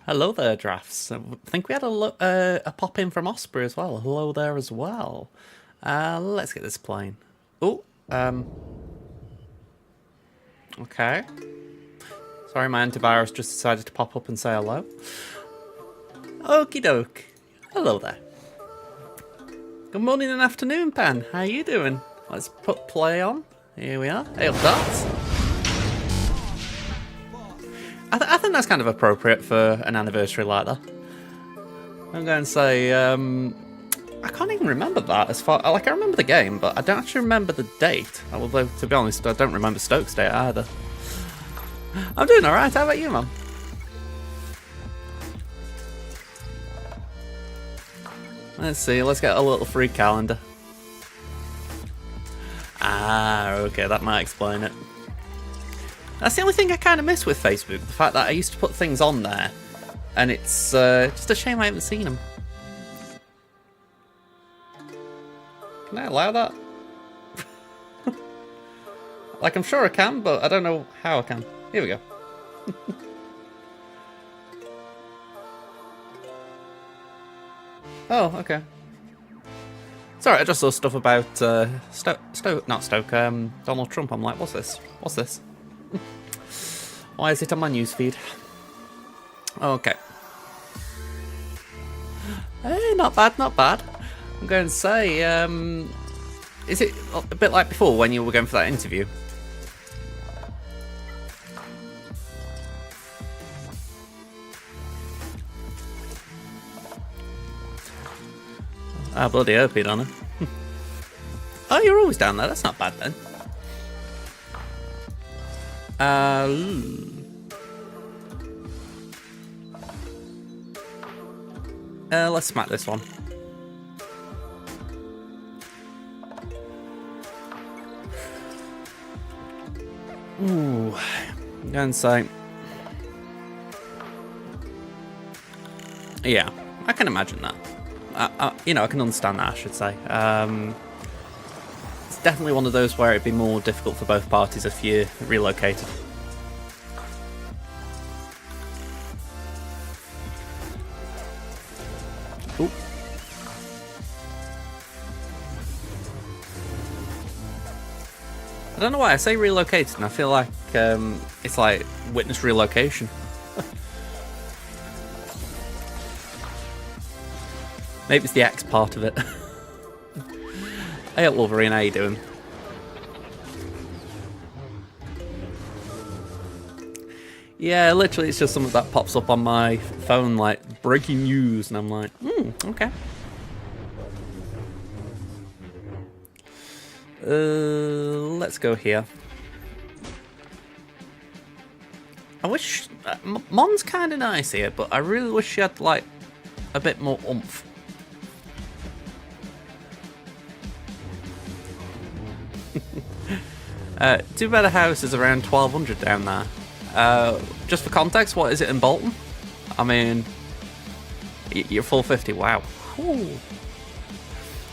Hello there, Drafts. I think we had a pop in from Osprey as well. Hello there as well. Let's get this playing. Oh, okay. Sorry, my antivirus just decided to pop up and say hello. Okie doke. Hello there. Good morning and afternoon, Pan. How you doing? Let's put play on. Here we are. Hey up, darts. I think that's kind of appropriate for an anniversary like that. I'm going to say, I can't even remember that as far... Like, I remember the game, but I don't actually remember the date. Although, to be honest, I don't remember Stokes' date either. I'm doing alright, how about you, man? Let's see, let's get a little free calendar. Ah, okay, that might explain it. That's the only thing I kind of miss with Facebook, the fact that I used to put things on there, and it's just a shame I haven't seen them. Can I allow that? Like, I'm sure I can, but I don't know how I can. Here we go. Oh, okay. Sorry, I just saw stuff about Donald Trump. I'm like, what's this? What's this? Why is it on my newsfeed? Okay. Hey, not bad, not bad. I'm going to say, is it a bit like before when you were going for that interview? Ah, bloody hope you, Donna. Oh, you're always down there. That's not bad then. Let's smack this one. Ooh, I'm going to say, yeah, I can imagine that. You know, I can understand that, I should say. It's definitely one of those where it'd be more difficult for both parties if you relocated. Ooh. I don't know why I say relocated, and I feel like it's like witness relocation. Maybe it's the X part of it. Hey up, Wolverine, how you doing? Yeah, literally it's just something that pops up on my phone like breaking news, and I'm like, okay. Let's go here. I wish... Mon's kind of nice here, but I really wish she had like a bit more oomph. Two better houses around 1200 down there. Just for context, what is it in Bolton? I mean, you're full 50. Wow. Ooh.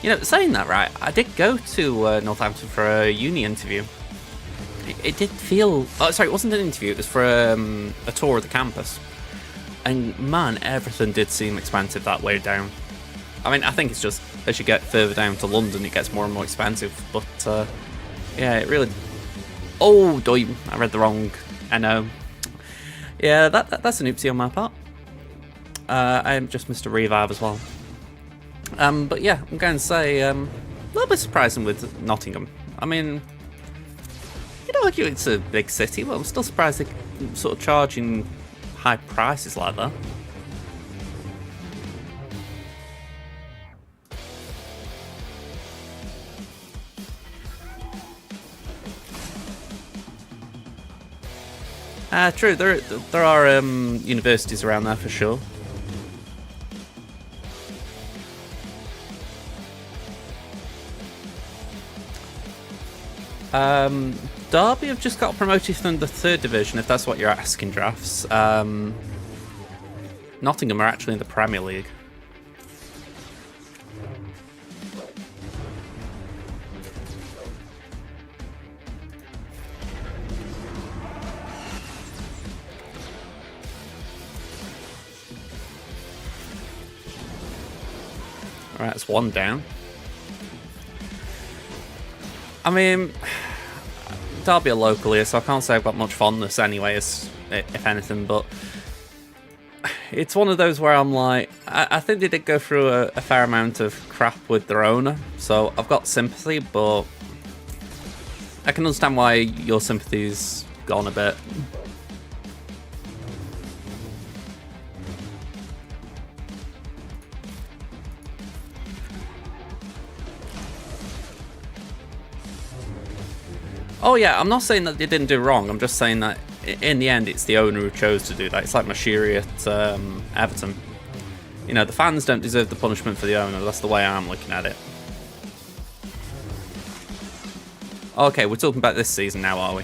You know, saying that, right, I did go to Northampton for a uni interview. It did feel... Oh, sorry, it wasn't an interview. It was for a tour of the campus. And, man, everything did seem expensive that way down. I mean, I think it's just as you get further down to London, it gets more and more expensive. But, yeah, it really... Oh, doy, I read the wrong NO. Yeah, that's an oopsie on my part. I just missed a revive as well. But yeah, I'm going to say a little bit surprising with Nottingham. I mean, you'd argue it's a big city, but I'm still surprised they're sort of charging high prices like that. True, there are universities around there for sure. Derby have just got promoted from the 3rd division, if that's what you're asking, Drafts. Nottingham are actually in the Premier League. Alright, it's one down. I mean, Derby are local here, so I can't say I've got much fondness anyway, if anything, but it's one of those where I'm like, I think they did go through a fair amount of crap with their owner, so I've got sympathy, but I can understand why your sympathy's gone a bit. Oh yeah, I'm not saying that they didn't do wrong, I'm just saying that in the end it's the owner who chose to do that. It's like Mashiri at Everton. You know, the fans don't deserve the punishment for the owner, that's the way I'm looking at it. Okay, we're talking about this season now, are we?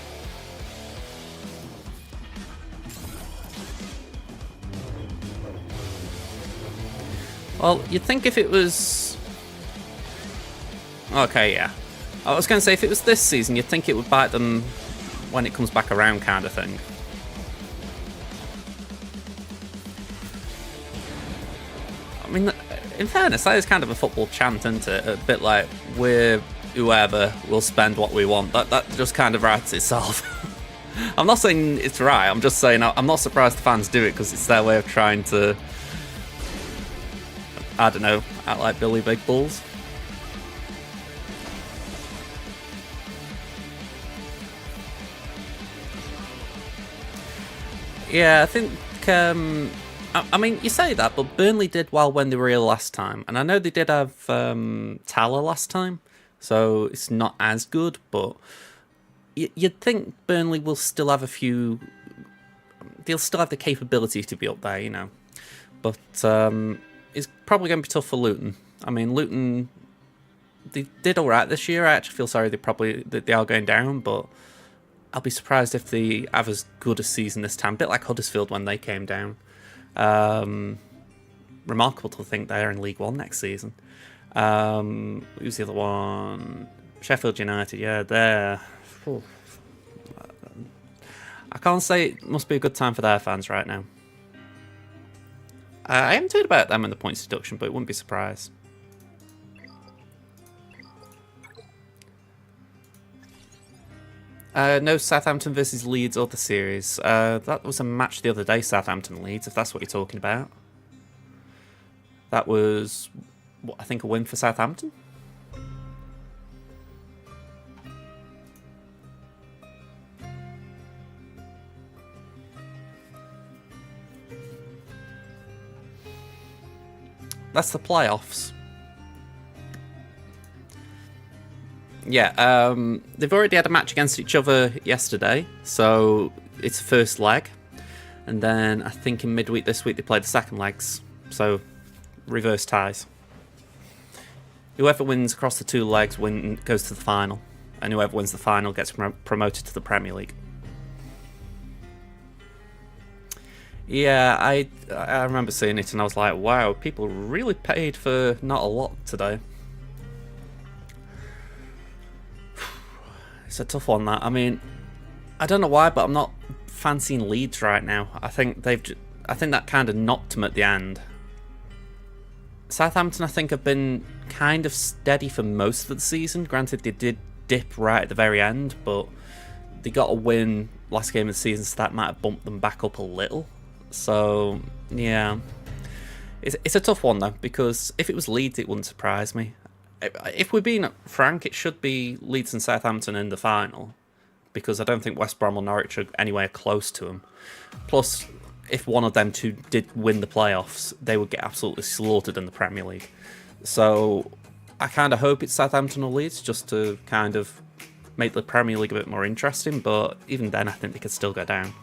Well, you'd think if it was... Okay, yeah. I was going to say, if it was this season, you'd think it would bite them when it comes back around, kind of thing. I mean, in fairness, that is kind of a football chant, isn't it? A bit like, we're whoever, will spend what we want. That just kind of writes itself. I'm not saying it's right, I'm just saying I'm not surprised the fans do it, because it's their way of trying to, I don't know, act like Billy Big Bulls. Yeah, I think, I mean, you say that, but Burnley did well when they were here last time. And I know they did have Tala last time, so it's not as good, but you'd think Burnley will still have a few... They'll still have the capability to be up there, you know. But it's probably going to be tough for Luton. I mean, Luton, they did all right this year. I actually feel sorry they are going down, but... I'll be surprised if they have as good a season this time. A bit like Huddersfield when they came down. Remarkable to think they're in League One next season. Who's the other one? Sheffield United, yeah, they're... I can't say it must be a good time for their fans right now. I haven't heard about them in the points deduction, but it wouldn't be surprised. No Southampton versus Leeds or the series. That was a match the other day, Southampton-Leeds, if that's what you're talking about. That was, I think, a win for Southampton. That's the playoffs. Yeah, they've already had a match against each other yesterday, so it's the first leg. And then I think in midweek this week they play the second legs, so reverse ties. Whoever wins across the two legs goes to the final, and whoever wins the final gets promoted to the Premier League. Yeah, I remember seeing it and I was like, wow, people really paid for not a lot today. It's a tough one, that. I mean, I don't know why, but I'm not fancying Leeds right now. I think that kind of knocked them at the end. Southampton, I think, have been kind of steady for most of the season. Granted, they did dip right at the very end, but they got a win last game of the season, so that might have bumped them back up a little. So, yeah. It's a tough one, though, because if it was Leeds, it wouldn't surprise me. If we're being frank, it should be Leeds and Southampton in the final, because I don't think West Brom or Norwich are anywhere close to them. Plus, if one of them two did win the playoffs, they would get absolutely slaughtered in the Premier League. So I kind of hope it's Southampton or Leeds, just to kind of make the Premier League a bit more interesting, but even then I think they could still go down.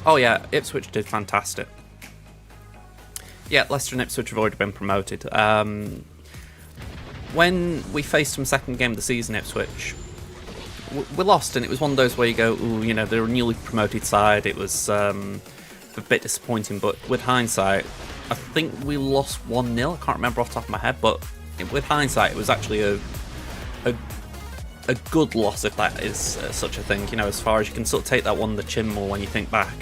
Oh yeah, Ipswich did fantastic. Yeah, Leicester and Ipswich have already been promoted. When we faced them second game of the season, Ipswich, we lost, and it was one of those where you go, ooh, you know, they're a newly promoted side. It was a bit disappointing, but with hindsight, I think we lost 1-0. I can't remember off the top of my head, but with hindsight, it was actually a a good loss, if that is such a thing. You know, as far as you can sort of take that one on the chin more when you think back.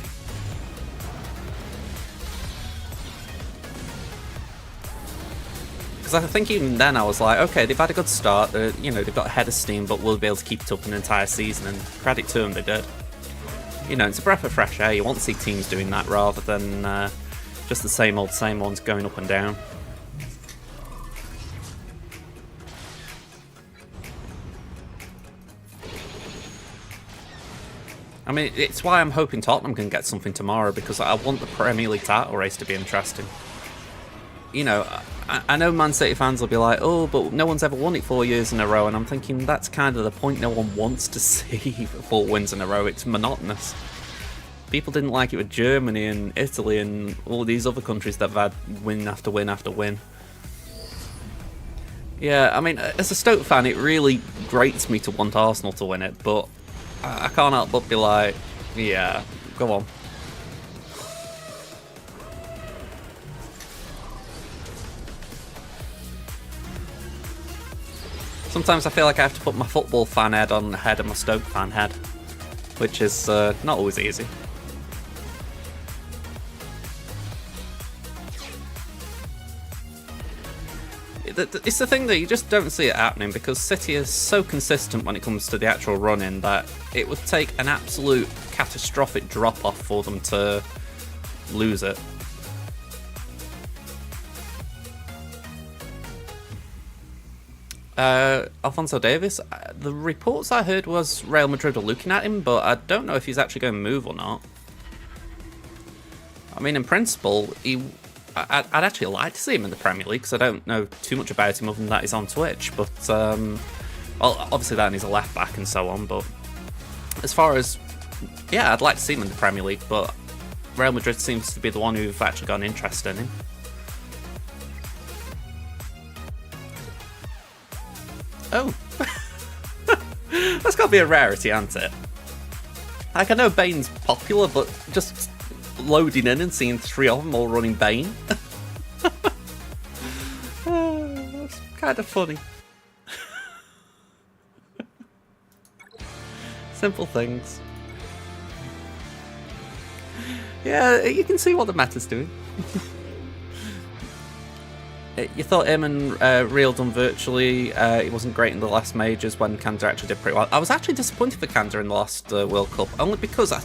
Because I think even then I was like, okay, they've had a good start. You know, they've got a head of steam, but will be able to keep it up an entire season. And credit to them, they did. You know, it's a breath of fresh air. You want to see teams doing that rather than just the same ones going up and down. I mean, it's why I'm hoping Tottenham can get something tomorrow, because I want the Premier League title race to be interesting. You know, I know Man City fans will be like, oh, but no one's ever won it 4 years in a row, and I'm thinking that's kind of the point. No one wants to see 4 wins in a row. It's monotonous. People didn't like it with Germany and Italy and all these other countries that have had win after win after win. Yeah, I mean, as a Stoke fan, it really grates me to want Arsenal to win it, but I can't help but be like, yeah, go on. Sometimes I feel like I have to put my football fan head on the head of my Stoke fan head, which is not always easy. It's the thing that you just don't see it happening, because City is so consistent when it comes to the actual run-in that it would take an absolute catastrophic drop-off for them to lose it. Alphonso Davies, the reports I heard was Real Madrid are looking at him, but I don't know if he's actually going to move or not. I mean, in principle, I'd actually like to see him in the Premier League, because I don't know too much about him other than that he's on Twitch. But, well, obviously that and he's a left back and so on. But as far as, yeah, I'd like to see him in the Premier League, but Real Madrid seems to be the one who've actually got an interest in him. Oh. That's got to be a rarity, hasn't it? Like, I know Bane's popular, but just loading in and seeing 3 of them all running Bane. That's kind of funny. Simple things. Yeah, you can see what the meta's doing. You thought him and Real done virtually. He wasn't great in the last majors when Kanda actually did pretty well. I was actually disappointed for Kanda in the last World Cup, only because I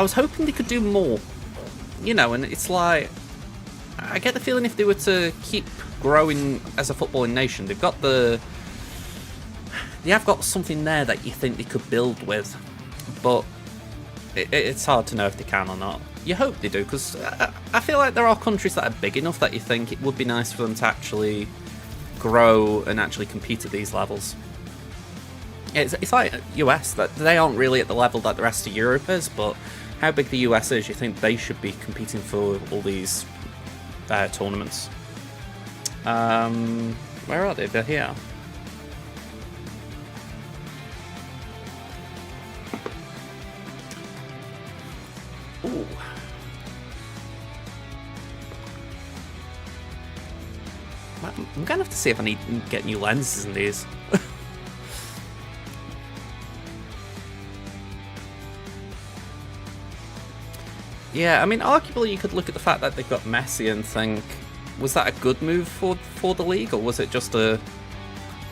was hoping they could do more. You know, and it's like, I get the feeling if they were to keep growing as a footballing nation, they have got something there that you think they could build with, but it's hard to know if they can or not. You hope they do, because I feel like there are countries that are big enough that you think it would be nice for them to actually grow and actually compete at these levels. It's like US, that they aren't really at the level that the rest of Europe is, but how big the US is, you think they should be competing for all these tournaments. Where are they? They're here. Ooh. I'm gonna have to see if I need to get new lenses in these. Yeah, I mean, arguably you could look at the fact that they've got Messi and think, was that a good move for the league, or was it just a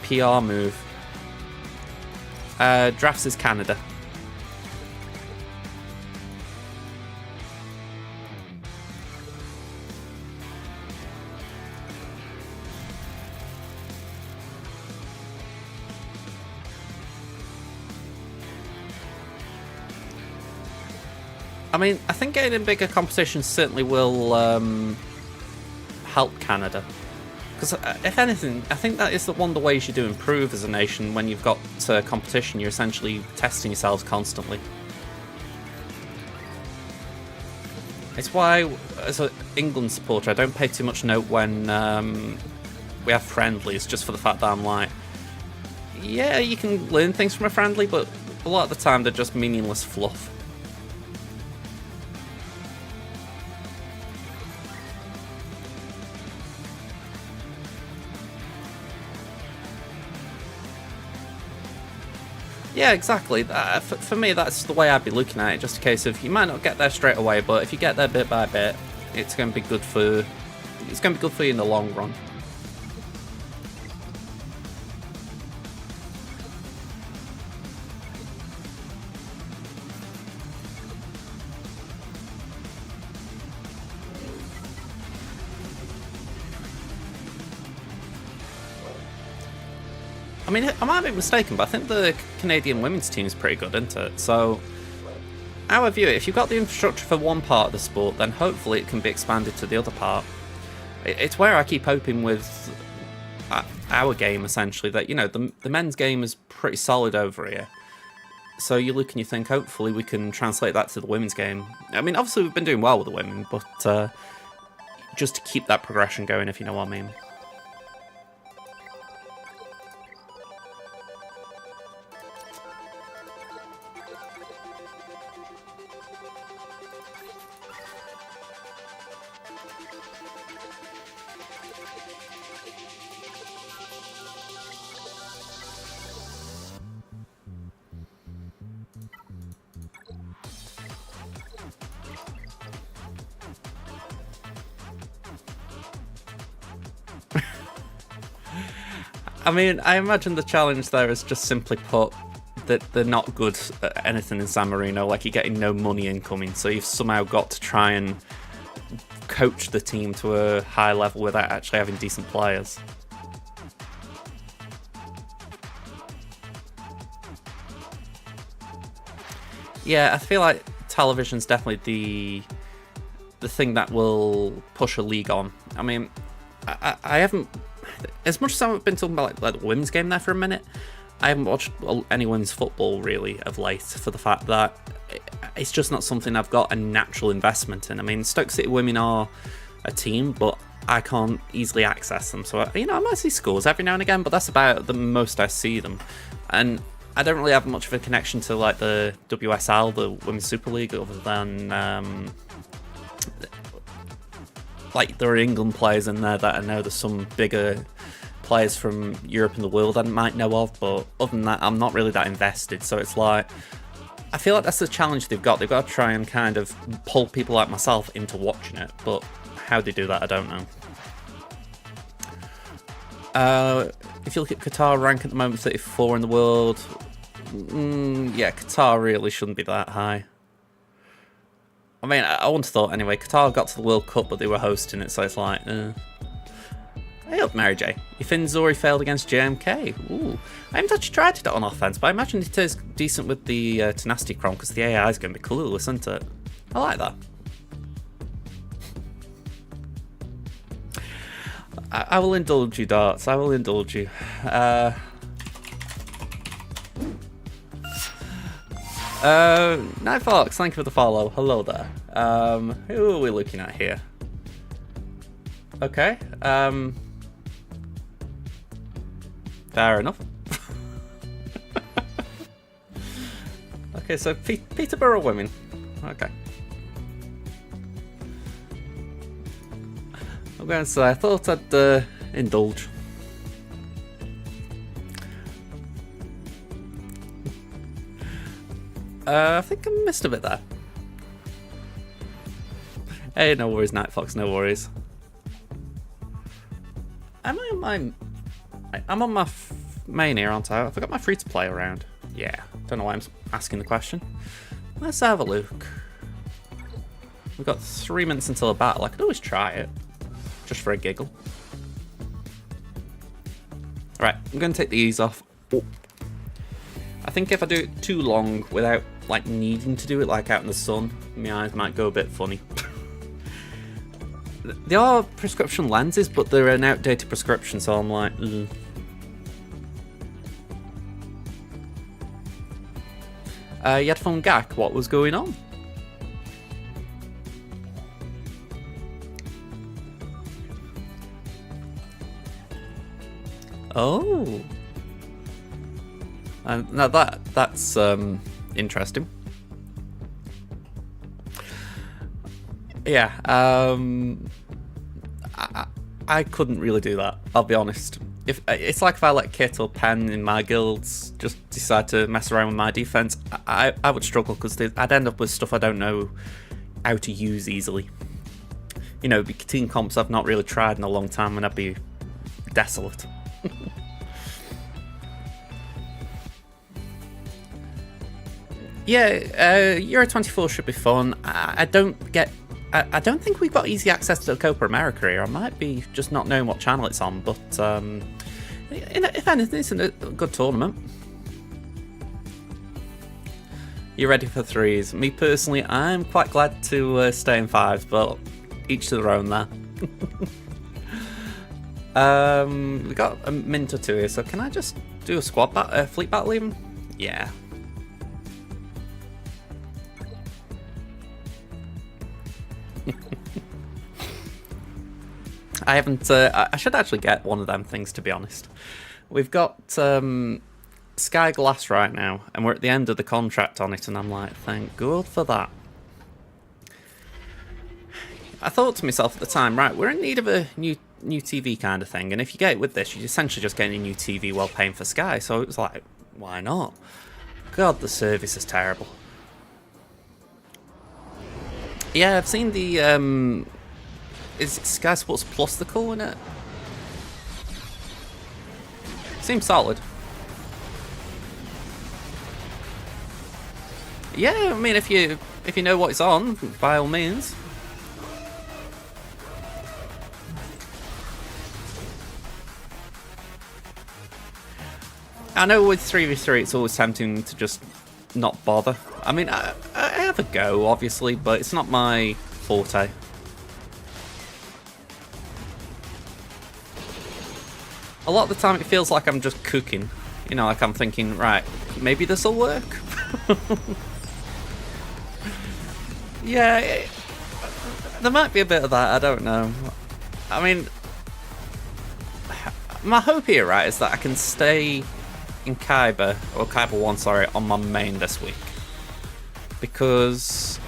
PR move? Drafts is Canada. I mean, I think getting in bigger competitions certainly will help Canada. Because, if anything, I think that is one of the ways you do improve as a nation. When you've got competition, you're essentially testing yourselves constantly. It's why, as an England supporter, I don't pay too much note when we have friendlies, just for the fact that I'm like, yeah, you can learn things from a friendly, but a lot of the time they're just meaningless fluff. Yeah, exactly. For me, that's the way I'd be looking at it. Just a case of you might not get there straight away, but if you get there bit by bit, it's going to be good for. It's going to be good for you in the long run. I mean, I might be mistaken, but I think the Canadian women's team is pretty good, isn't it? So, how I view it, if you've got the infrastructure for one part of the sport, then hopefully it can be expanded to the other part. It's where I keep hoping with our game, essentially, that, you know, the men's game is pretty solid over here. So you look and you think, hopefully we can translate that to the women's game. I mean, obviously we've been doing well with the women, but just to keep that progression going, if you know what I mean. I mean, I imagine the challenge there is just simply put that they're not good at anything in San Marino, like you're getting no money incoming, so you've somehow got to try and coach the team to a high level without actually having decent players. Yeah, I feel like television's definitely the thing that will push a league on. I mean, I haven't, as much as I've been talking about like the women's game there for a minute, I haven't watched any women's football really of late for the fact that it's just not something I've got a natural investment in. I mean, Stoke City women are a team, but I can't easily access them. So, you know, I might see scores every now and again, but that's about the most I see them. And I don't really have much of a connection to like the WSL, the Women's Super League, other than like there are England players in there that I know there's some bigger players from Europe and the world I might know of, but other than that, I'm not really that invested. So it's like, I feel like that's the challenge they've got. They've got to try and kind of pull people like myself into watching it, but how they do that, I don't know. If you look at Qatar rank at the moment, 34 in the world. Yeah, Qatar really shouldn't be that high. I mean, I wouldn't have thought anyway. Qatar got to the World Cup, but they were hosting it, so it's like, Hey up, Mary J. You think Zori failed against JMK? Ooh. I haven't actually tried it on offense, but I imagine it is decent with the Tenacity Chrome, because the AI is going to be clueless, isn't it? I like that. I will indulge you, Darts. I will indulge you. Night Fox, thank you for the follow. Hello there. Who are we looking at here? Okay. Fair enough. Okay, so Peterborough women. Okay. I'm going to say, I thought I'd indulge. I think I missed a bit there. Hey, no worries, Night Fox, no worries. Am I on my... I'm on my main here, aren't I? I forgot my free-to-play around. Yeah, don't know why I'm asking the question. Let's have a look. We've got 3 minutes until a battle. I could always try it, just for a giggle. Alright, I'm going to take the ease off. Oh. I think if I do it too long without like needing to do it, like out in the sun, my eyes might go a bit funny. They are prescription lenses, but they're an outdated prescription, so I'm like, ugh. Yadphone Gak, what was going on? Oh. Now that's interesting. Yeah, I couldn't really do that, I'll be honest. if it's like if I let Kit or Pen in my guilds just decide to mess around with my defense, I would struggle because I'd end up with stuff I don't know how to use easily. You know, team comps I've not really tried in a long time, and I'd be desolate. Yeah, Euro 24 should be fun. I don't think we've got easy access to Copa America here. I might be just not knowing what channel it's on, but if anything, it's a good tournament. You ready for threes? Me personally, I'm quite glad to stay in fives, but each to their own there. We got a minute or two here, so can I just do a squad fleet battle even? Yeah. I haven't. I should actually get one of them things, to be honest. We've got Sky Glass right now, and we're at the end of the contract on it, and I'm like, thank God for that. I thought to myself at the time, right, we're in need of a new TV kind of thing, and if you get it with this, you're essentially just getting a new TV while paying for Sky, so it was like, why not? God, the service is terrible. Yeah, I've seen the, is Sky Sports Plus they're calling it? Seems solid. Yeah, I mean, if you know what it's on, by all means. I know with 3v3 it's always tempting to just not bother. I mean, I have a go, obviously, but it's not my forte. A lot of the time it feels like I'm just cooking. You know, like I'm thinking, right, maybe this'll work. Yeah, there might be a bit of that, I don't know. I mean, my hope here, right, is that I can stay in Kaiba, or Kaiba 1, sorry, on my main this week. Because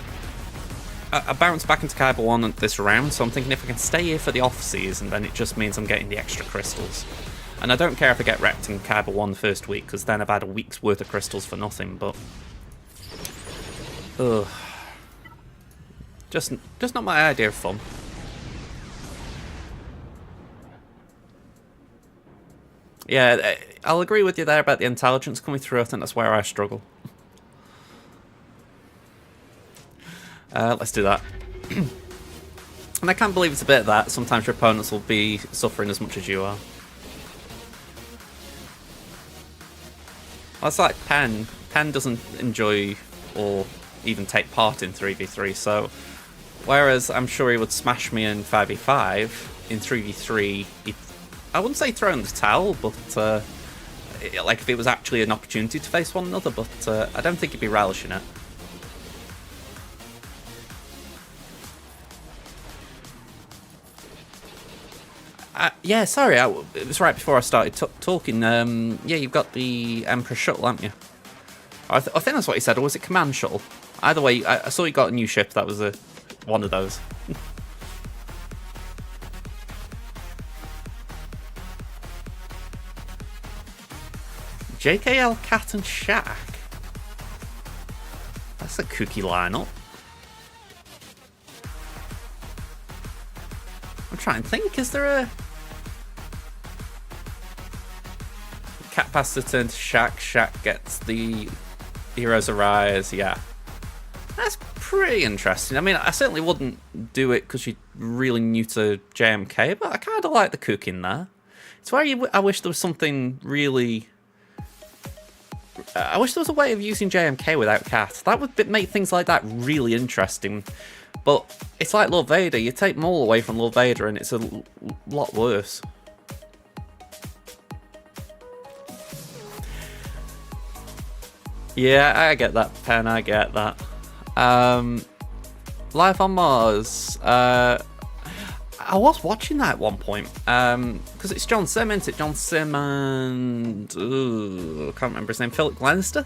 I bounced back into Kaiba 1 this round, so I'm thinking if I can stay here for the off-season, then it just means I'm getting the extra crystals. And I don't care if I get wrecked in Kaiba 1 the first week, because then I've had a week's worth of crystals for nothing, but... Ugh. Just not my idea of fun. Yeah, I'll agree with you there about the intelligence coming through. I think that's where I struggle. Let's do that. And I can't believe it's a bit of that. Sometimes your opponents will be suffering as much as you are. Well, it's like Pen. Pen doesn't enjoy or even take part in 3v3, so whereas I'm sure he would smash me in 5v5, in 3v3, I wouldn't say throw in the towel, but like if it was actually an opportunity to face one another, but I don't think he'd be relishing it. Yeah, sorry, it was right before I started talking. Yeah, you've got the Emperor Shuttle, haven't you? I think that's what he said, or was it Command Shuttle? Either way, I saw you got a new ship, that was one of those. JKL, Cat and Shaq. That's a kooky lineup. I'm trying to think, is there a... Cat passes the turn to Shaq, Shaq gets the Heroes Arise, yeah. That's pretty interesting. I mean, I certainly wouldn't do it because you're really new to JMK, but I kind of like the cooking there. It's where I wish there was something really... I wish there was a way of using JMK without Cat. That would make things like that really interesting. But it's like Lord Vader. You take Maul away from Lord Vader and it's a lot worse. Yeah, I get that, Pen. I get that. Life on Mars. I was watching that at one point, because it's John Sim, isn't it? John Sim and... I can't remember his name. Philip Glenister?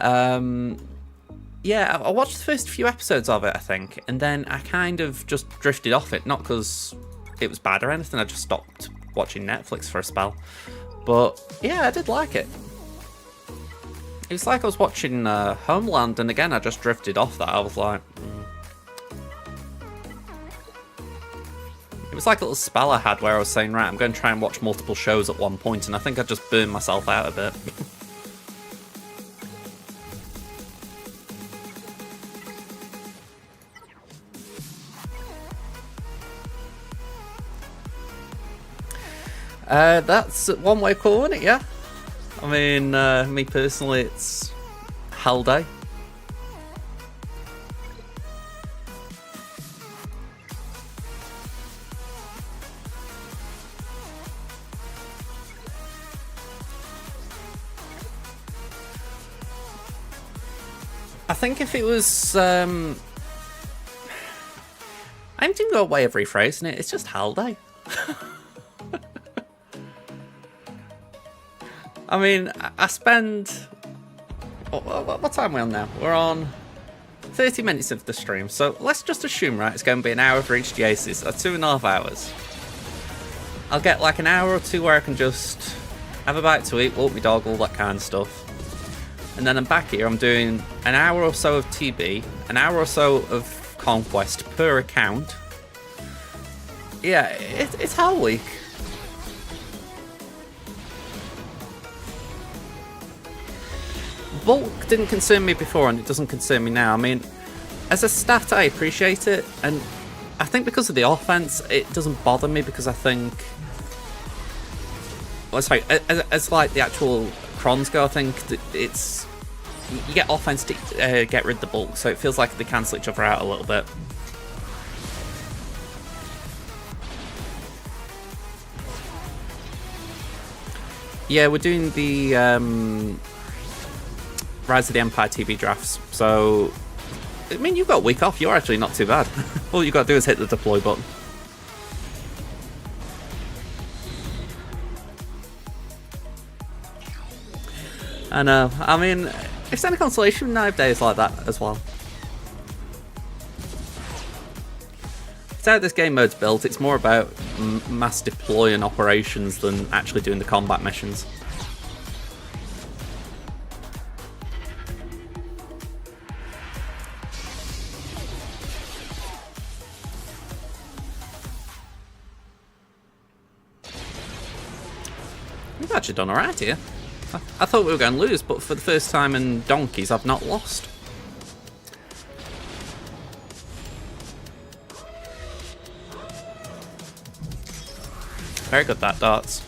Yeah, I watched the first few episodes of it, I think, and then I kind of just drifted off it. Not because it was bad or anything, I just stopped watching Netflix for a spell. But yeah, I did like it. It was like I was watching Homeland, and again, I just drifted off that. I was like, It was like a little spell I had where I was saying, right, I'm going to try and watch multiple shows at one point, and I think I just burned myself out a bit. That's one way of calling it, yeah. I mean, me personally, it's hell day. I think if it was, I didn't go away of rephrasing it, it's just hell day. I mean, I spend... What time are we on now? We're on 30 minutes of the stream, so let's just assume, right, it's going to be an hour for each Jaces, or 2.5 hours. I'll get like an hour or two where I can just have a bite to eat, walk my dog, all that kind of stuff. And then I'm back here, I'm doing an hour or so of TB, an hour or so of Conquest per account. Yeah, it's Hell Week. Bulk didn't concern me before and it doesn't concern me now. I mean, as a stat, I appreciate it, and I think because of the offense, it doesn't bother me because I think... Well, sorry, as like the actual crons go, I think that it's... You get offense to get rid of the bulk, so it feels like they cancel each other out a little bit. Yeah, we're doing the Rise of the Empire TV drafts, so I mean, you've got a week off, you're actually not too bad. All you got to do is hit the deploy button. I know, I mean, if it's any consolation, 9 days like that as well. It's how this game mode's built, it's more about mass deploying operations than actually doing the combat missions. We've actually done alright here. I thought we were going to lose, but for the first time in donkeys, I've not lost. Very good, that, darts.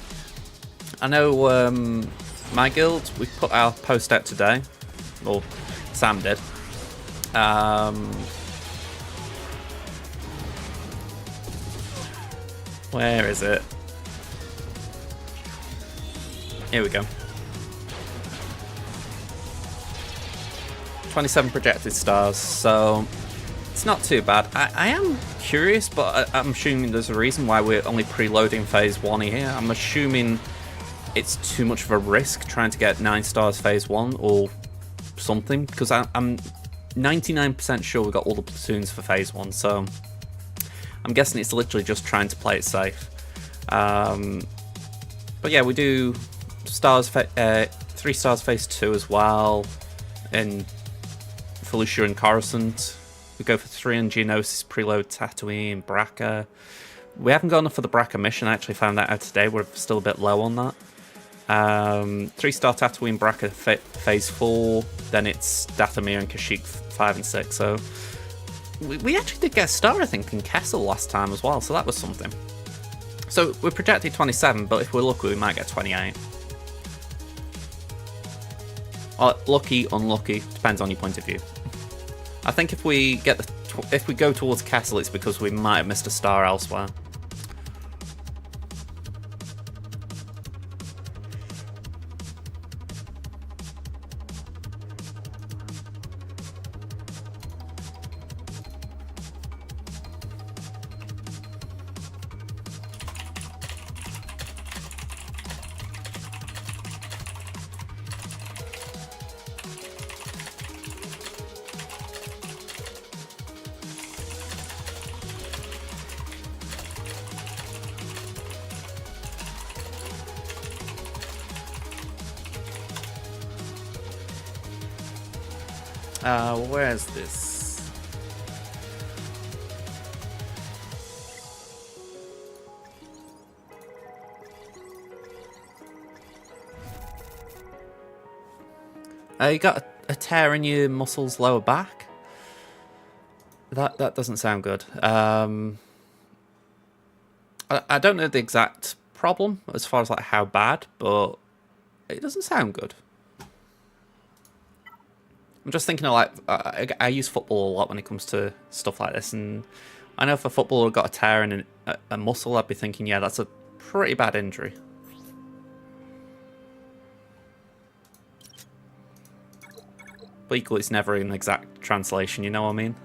I know my guild, we put our post out today. Well, Sam did. Where is it? Here we go. 27 projected stars, so it's not too bad. I am curious, but I'm assuming there's a reason why we're only preloading phase 1 here. I'm assuming it's too much of a risk trying to get 9 stars phase 1 or something, because I'm 99% sure we got all the platoons for phase 1, so I'm guessing it's literally just trying to play it safe. But yeah, we do stars 3 stars phase 2 as well, and Felucia and Coruscant. We go for 3 in Geonosis, preload Tatooine, Bracca. We haven't gone enough for the Bracca mission. I actually found that out today. We're still a bit low on that. 3-star Tatooine, Bracca phase 4. Then it's Dathomir and Kashyyyk 5 and 6. So we actually did get a star, I think, in Kessel last time as well. So that was something. So we're projected 27, but if we're lucky, we might get 28. Lucky, unlucky, depends on your point of view. I think if we get if we go towards Kessel, it's because we might have missed a star elsewhere. Where's this? You got a tear in your muscles lower back? That doesn't sound good. I don't know the exact problem as far as like how bad, but it doesn't sound good. I'm just thinking of like I use football a lot when it comes to stuff like this, and I know if a footballer got a tear in a muscle, I'd be thinking, yeah, that's a pretty bad injury. But equally, it's never an exact translation, you know what I mean?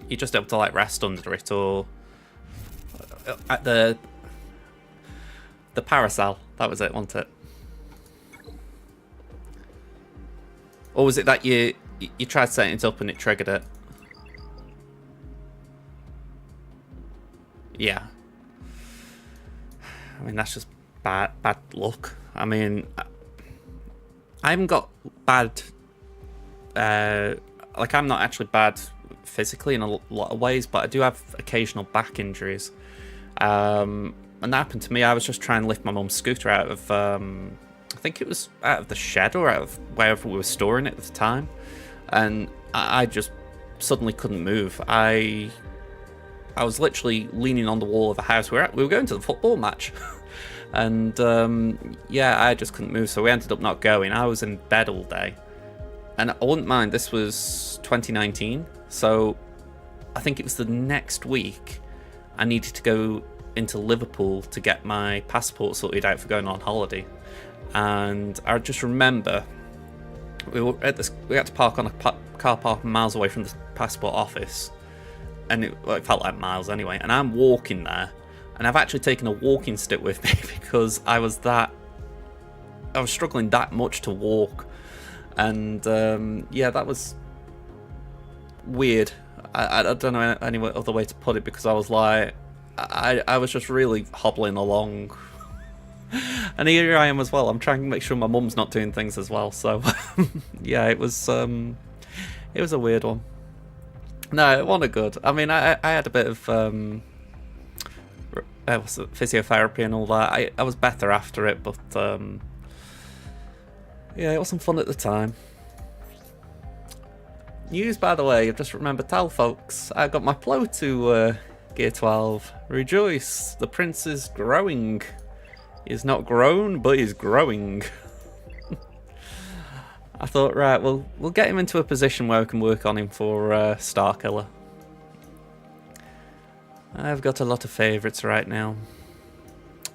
You're just able to like rest under it, or at the parasol. That was it, wasn't it? Or was it that you tried setting it up and it triggered it? Yeah. I mean, that's just bad luck. I mean, I haven't got bad. Like, I'm not actually bad physically in a lot of ways, but I do have occasional back injuries. And that happened to me. I was just trying to lift my mum's scooter out of, I think it was out of the shed or out of wherever we were storing it at the time, and I just suddenly couldn't move. I was literally leaning on the wall of a house. We were going to the football match, and yeah, I just couldn't move. So we ended up not going. I was in bed all day, and I wouldn't mind. This was 2019, so I think it was the next week. I needed to go into Liverpool to get my passport sorted out for going on holiday, and I just remember we had to park on a car park miles away from the passport office, and it felt like miles anyway. And I'm walking there, and I've actually taken a walking stick with me because I was struggling that much to walk, and yeah, that was weird. I don't know any other way to put it, because I was like, I was just really hobbling along. And here I am as well. I'm trying to make sure my mum's not doing things as well. So, yeah, it was a weird one. No, it wasn't good. I mean, I had a bit of physiotherapy and all that. I was better after it, but yeah, it wasn't fun at the time. News, by the way, I've just remembered to tell folks, I got my plow to Gear 12. Rejoice, the prince is growing. He's not grown, but he's growing. I thought, right, we'll get him into a position where we can work on him for Starkiller. I've got a lot of favourites right now.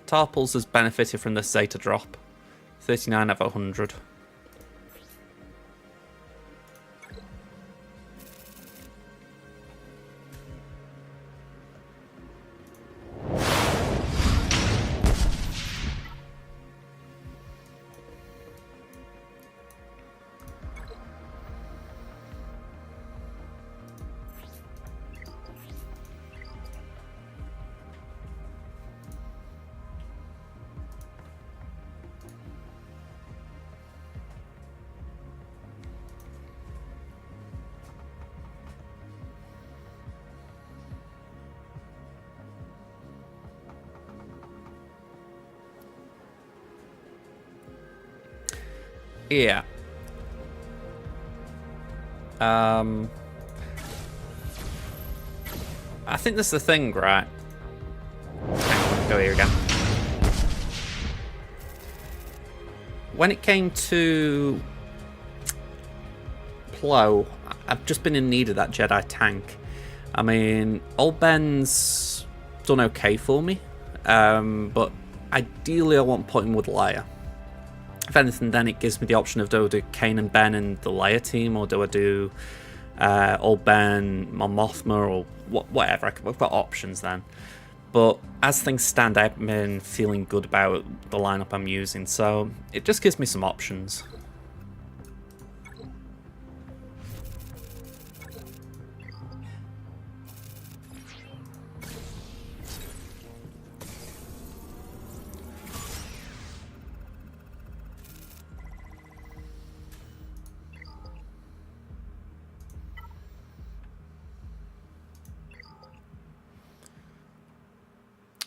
Tarples has benefited from the Zeta drop. 39 out of 100. Yeah. I think this is the thing, right? Hang on, go here again. When it came to Plow, I've just been in need of that Jedi tank. I mean, Old Ben's done okay for me, but ideally I want to put him with Leia. If anything, then it gives me the option of do I do Kane and Ben in the Leia team, or do I do Old Ben, Mon Mothma, or whatever. We've got options then. But as things stand, I've been feeling good about the lineup I'm using, so it just gives me some options.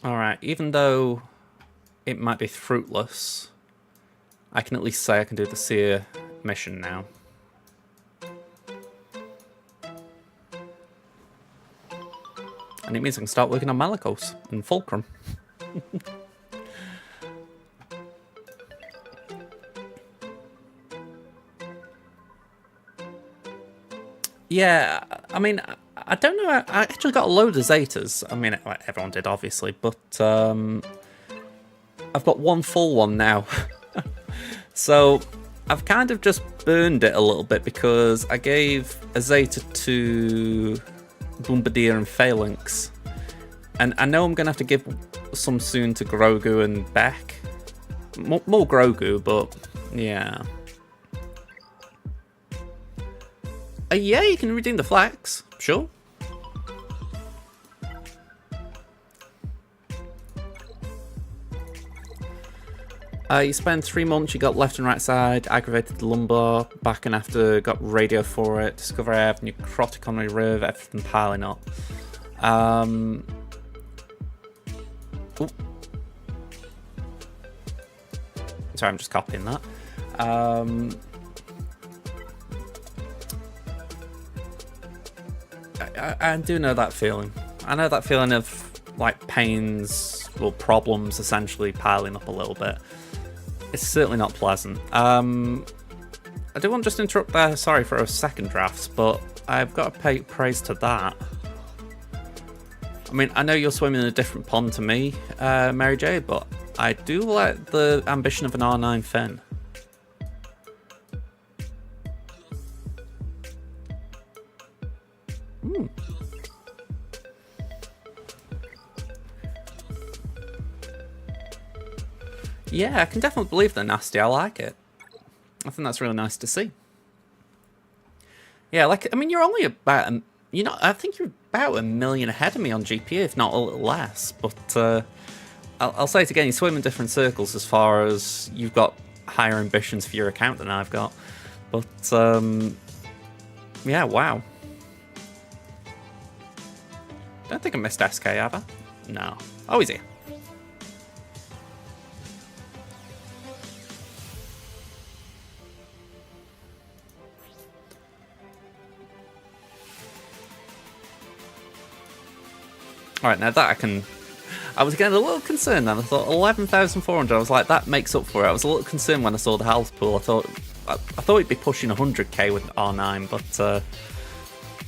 Alright, even though it might be fruitless, I can at least say I can do the Seer mission now. And it means I can start working on Malicos and Fulcrum. Yeah, I mean, I don't know. I actually got a load of Zetas. I mean, everyone did, obviously, but I've got one full one now. So I've kind of just burned it a little bit because I gave a Zeta to Bombardier and Phalanx. And I know I'm going to have to give some soon to Grogu and Beck. More Grogu, but yeah. Yeah, you can redeem the flax, sure. You spend 3 months, you got left and right side, aggravated the lumbar, back and after, got radio for it, discover I have necrotic on my rev, everything piling up. Ooh. Sorry, I'm just copying that. I do know that feeling. I know that feeling of like pains or problems essentially piling up a little bit. It's certainly not pleasant. I do want to just interrupt there, sorry for a second drafts, but I've got to pay praise to that. I mean, I know you're swimming in a different pond to me, Mary J, but I do like the ambition of an R9 fin. Yeah, I can definitely believe they're nasty. I like it. I think that's really nice to see. Yeah, like, I mean, you're only about, I think you're about a million ahead of me on GPA, if not a little less. But I'll say it again, you swim in different circles as far as you've got higher ambitions for your account than I've got. But, yeah, wow. Don't think I missed SK, have I? No. Oh, he's here. Alright, now that I can... I was getting a little concerned then. I thought 11,400. I was like, that makes up for it. I was a little concerned when I saw the health pool. I thought he'd be pushing 100k with R9, but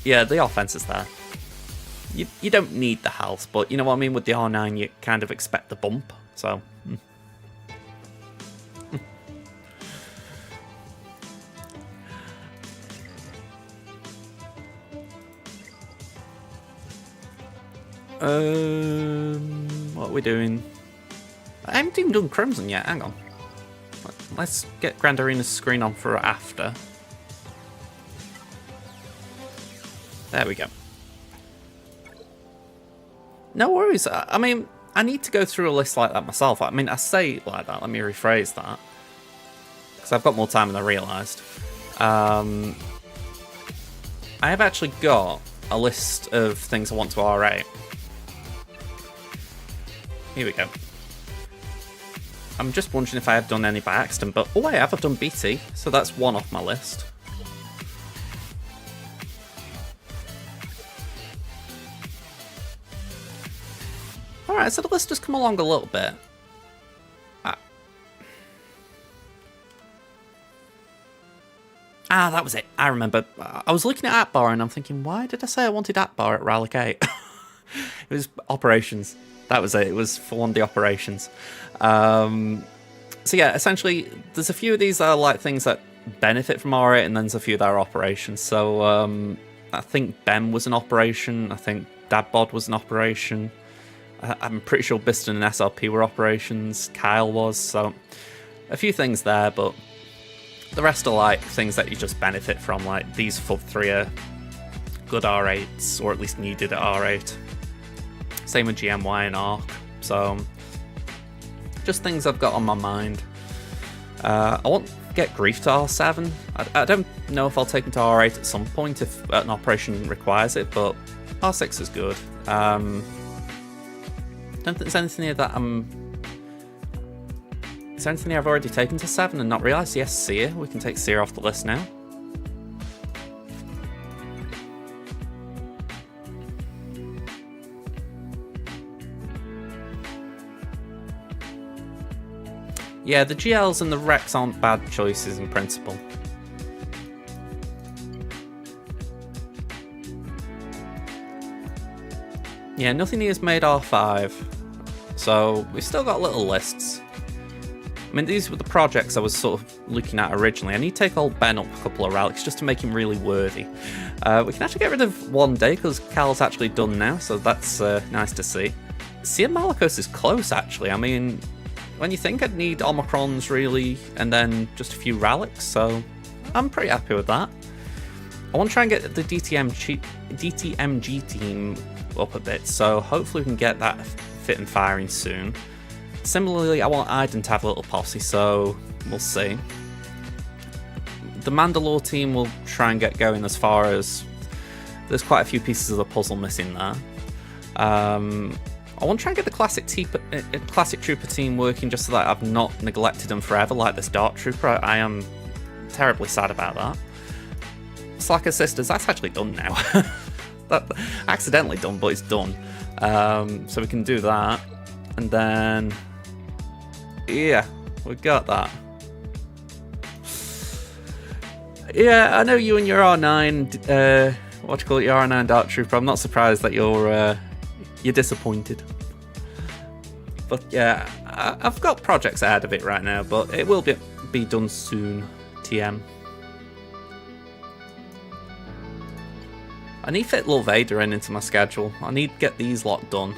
yeah, the offense is there. You don't need the health, but you know what I mean? With the R9, you kind of expect the bump, so... What are we doing? I haven't even done Crimson yet, hang on. Let's get Grand Arena's screen on for after. There we go. No worries, I mean, I need to go through a list like that myself. I mean, I say it like that, let me rephrase that. Because I've got more time than I realised. I have actually got a list of things I want to R8. Here we go. I'm just wondering if I have done any by accident, but oh, I have. I've done BT, so that's one off my list. Alright, so the list has come along a little bit. That was it. I remember. I was looking at Atbar and I'm thinking, why did I say I wanted Atbar at Rally 8? It was operations. That was it. It was for one of the operations. So yeah, essentially, there's a few of these that are like things that benefit from R8, and then there's a few that are operations. So I think BEM was an operation. I think Dabbod was an operation. I'm pretty sure Biston and SLP were operations, Kyle was, so a few things there, but the rest are like things that you just benefit from, like these FUB3 are good R8s, or at least needed at R8. Same with GMY and ARC, so just things I've got on my mind. I want to get Grief to R7. I don't know if I'll take him to R8 at some point if an operation requires it, but R6 is good. Don't think there's anything here that Is there anything I've already taken to 7 and not realised? Yes, Seer. We can take Seer off the list now. Yeah, the GLs and the Rex aren't bad choices in principle. Yeah, nothing here is made R5, so we've still got little lists. I mean, these were the projects I was sort of looking at originally. I need to take old Ben up a couple of relics just to make him really worthy. We can actually get rid of one day because Cal's actually done now, so that's nice to see. Seer Malicos is close, actually. I mean, when you think I'd need Omicrons, really, and then just a few relics, so I'm pretty happy with that. I want to try and get the DTMG team up a bit, so hopefully we can get that fit and firing soon. Similarly, I want Iden to have a little posse, so we'll see. The Mandalore team will try and get going as far as... There's quite a few pieces of the puzzle missing there. I want to try and get the classic Trooper team working just so that I've not neglected them forever, like this Dark Trooper. I am terribly sad about that. Slacker Sisters, that's actually done now. That accidentally done, but it's done. So we can do that. And then... Yeah, we got that. Yeah, I know you and your R9, what do you call it, your R9 Dark Trooper. I'm not surprised that you're disappointed. But yeah, I've got projects ahead of it right now, but it will be done soon, TM. I need to fit Lil Vader into my schedule. I need to get these lot done.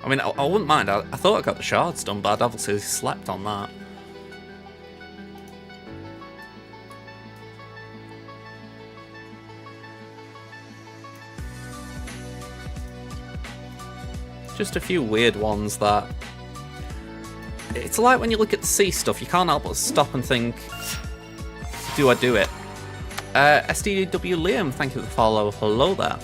I mean, I wouldn't mind. I thought I got the shards done, but I'd obviously slept on that. Just a few weird ones that... It's like when you look at the sea stuff, you can't help but stop and think, do I do it? SDW Liam, thank you for the follow. Hello there.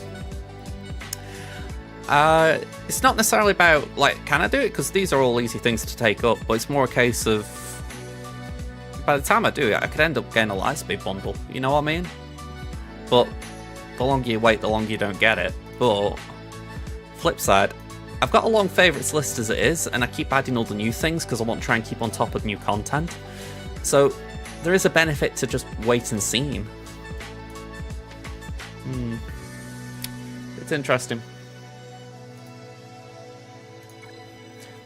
It's not necessarily about, like, can I do it? Because these are all easy things to take up, but it's more a case of, by the time I do it, I could end up getting a Lightspeed bundle, you know what I mean? But the longer you wait, the longer you don't get it. But, flip side, I've got a long favourites list as it is, and I keep adding all the new things because I want to try and keep on top of new content. So, there is a benefit to just wait and seeing. It's interesting.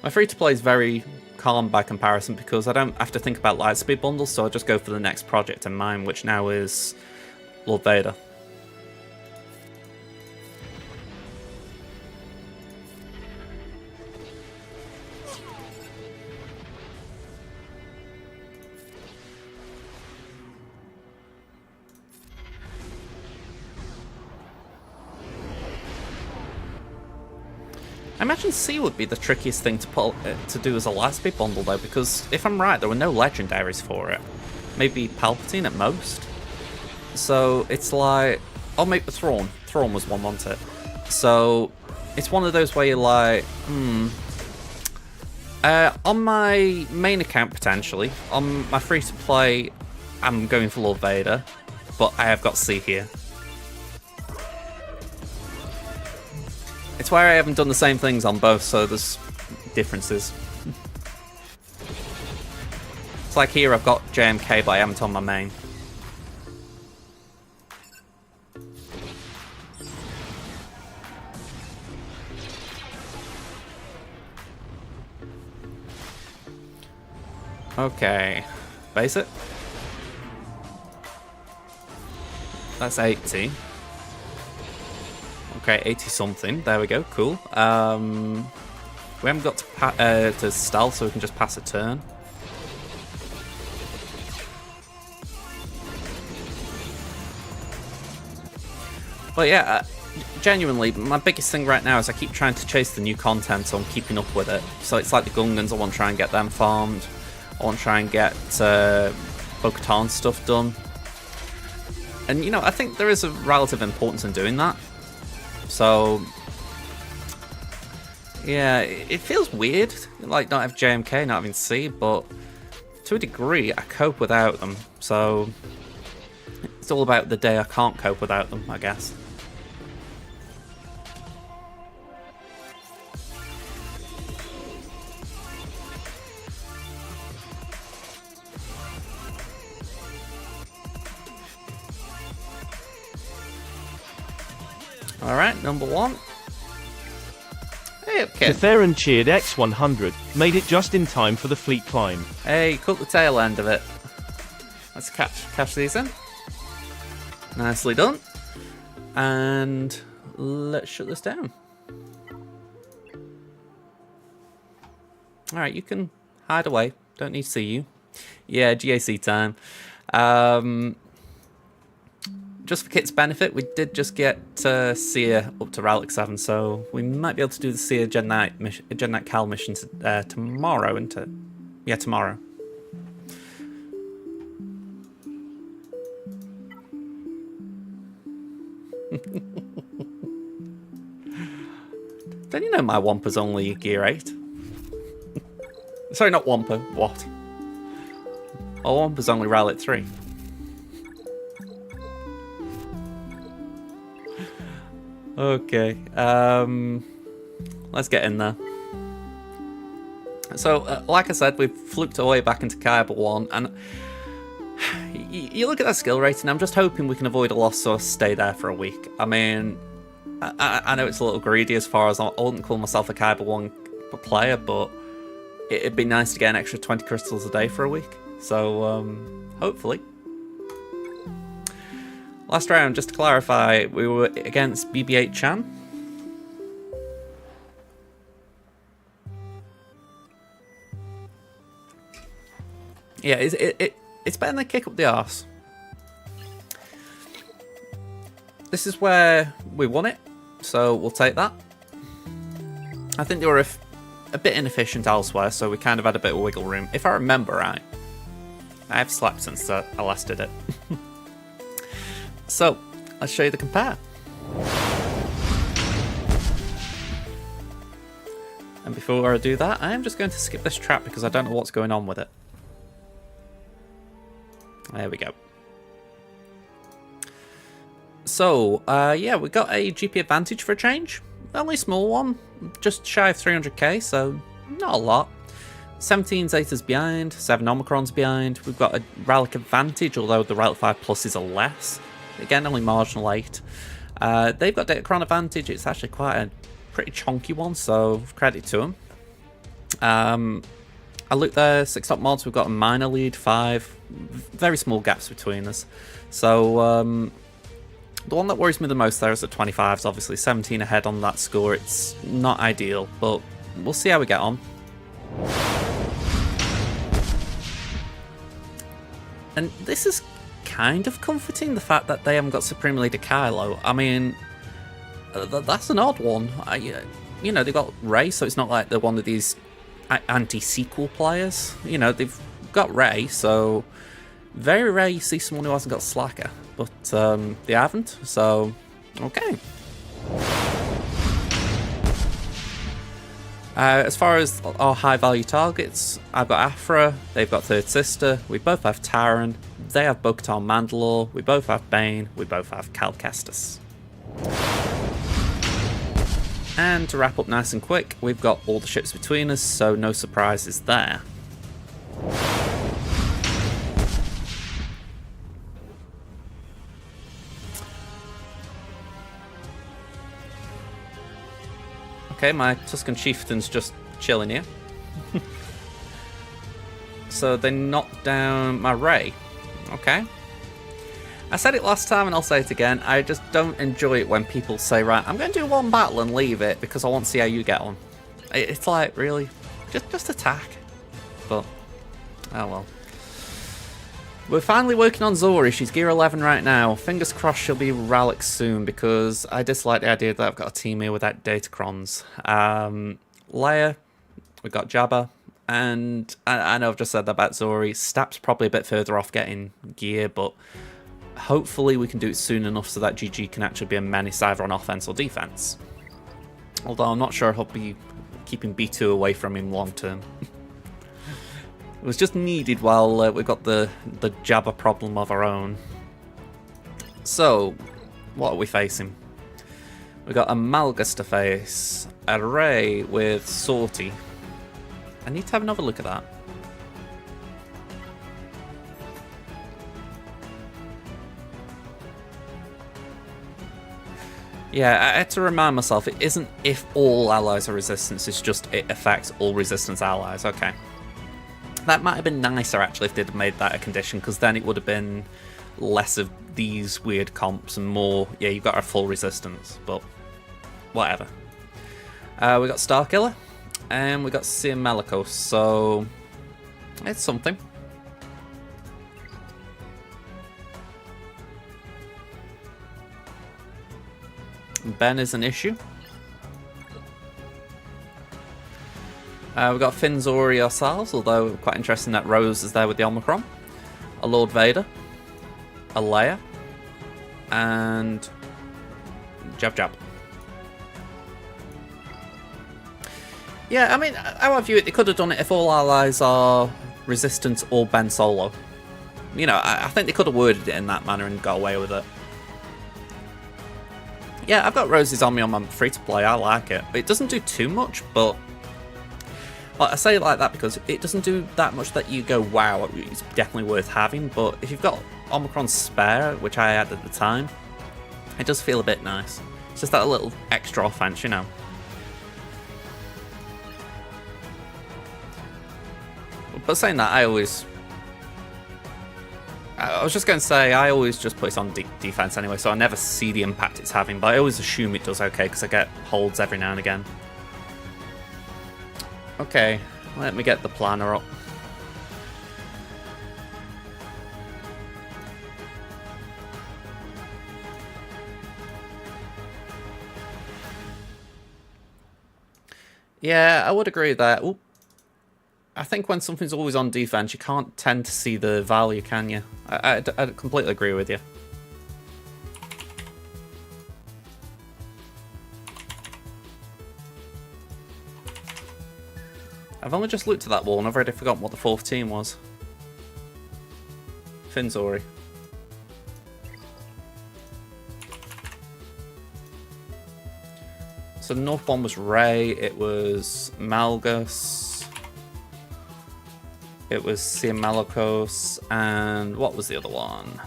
My free-to-play is very calm by comparison because I don't have to think about Lightspeed bundles, so I just go for the next project in mind, which now is Lord Vader. I imagine C would be the trickiest thing to do as a Lightspeed bundle though, because if I'm right, there were no legendaries for it. Maybe Palpatine at most. So it's like, oh, maybe Thrawn. Thrawn was one, wasn't it? So it's one of those where you're like, on my main account potentially, on my free to play, I'm going for Lord Vader, but I have got C here. It's why I haven't done the same things on both, so there's differences. It's like here I've got JMK, but I haven't on my main. Okay, base it. That's 80. Okay, 80 something. There we go. Cool. We haven't got to stealth, so we can just pass a turn. But yeah, genuinely, my biggest thing right now is I keep trying to chase the new content, so I'm keeping up with it. So it's like the Gungans, I want to try and get them farmed. I want to try and get Bo-Katan stuff done. And, you know, I think there is a relative importance in doing that. So, yeah, it feels weird, like not having JMK, not having C, but to a degree, I cope without them. So, it's all about the day I can't cope without them, I guess. Alright, number 1. Hey, okay. Theron cheered X100, made it just in time for the fleet climb. Hey, cut the tail end of it. Let's catch these in. Nicely done. And let's shut this down. Alright, you can hide away. Don't need to see you. Yeah, GAC time. Just for Kit's benefit, we did just get Seer up to Relic 7, so we might be able to do the Seer Gen Knight Cal mission tomorrow, isn't it? Yeah, tomorrow. Don't you know my Wampa's only Gear 8? Sorry, not Wampa. What? My Wampa's only Relic 3. Okay, let's get in there. So, like I said, we've fluked our way back into Kaiba 1, and you look at that skill rating, I'm just hoping we can avoid a loss or stay there for a week. I mean, I know it's a little greedy as far as I wouldn't call myself a Kaiba 1 player, but it'd be nice to get an extra 20 crystals a day for a week. So, hopefully. Last round, just to clarify, we were against BB-8 Chan. Yeah, it's better than a kick up the arse. This is where we won it, so we'll take that. I think they were a bit inefficient elsewhere, so we kind of had a bit of wiggle room. If I remember right, I have slept since I last did it. So, let's show you the compare. And before I do that, I am just going to skip this trap because I don't know what's going on with it. There we go. So, yeah, we got a GP advantage for a change. Only a small one, just shy of 300k, so not a lot. 17 Zetas behind, 7 Omicrons behind. We've got a Relic advantage, although the Relic 5 pluses are less. Again, only marginal 8. They've got Datacron advantage. It's actually quite a pretty chonky one, so credit to them. I looked there, 6 top mods. We've got a minor lead, 5. Very small gaps between us. So, the one that worries me the most there is at 25s, obviously. 17 ahead on that score. It's not ideal, but we'll see how we get on. And this is kind of comforting, the fact that they haven't got Supreme Leader Kylo. I mean, that's an odd one. You know, they've got Rey, so it's not like they're one of these anti-sequel players. You know, they've got Rey, so very rare you see someone who hasn't got Slacker. But they haven't, so okay. As far as our high-value targets, I've got Aphra, they've got Third Sister, we both have Taran, they have Bo-Katan Mandalore, we both have Bane, we both have Cal Kestis. And to wrap up nice and quick, we've got all the ships between us, so no surprises there. Okay, my Tusken Chieftain's just chilling here. So they knocked down my Rey. Okay. I said it last time and I'll say it again. I just don't enjoy it when people say, right, I'm going to do one battle and leave it because I want to see how you get on. It's like, really? Just attack. But, oh well. We're finally working on Zori. She's gear 11 right now. Fingers crossed she'll be Relic soon, because I dislike the idea that I've got a team here without Datacrons. Leia, we've got Jabba, and I know I've just said that about Zori. Stap's probably a bit further off getting gear, but hopefully we can do it soon enough so that GG can actually be a menace either on offense or defense. Although I'm not sure he'll be keeping B2 away from him long term. It was just needed while we got the Jabba problem of our own. So, what are we facing? We got a Malgus to face, a Rey with Sortie. I need to have another look at that. Yeah, I had to remind myself, it isn't if all allies are resistance, it's just it affects all resistance allies. Okay. That might have been nicer, actually, if they'd have made that a condition, because then it would have been less of these weird comps and more, yeah, you've got a full resistance, but whatever. We got Starkiller, and we got Sir Malicos, so it's something. Ben is an issue. We've got Finn, Zori ourselves, although quite interesting that Rose is there with the Omicron. A Lord Vader. A Leia. And Jab Jab. Yeah, I mean, how I view it, they could have done it if all allies are resistant or Ben Solo. You know, I think they could have worded it in that manner and got away with it. Yeah, I've got Rose's on me on my free-to-play, I like it. It doesn't do too much, but I say it like that because it doesn't do that much that you go, wow, it's definitely worth having, but if you've got Omicron spare, which I had at the time, it does feel a bit nice. It's just that little extra offense, you know. But saying that, I was just going to say, I always just put it on defense anyway, so I never see the impact it's having, but I always assume it does okay, because I get holds every now and again. Okay, let me get the planner up. Yeah, I would agree with that. Ooh. I think when something's always on defense, you can't tend to see the value, can you? I completely agree with you. I've only just looked at that wall and I've already forgotten what the fourth team was. Finn, Zori. So the north one was Rey, it was Malgus, it was Sir Malicos, and what was the other one?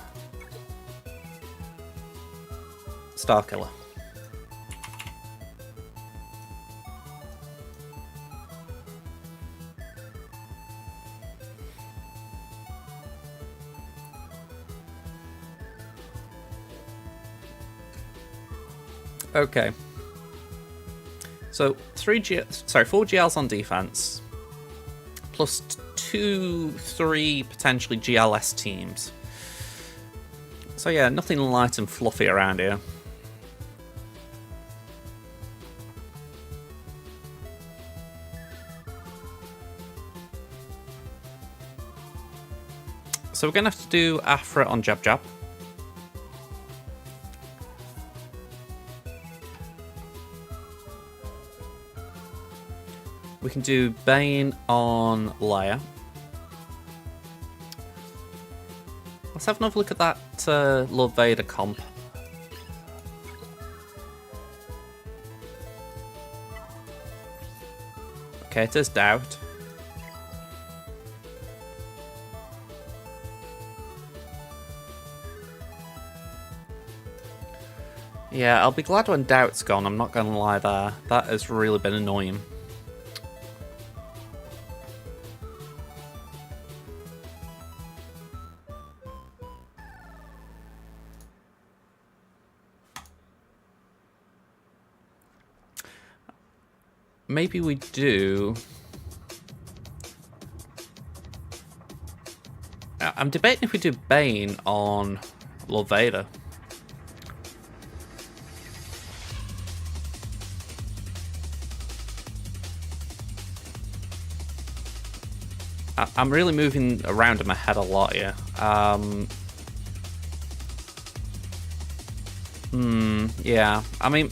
Starkiller. Okay. So 4 GLs on defense, plus 3 potentially GLS teams. So yeah, nothing light and fluffy around here. So we're gonna have to do Afra on Jab Jab. We can do Bane on Leia. Let's have another look at that Lord Vader comp. Okay, it is Doubt. Yeah, I'll be glad when Doubt's gone, I'm not gonna lie there. That has really been annoying. maybe we do. I'm debating if we do Bane on Lord Vader. I'm really moving around in my head a lot here. Yeah. I mean,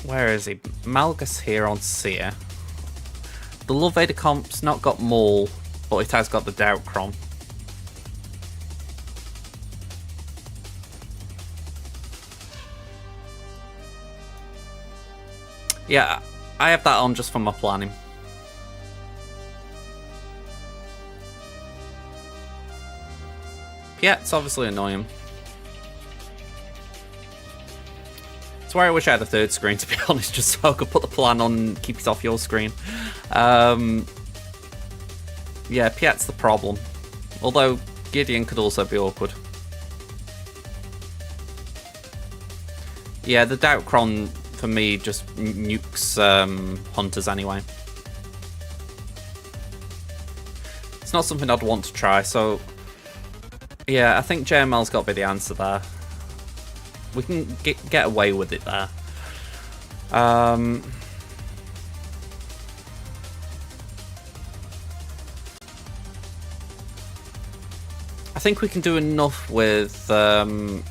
where is he? Malgus here on Seer. The Lord Vader comp's not got Maul, but it has got the Doubtcron. Yeah, I have that on just for my planning. Yeah, it's obviously annoying. It's why I wish I had a third screen, to be honest, just so I could put the plan on and keep it off your screen. Yeah, Piet's the problem. Although Gideon could also be awkward. Yeah, the Doubtcron for me just nukes hunters anyway. It's not something I'd want to try, so yeah, I think JML's got to be the answer there. We can get away with it there. I think we can do enough with. You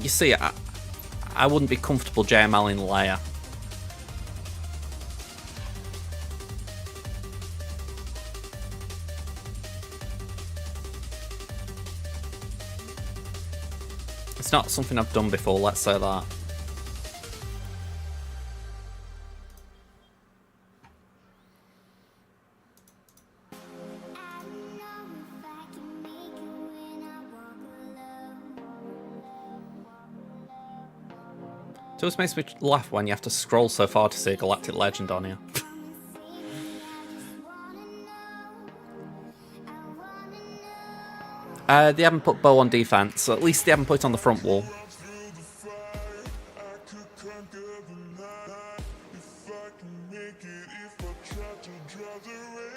see, I wouldn't be comfortable JML in Leia. It's not something I've done before, let's say that. It always makes me laugh when you have to scroll so far to see a Galactic Legend on here. They haven't put Bow on defense, so at least they haven't put it on the front wall.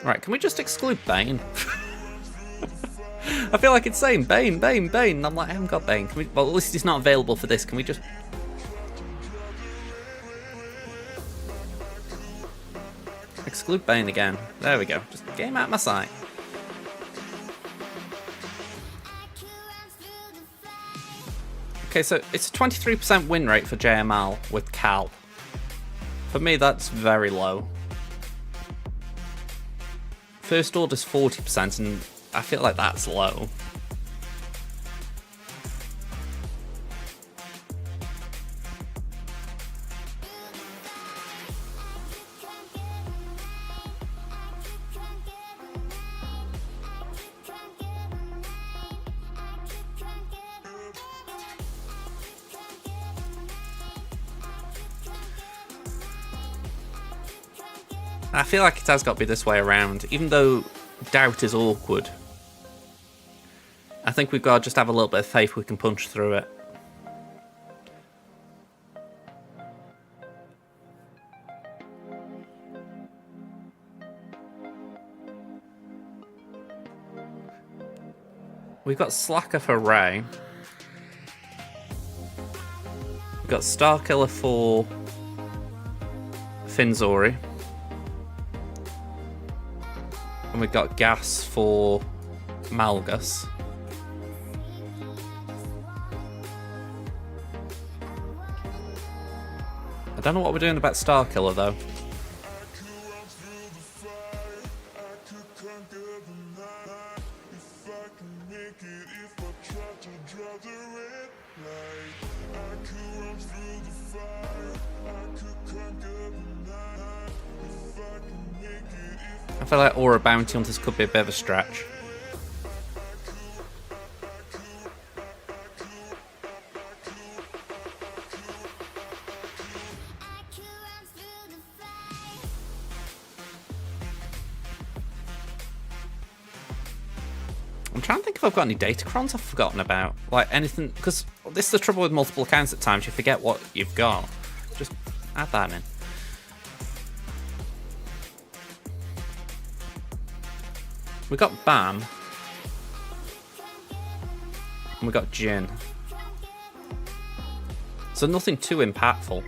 Right, can we just exclude Bane? I feel like it's saying Bane, Bane, Bane, and I'm like, I haven't got Bane. Can we, well, at least he's not available for this. Can we just... exclude Bane again. There we go. Just get him out of my sight. Okay, so it's a 23% win rate for JML with Cal. For me, that's very low. First Order's 40%, and I feel like that's low. I feel like it has got to be this way around, even though doubt is awkward. I think we've got to just have a little bit of faith we can punch through it. We've got Slacker for Rey. We've got Starkiller for Finzori. And we've got Gas for Malgus. I don't know what we're doing about Starkiller though. I feel like Aura Bounty Hunters could be a bit of a stretch. I'm I'm trying to think if I've got any Datacrons I've forgotten about. Like anything, because this is the trouble with multiple accounts at times, you forget what you've got. Just add that in. We got Bam. And we got Jin. So nothing too impactful.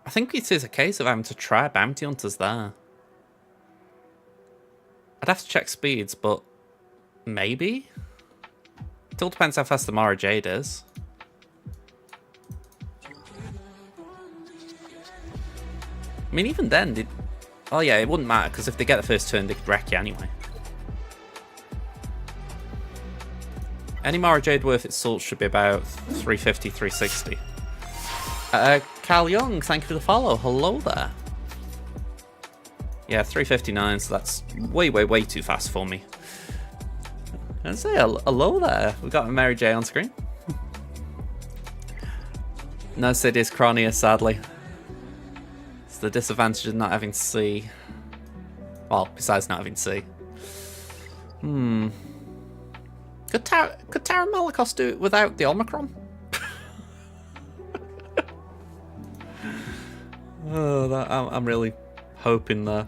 I think it is a case of having to try bounty hunters there. I'd have to check speeds, but maybe? It all depends how fast the Mara Jade is. I mean, even then, oh yeah, it wouldn't matter, because if they get the first turn, they could wreck you anyway. Any Mara Jade worth its salt should be about 350, 360. Cal Young, thank you for the follow. Hello there. Yeah, 359, so that's way, way, way too fast for me. And say hello there. We've got Mary J on screen. No Sidious Chronia, sadly. It's the disadvantage of not having C. Well, besides not having C. Could Tara Malikos do it without the Omicron? Oh, I'm really hoping there.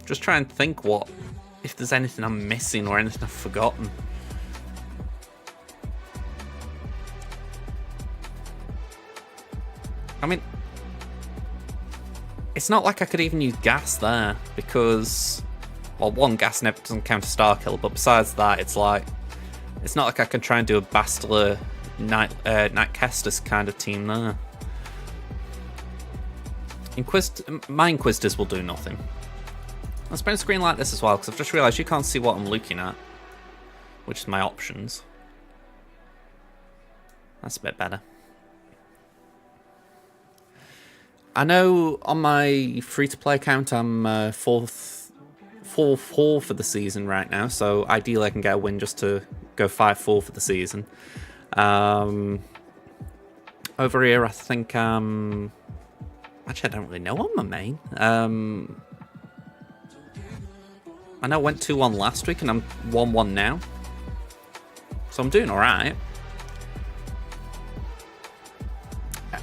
Just try and think if there's anything I'm missing or anything I've forgotten. I mean, it's not like I could even use gas there because, well, one, gas never doesn't count as Starkiller, but besides that, it's like, it's not like I can try and do a Bastila Night Kestis kind of team there. My Inquisitors will do nothing. Let's bring a screen like this as well, because I've just realised you can't see what I'm looking at, which is my options. That's a bit better. I know on my free-to-play account I'm fourth for the season right now, so ideally I can get a win just to go 5-4 for the season. Over here I think actually I don't really know on my main. I know I went 2-1 last week and I'm 1-1 now. So I'm doing alright.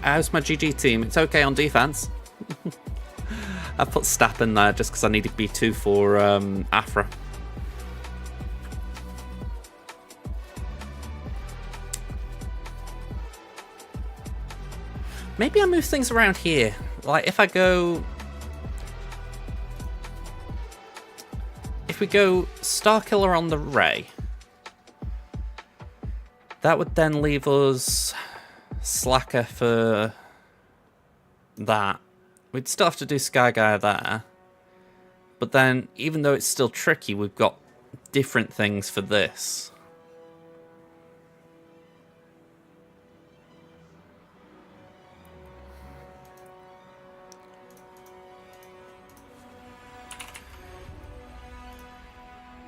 How's my GG team? It's okay on defense. I put Stapp in there just because I needed B2 for Afra. Maybe I move things around here. Like if we go Starkiller on the Ray, that would then leave us Slacker for that. We'd still have to do Sky Guy there, but then even though it's still tricky, we've got different things for this.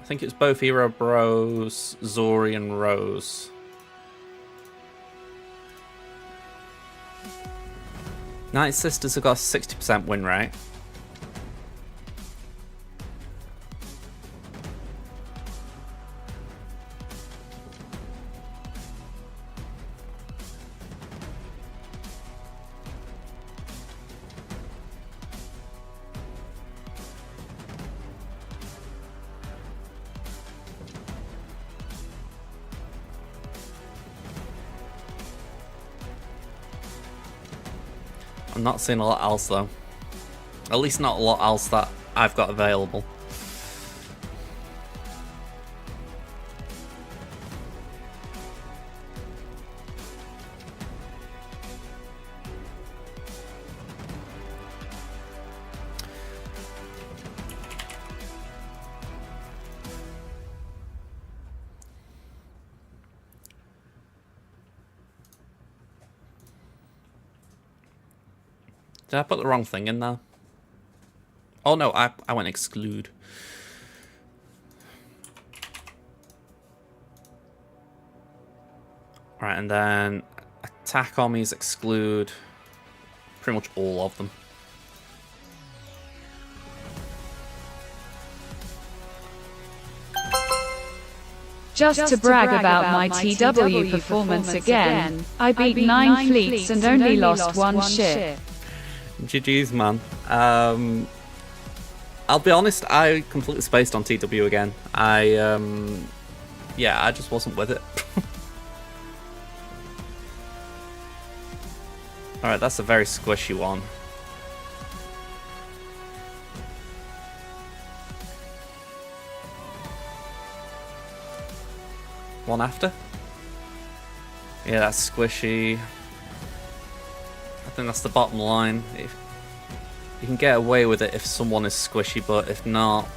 I think it's both Hero Bros, Zori and Rose. Night Sisters have got a 60% win rate. I'm not seeing a lot else though. At least not a lot else that I've got available. Did I put the wrong thing in there? Oh no, I went exclude. Right, and then attack armies exclude pretty much all of them. Just to brag about my TW performance again, I beat 9 fleets and only lost 1 ship. GG's, man. I'll be honest, I completely spaced on TW again. Yeah, I just wasn't with it. Alright, that's a very squishy one. One after? Yeah, that's squishy. I think that's the bottom line. If you can get away with it if someone is squishy, but if not,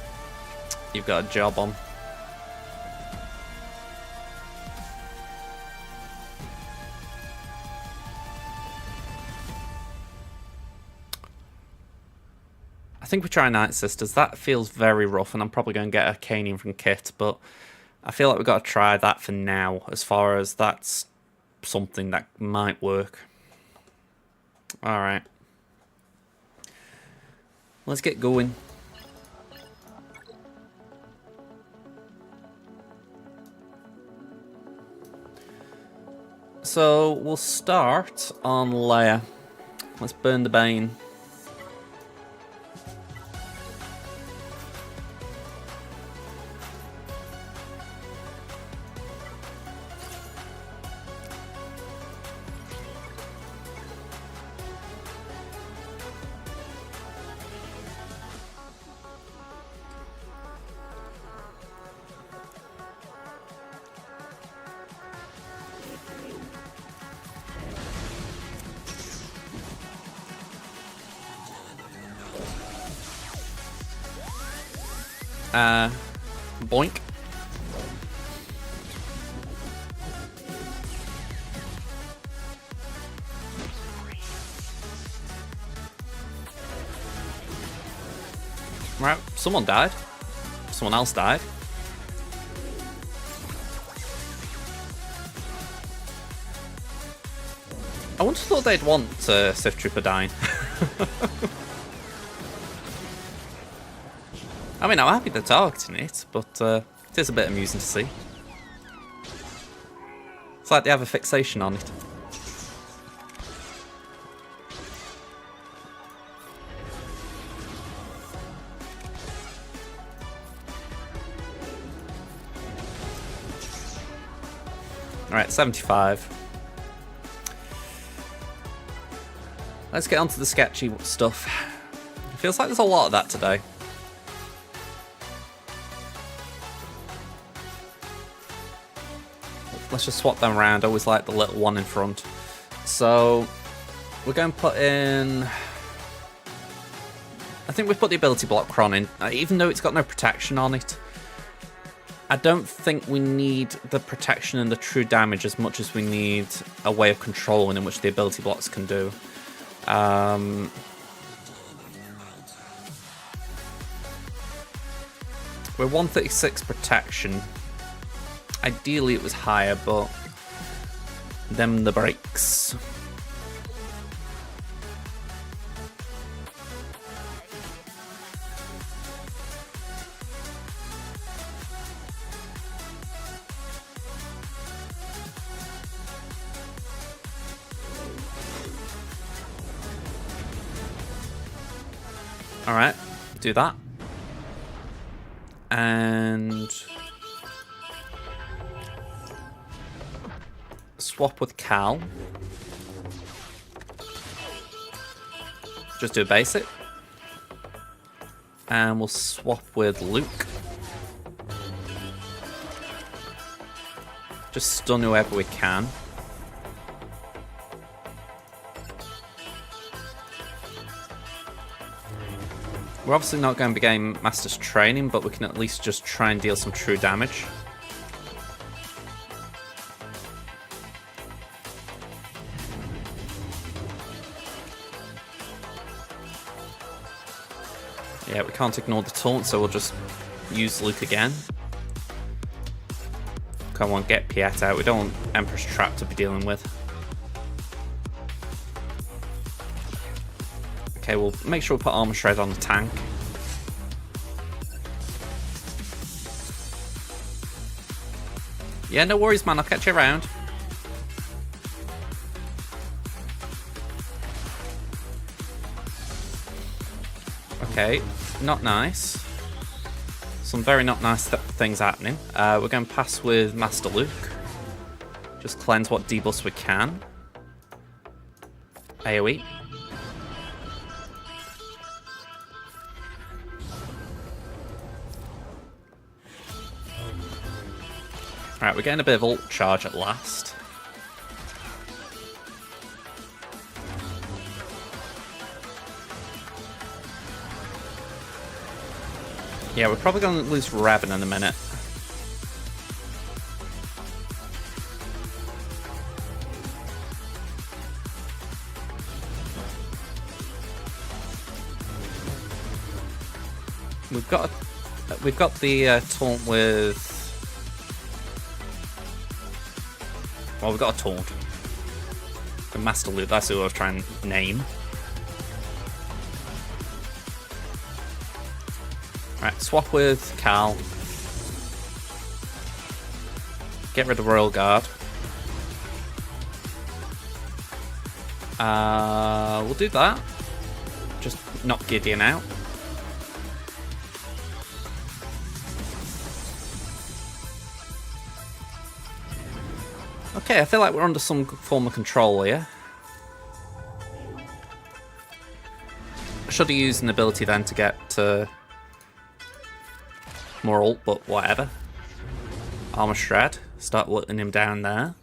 you've got a job on. I think we try Night Sisters. That feels very rough, and I'm probably going to get a Canian from Kit, but I feel like we've got to try that for now, as far as that's something that might work. Alright. Let's get going. So, we'll start on Leia. Let's burn the Bane. Boink. Right, someone died. Someone else died. I once thought they'd want Sith Trooper dying. I mean, I'm happy they're targeting it, but it is a bit amusing to see. It's like they have a fixation on it. Alright, 75. Let's get onto the sketchy stuff. It feels like there's a lot of that today. Let's just swap them around. I always like the little one in front. So we're going to put in... I think we've put the ability block Kron in. Even though it's got no protection on it, I don't think we need the protection and the true damage as much as we need a way of controlling in which the ability blocks can do. We're 136 protection. Ideally it was higher, but them the breaks. Alright, do that. And swap with Cal. Just do a basic. And we'll swap with Luke. Just stun whoever we can. We're obviously not going to be getting Master's Training, but we can at least just try and deal some true damage. we can't ignore the taunt, so we'll just use Luke again. Come on, get Piet out. We don't want Emperor's Trap to be dealing with. Okay, we'll make sure we put Armor Shred on the tank. Yeah, no worries, man. I'll catch you around. Okay, not nice. Some very not nice things happening. We're going to pass with Master Luke. Just cleanse what debuffs we can. AoE. Alright, we're getting a bit of ult charge at last. Yeah, we're probably going to lose Raven in a minute. We've got the taunt with. Well, we've got a taunt. The Master Luke. That's who I was trying to name. Right, swap with Cal. Get rid of Royal Guard. We'll do that. Just knock Gideon out. Okay, I feel like we're under some form of control here. I should have used an ability then to get more ult, but whatever. Armor Shred. Start letting him down there.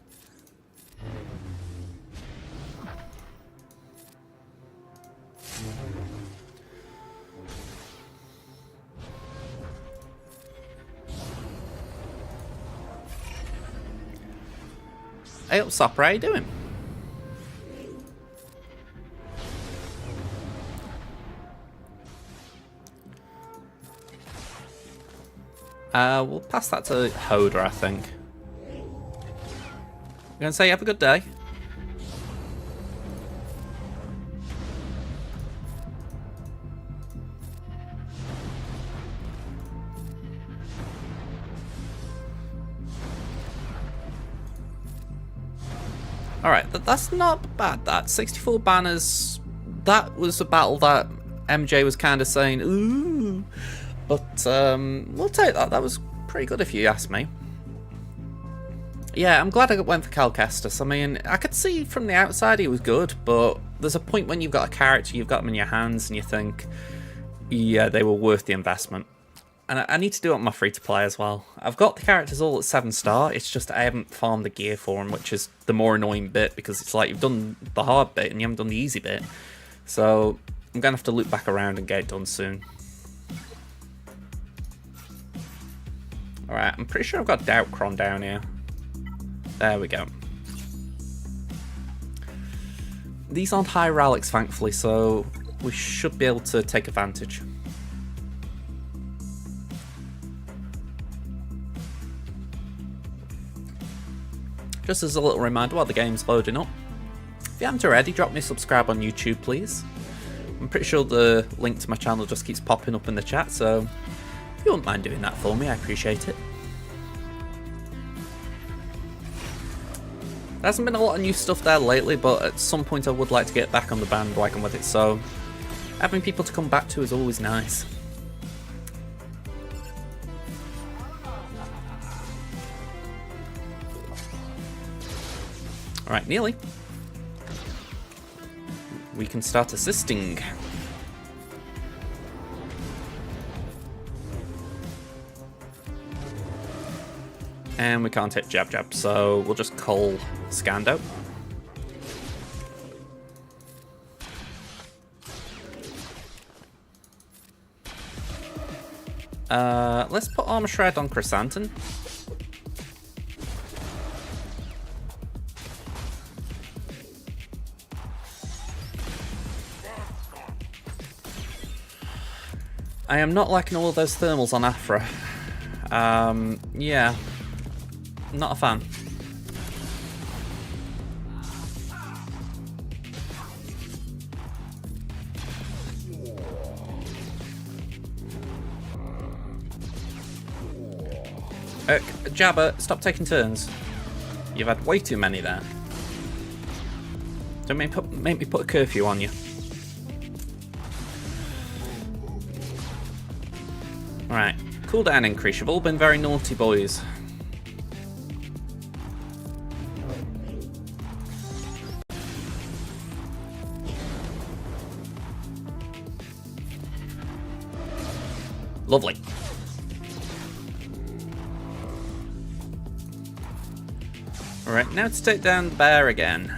Hey up, Sopra, how you doing? We'll pass that to Hoda, I think. I'm gonna say have a good day. Alright, that's not bad, that. 64 banners, that was a battle that MJ was kind of saying, ooh. But we'll take that. That was pretty good if you ask me. Yeah, I'm glad I went for Cal Kestis. I mean, I could see from the outside he was good, but there's a point when you've got a character, you've got them in your hands, and you think, yeah, they were worth the investment. And I need to do it on my free-to-play as well. I've got the characters all at 7-star, it's just I haven't farmed the gear for them, which is the more annoying bit, because it's like you've done the hard bit and you haven't done the easy bit. So I'm going to have to loop back around and get it done soon. Alright, I'm pretty sure I've got Doubtcron down here. There we go. These aren't high relics, thankfully, so we should be able to take advantage. Just as a little reminder while the game's loading up, if you haven't already, drop me a subscribe on YouTube, please. I'm pretty sure the link to my channel just keeps popping up in the chat, so if you wouldn't mind doing that for me, I appreciate it. There hasn't been a lot of new stuff there lately, but at some point I would like to get back on the bandwagon with it, so having people to come back to is always nice. Alright, nearly. We can start assisting. And we can't hit Jab Jab, so we'll just call Scando. Let's put Armor Shred on Chrysanthemum. I am not liking all of those thermals on Afra. Yeah. Not a fan. Jabba, stop taking turns. You've had way too many there. Don't make me put a curfew on you. Right, cooldown increase. You've all been very naughty boys. Lovely. Alright, now to take down the bear again.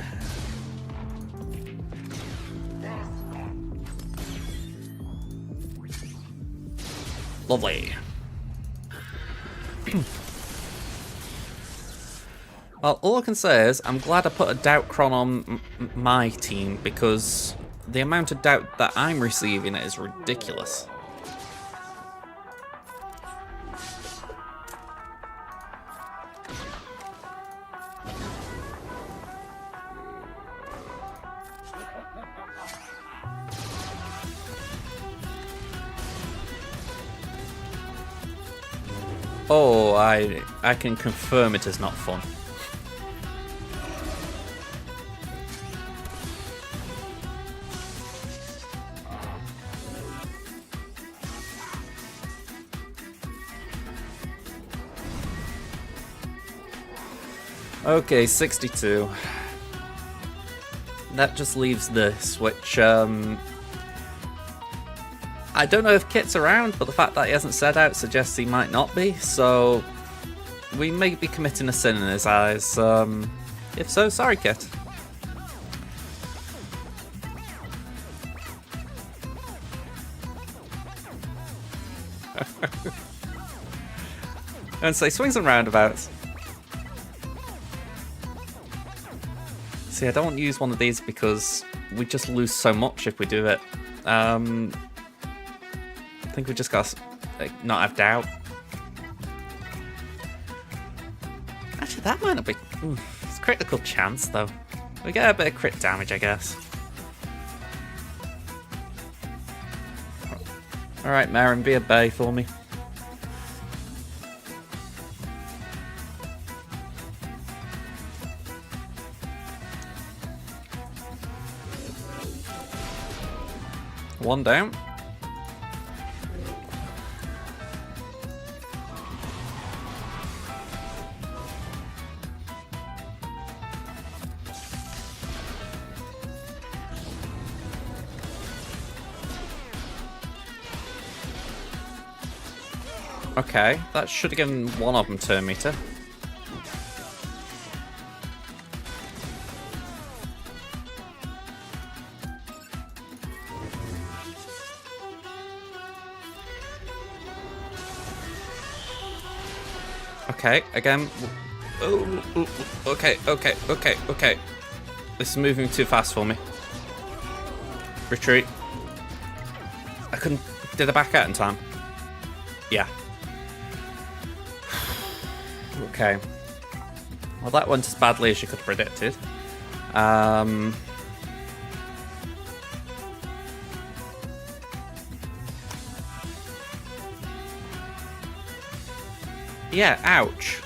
Lovely. Well, all I can say is I'm glad I put a doubt cron on my team, because the amount of doubt that I'm receiving is ridiculous. Oh, I can confirm it is not fun. Okay, 62. That just leaves this, which, I don't know if Kit's around, but the fact that he hasn't said out suggests he might not be, so we may be committing a sin in his eyes. If so, sorry, Kit. And say swings and roundabouts. See, I don't want to use one of these because we just lose so much if we do it. I think we just got to not have doubt. Actually, that might not be... it's a critical chance, though. We get a bit of crit damage, I guess. Alright, Marin, be a bay for me. One down. Okay, that should have given one of them turn meter. Okay, again. Oh, okay. This is moving too fast for me. Retreat. I couldn't... Did I back out in time? Yeah. Okay. Well, that went as badly as you could have predicted. Yeah, ouch.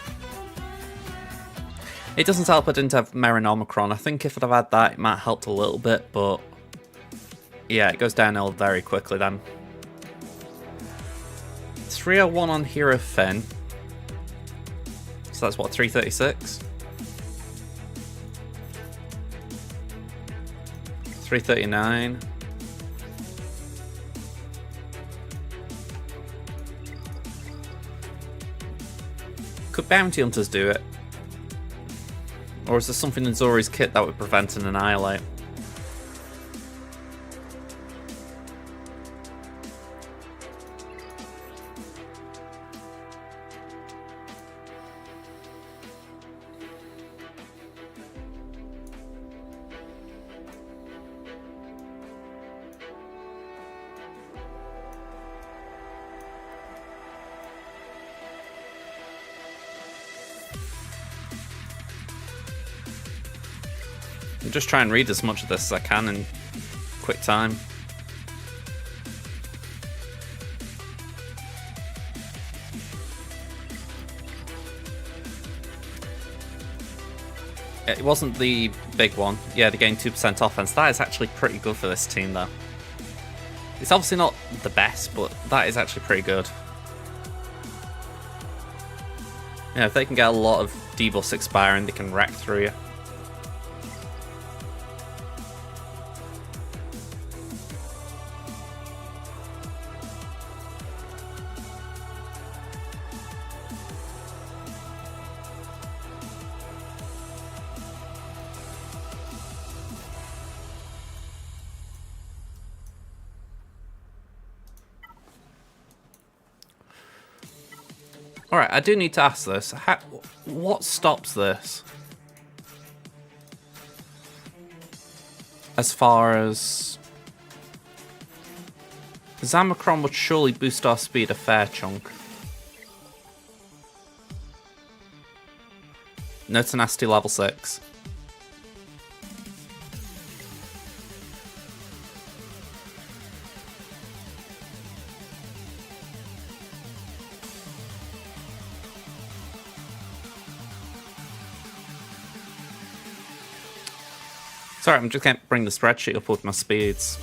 It doesn't help I didn't have Marin Omicron. I think if I'd have had that, it might have helped a little bit, but... yeah, it goes downhill very quickly then. 301 on Hero Finn. So that's what, 336? 339. Could Bounty Hunters do it? Or is there something in Zori's kit that would prevent an Annihilate? just try and read as much of this as I can in quick time. It wasn't the big one. Yeah, to gain 2% offense. That is actually pretty good for this team, though. It's obviously not the best, but that is actually pretty good. Yeah, if they can get a lot of debuffs expiring, they can wreck through you. Alright, I do need to ask this. What stops this? As far as... Zamacron would surely boost our speed a fair chunk. No tenacity level 6. Sorry, I'm just going to bring the spreadsheet up with my speeds.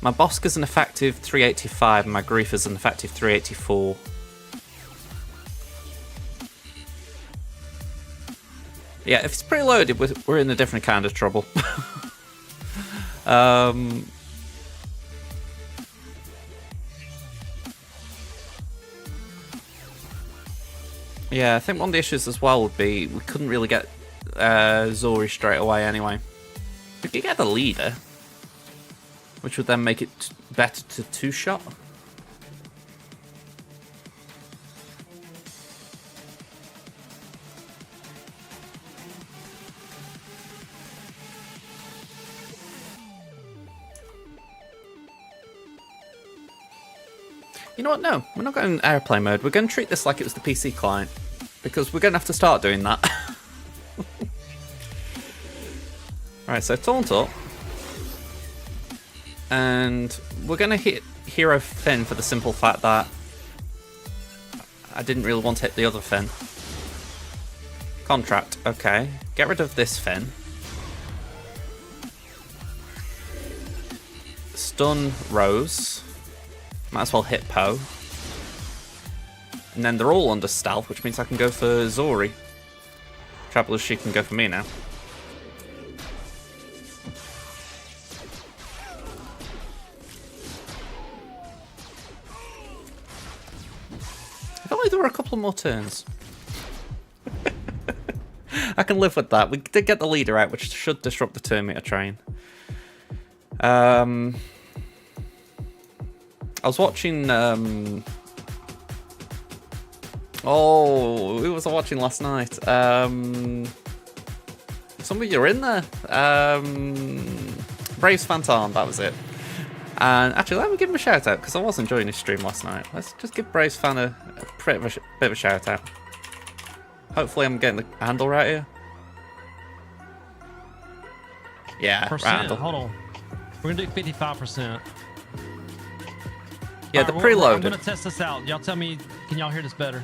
My Bosk is an effective 385 and my Grief is an effective 384. Yeah, if it's preloaded, we're in a different kind of trouble. Yeah, I think one of the issues as well would be we couldn't really get Zori straight away anyway. We could get the leader, which would then make it better to two-shot. You know what? No, we're not going airplane mode. We're going to treat this like it was the PC client, because we're going to have to start doing that. Alright, so taunt up. And we're going to hit Hero Finn for the simple fact that I didn't really want to hit the other Finn. Contract, okay. Get rid of this Finn. Stun Rose. Might as well hit Poe. And then they're all under stealth, which means I can go for Zori. Trouble is she can go for me now. If only there were a couple more turns. I can live with that. We did get the leader out, which should disrupt the turn meter train. I was watching... Oh, who was I watching last night? Some of you are in there. Braves Fantan, that was it. And actually, let me give him a shout out because I was enjoying his stream last night. Let's just give Braves Fan a bit of a shout out. Hopefully, I'm getting the handle right here. Yeah, right handle. Hold on. We're gonna do 55%. Yeah, the preloaded. I'm gonna test this out. Y'all tell me, can y'all hear this better?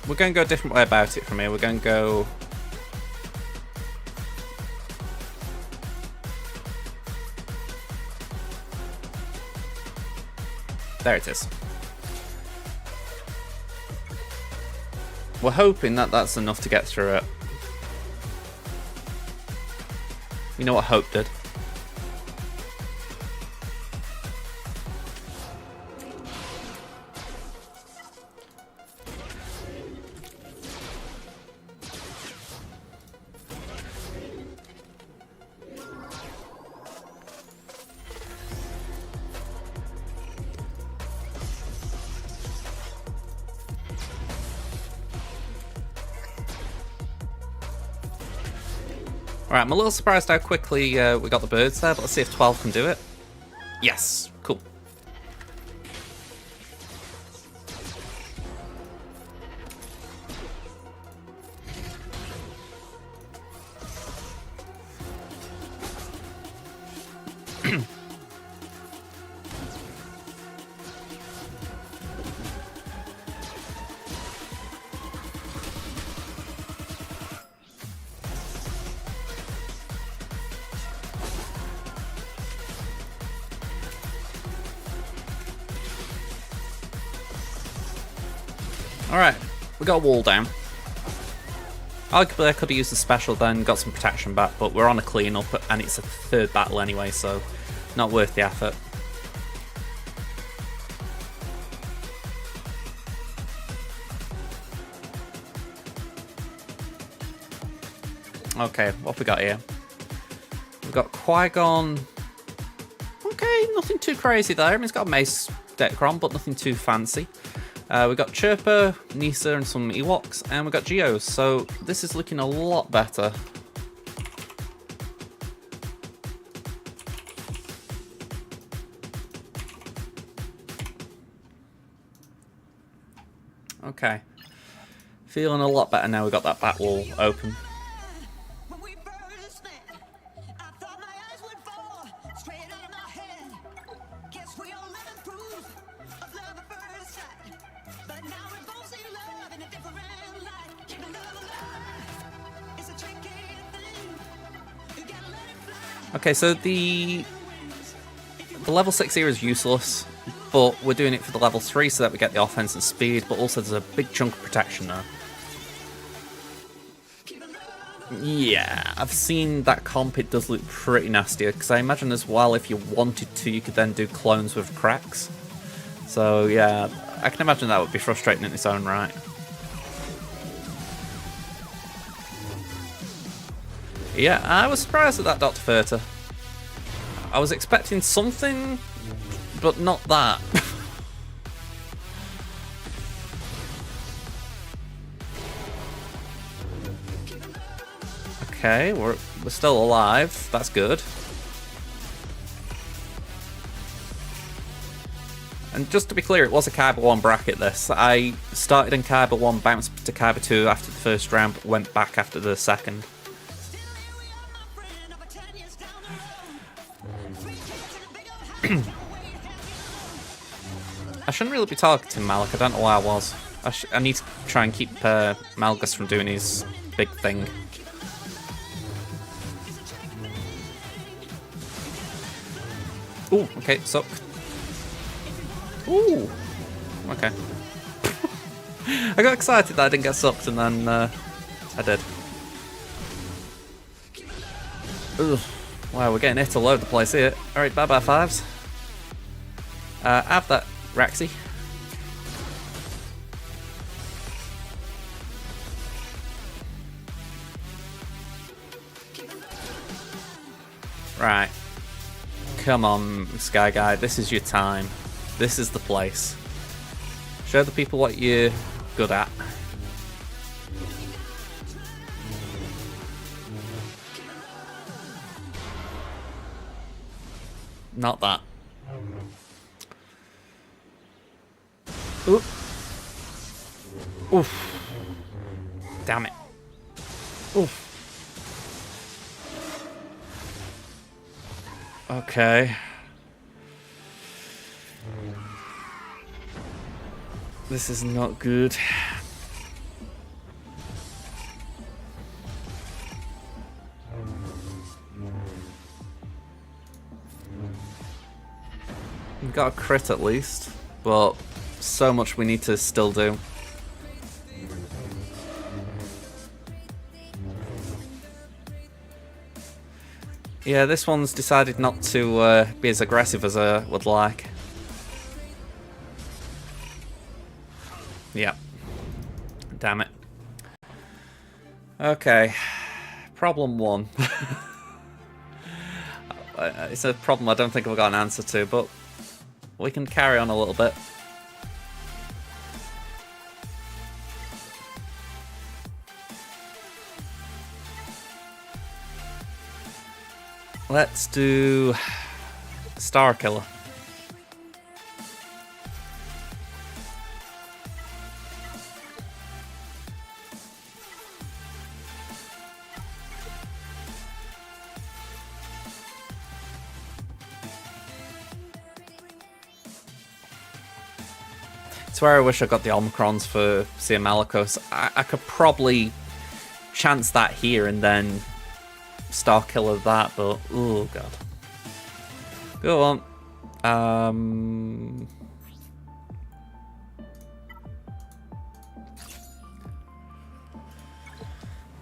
We're going to go a different way about it from here. We're going to go... There it is. We're hoping that that's enough to get through it. You know what Hope did? Alright, I'm a little surprised how quickly we got the birds there, but let's see if 12 can do it. Yes, cool. Alright, we got a wall down. Arguably I could have used the special then, got some protection back, but we're on a clean-up and it's a third battle anyway, so not worth the effort. Okay, what have we got here? We've got Qui-Gon. Okay, nothing too crazy there. I mean, it's got a Mace Decron, but nothing too fancy. We've got Chirpa, Nisa, and some Ewoks, and we've got Geos, so this is looking a lot better. Okay. Feeling a lot better now we've got that back wall open. Okay, so the level 6 here is useless, but we're doing it for the level 3 so that we get the offense and speed, but also there's a big chunk of protection now. Yeah, I've seen that comp, it does look pretty nasty, because I imagine as well if you wanted to, you could then do clones with cracks. So yeah, I can imagine that would be frustrating in its own right. Yeah, I was surprised at that Dr. Furter. I was expecting something, but not that. Okay, we're still alive. That's good. And just to be clear, it was a Kyber 1 bracket this. I started in Kyber 1, bounced to Kyber 2 after the first round, but went back after the second. I shouldn't really be targeting Malik, I don't know why I was. I need to try and keep Malgus from doing his big thing. Ooh, okay, suck. Ooh, okay. I got excited that I didn't get sucked and then I did. Ugh. Wow, we're getting hit all over the place here. Alright, bye-bye fives. Have that, Raxi. Right. Come on, Sky Guy, this is your time. This is the place. Show the people what you're good at. Not that. Oop. Oof. Damn it. Oof. Okay. This is not good. We've got a crit at least, but so much we need to still do. Yeah, this one's decided not to be as aggressive as I would like. Yeah. Damn it. Okay. Problem one. It's a problem I don't think I've got an answer to, but we can carry on a little bit. Let's do Star Killer. It's where I wish I got the Omicrons for Sia Malicos. I could probably chance that here and then Star Killer that, but oh god. Go on.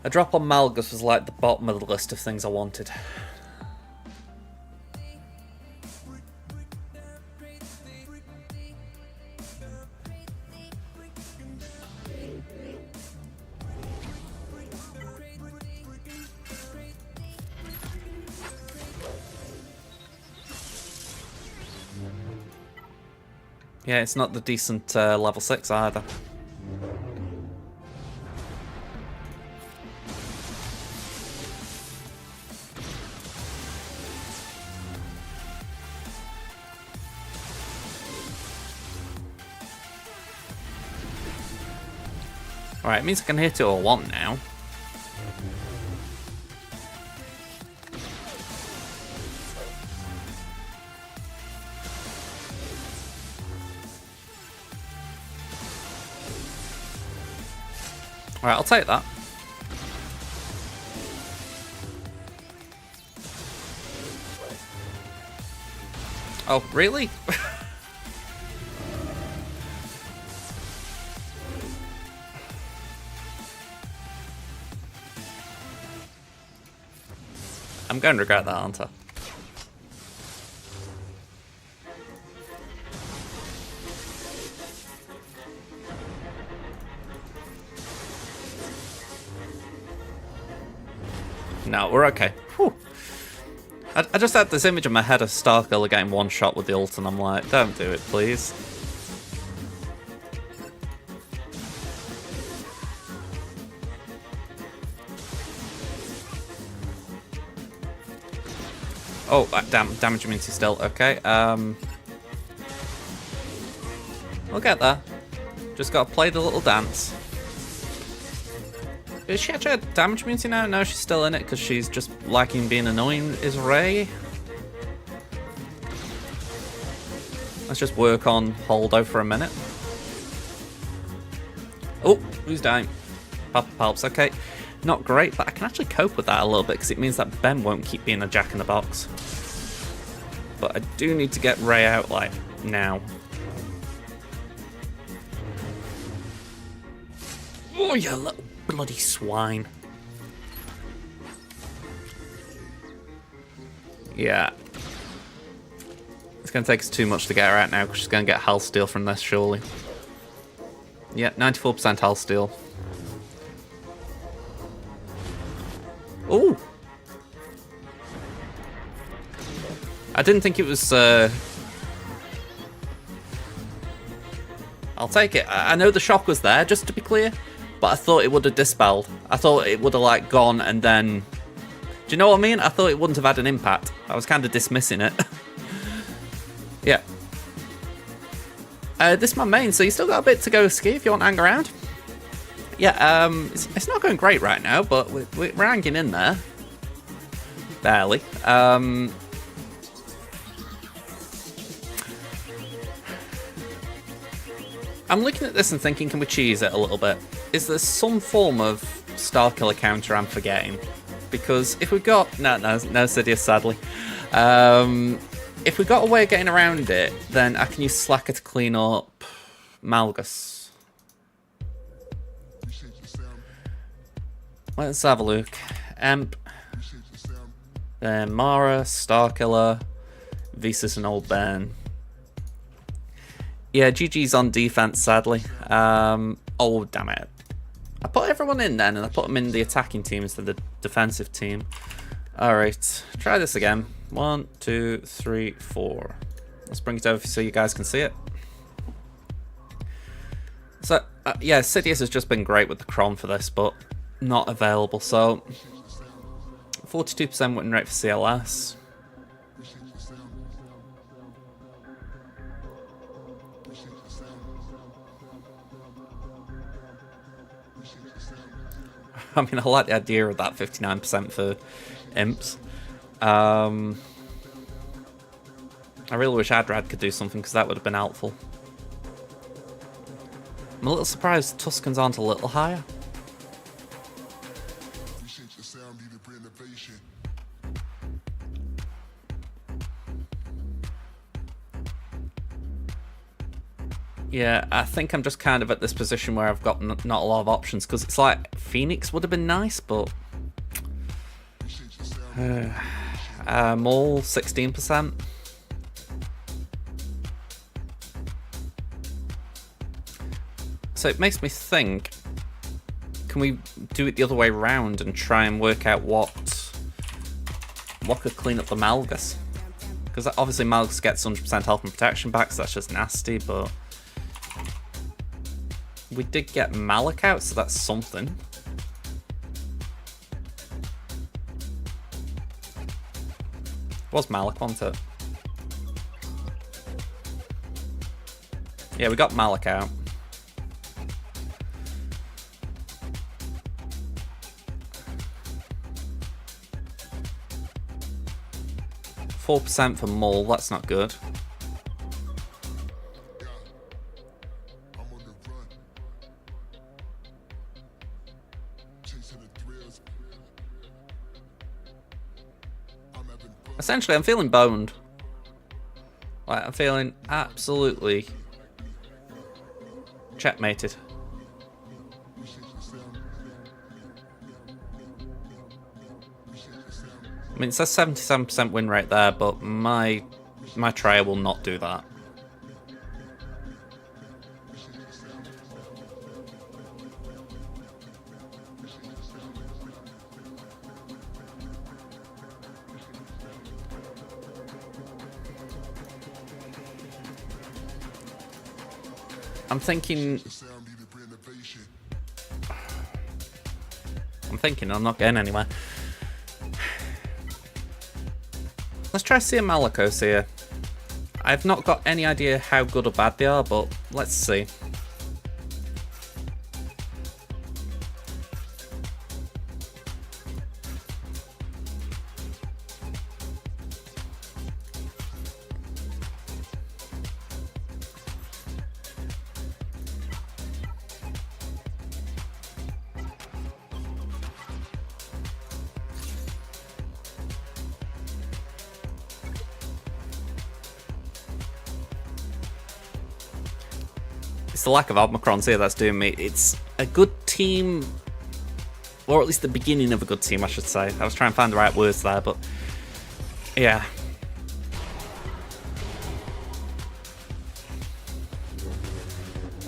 A drop on Malgus was like the bottom of the list of things I wanted. Yeah, it's not the decent level 6 either. Alright, it means I can hit it all I want now. Alright, I'll take that. Oh, really? I'm going to regret that, aren't I? No, we're okay. Whew. I just had this image in my head of Starkiller getting one shot with the ult, and I'm like, don't do it, please. Oh, damage immunity still. Okay, we'll get there. Just gotta play the little dance. Is she actually a damage immunity now? No, she's still in it because she's just liking being annoying, is Ray. Let's just work on Holdo for a minute. Oh, who's dying? Papa Palps, okay. Not great, but I can actually cope with that a little bit because it means that Ben won't keep being a jack in the box. But I do need to get Ray out, like, now. Oh, you little bloody swine. Yeah. It's going to take us too much to get her out now because she's going to get health steal from this, surely. Yeah, 94% health steal. Ooh! I didn't think it was... I'll take it. I know the shock was there, just to be clear, but I thought it would have dispelled. I thought it would have, like, gone and then... Do you know what I mean? I thought it wouldn't have had an impact. I was kind of dismissing it. Yeah. This is my main, so you still got a bit to go, Ski, if you want to hang around. Yeah, it's not going great right now, but we're hanging in there. Barely. I'm looking at this and thinking, can we cheese it a little bit? Is there some form of Starkiller counter I'm forgetting? Because if we've got... No, Sidious, sadly. If we've got a way of getting around it, then I can use Slacker to clean up Malgus. Let's have a look. Emp. Then Mara, Starkiller, Visas and Old Ben. Yeah, GG's on defense, sadly. Oh, damn it. I put everyone in then, and I put them in the attacking team instead of the defensive team. Alright, try this again. 1, 2, 3, 4. Let's bring it over so you guys can see it. So, yeah, Sidious has just been great with the Cron for this, but not available. So, 42% win rate for CLS. I mean, I like the idea of that 59% for imps. I really wish Adrad could do something because that would have been helpful. I'm a little surprised Tuscans aren't a little higher. Yeah, I think I'm just kind of at this position where I've got not a lot of options, because it's like Phoenix would have been nice, but Maul 16%. So it makes me think, can we do it the other way around and try and work out what could clean up the Malgus? Because obviously Malgus gets 100% health and protection back, so that's just nasty, but we did get Malak out, so that's something. It was Malak, wasn't it? Yeah, we got Malak out. %4 for Maul, that's not good. Essentially, I'm feeling boned. Like, I'm feeling absolutely checkmated. I mean, it says 77% win rate there, but my trio will not do that. I'm thinking I'm not getting anywhere. Let's try seeing Malicos here. I've not got any idea how good or bad they are, but let's see. It's the lack of Omicrons here that's doing me. It's a good team, or at least the beginning of a good team, I should say. I was trying to find the right words there, but yeah.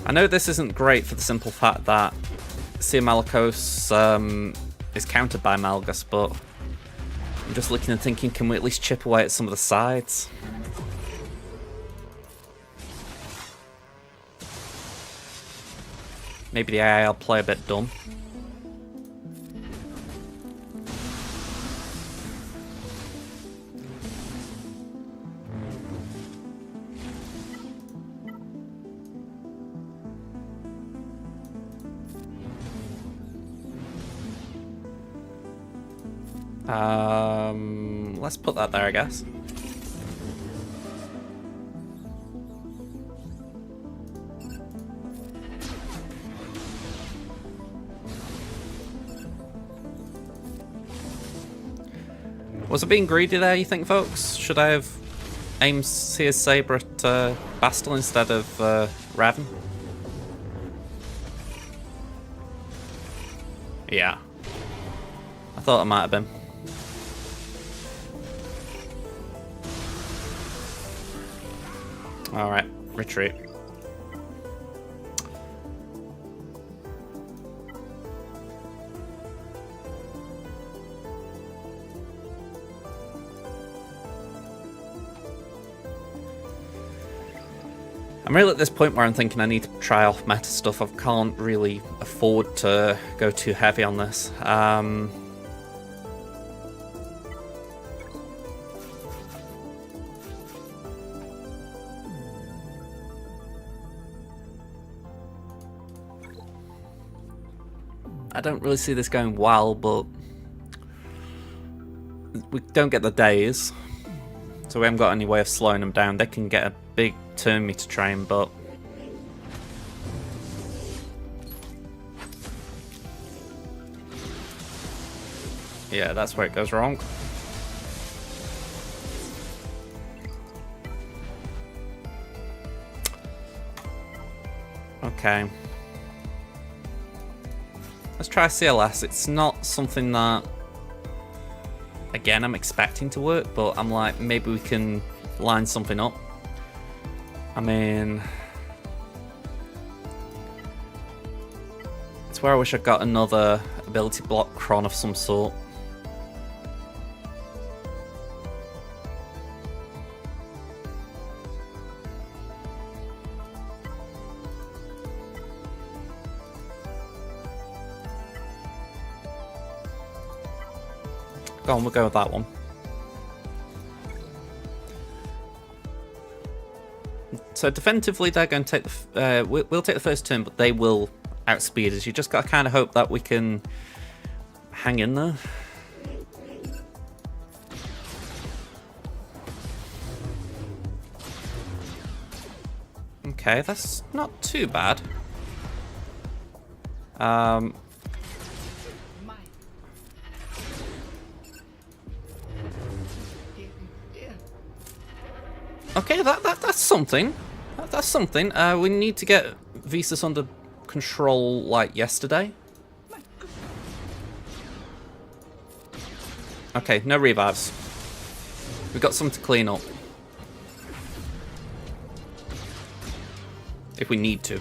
I know this isn't great for the simple fact that Sia Malicos is countered by Malgus, but I'm just looking and thinking, can we at least chip away at some of the sides? Maybe the AI will play a bit dumb. Let's put that there, I guess. Was I being greedy there, you think, folks? Should I have aimed Seer's Sabre at Bastel instead of Raven? Yeah. I thought it might have been. Alright, retreat. I'm really at this point where I'm thinking I need to try off meta stuff. I can't really afford to go too heavy on this. I don't really see this going well, but we don't get the days, so we haven't got any way of slowing them down. They can get a big turn meter train, but Yeah, that's where it goes wrong. Okay. Let's try CLS. It's not something that, again, I'm expecting to work, but I'm like, maybe we can line something up. I mean, it's where I wish I got another ability block cron of some sort. Go on, we'll go with that one. So definitively, they're going to take the. We'll take the first turn, but they will outspeed us. You just got to kind of hope that we can hang in there. Okay, that's not too bad. Okay, that's something. That's something. We need to get Visas under control like yesterday. Okay, no revives. We've got something to clean up. If we need to.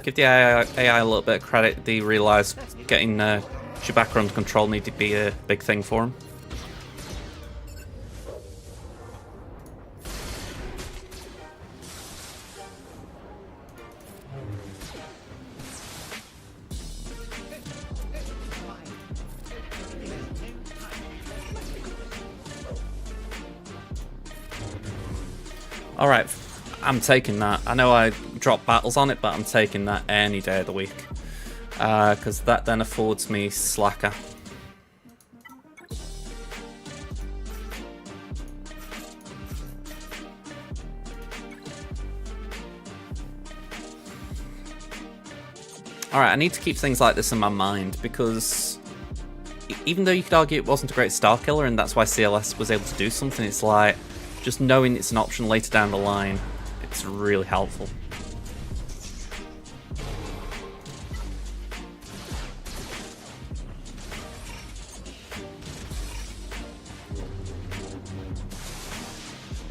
Give the AI a little bit of credit. They realised getting Chewbacca under control needed to be a big thing for him. Alright, I'm taking that. I know I dropped battles on it, but I'm taking that any day of the week. Because that then affords me Slacker. Alright, I need to keep things like this in my mind, because even though you could argue it wasn't a great star killer and that's why CLS was able to do something, it's like, just knowing it's an option later down the line, it's really helpful.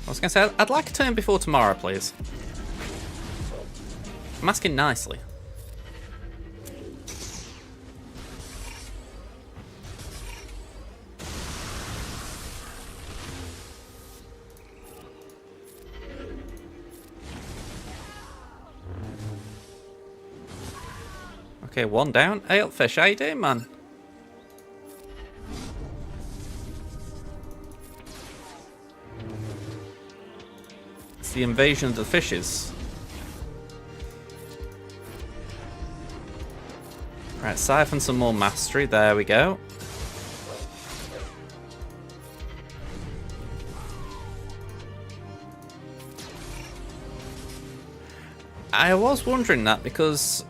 I was going to say, I'd like a turn before tomorrow, please. I'm asking nicely. Okay, one down. Hey up, Fish, how you doing, man? It's the invasion of the fishes. Right, siphon some more mastery. There we go. I was wondering that because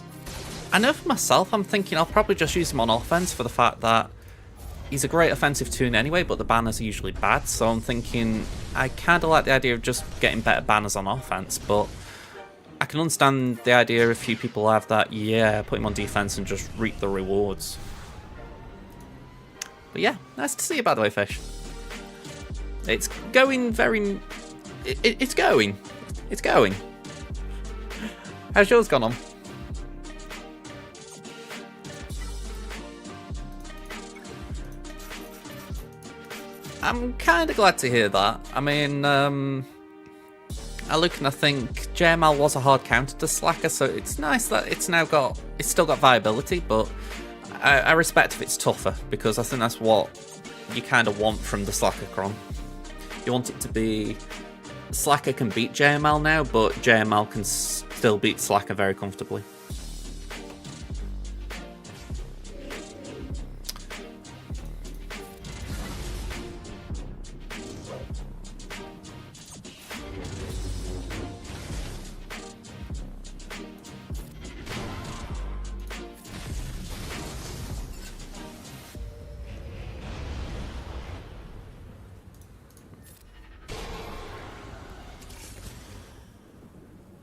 I know for myself, I'm thinking I'll probably just use him on offense for the fact that he's a great offensive toon anyway, but the banners are usually bad, so I'm thinking I kind of like the idea of just getting better banners on offense, but I can understand the idea if few people have that, yeah, put him on defense and just reap the rewards. But yeah, nice to see you, by the way, Fish. It's going very... It's going. It's going. How's yours gone on? I'm kind of glad to hear that. I mean, I look and I think JML was a hard counter to Slacker, so it's nice that it's still got viability, but I respect if it's tougher, because I think that's what you kind of want from the Slacker cron. You want it to be Slacker can beat JML now, but JML can still beat Slacker very comfortably.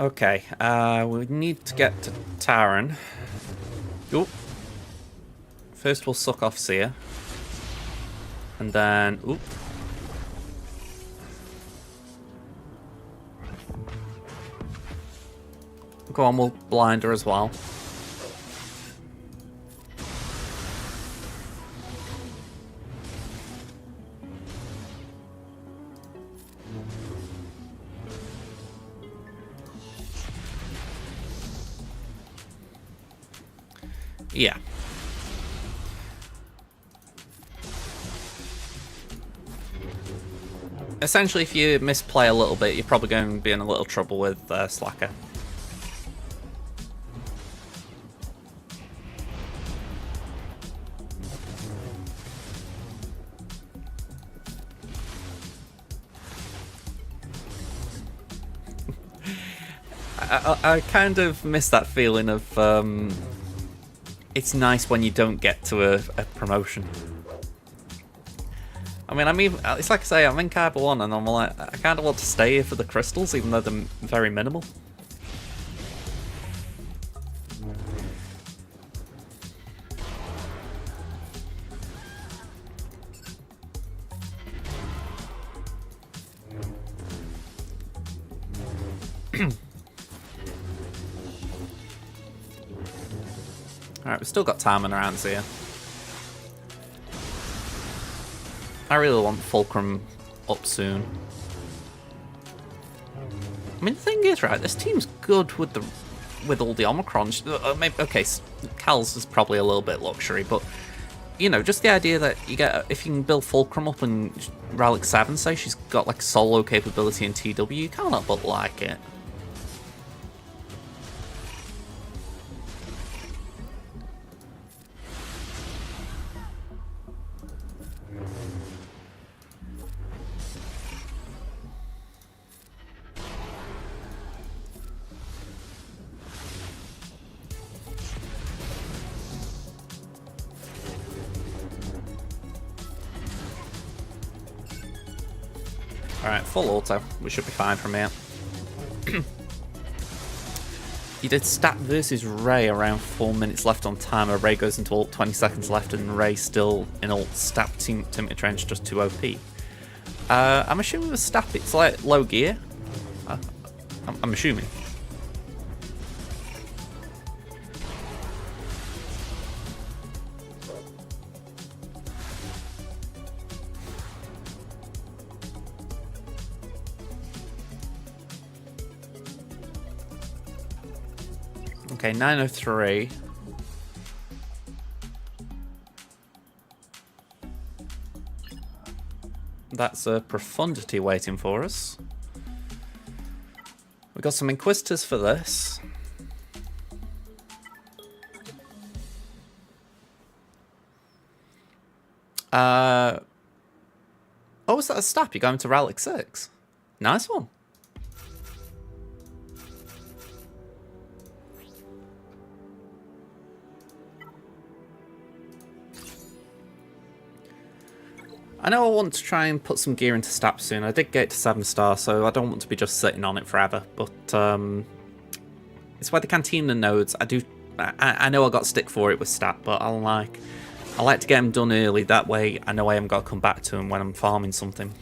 Okay, we need to get to Taran. Oop. First we'll suck off Seer. And then... Oop. Go on, we'll blind her as well. Yeah. Essentially, if you misplay a little bit, you're probably going to be in a little trouble with Slacker. I kind of miss that feeling of it's nice when you don't get to a promotion. I mean, it's like I say, I'm in Carver 1 and I'm like, I kind of want to stay here for the crystals, even though they're very minimal. Alright, we've still got time on our hands here. I really want Fulcrum up soon. I mean, the thing is, right, this team's good with all the Omicrons. Maybe, okay, Cal's is probably a little bit luxury, but you know, just the idea that you get, if you can build Fulcrum up and Relic 7, say she's got like solo capability in TW, you can't help but like it. Alright, full auto. We should be fine from here. You did stat versus Ray around 4 minutes left on timer. Ray goes into ult, 20 seconds left, and Ray still in ult. Stat Timothy Trench just too OP. I'm assuming with stat it's like low gear. I'm assuming. Okay, 903. That's a Profundity waiting for us. We've got some Inquisitors for this. Oh, is that a stab? You're going to Relic 6? Nice one. I know I want to try and put some gear into stats soon. I did get to 7-star, so I don't want to be just sitting on it forever. But it's why the Cantina nodes, I know I got stick for it with stat, but I like to get them done early. That way I know I haven't got to come back to them when I'm farming something.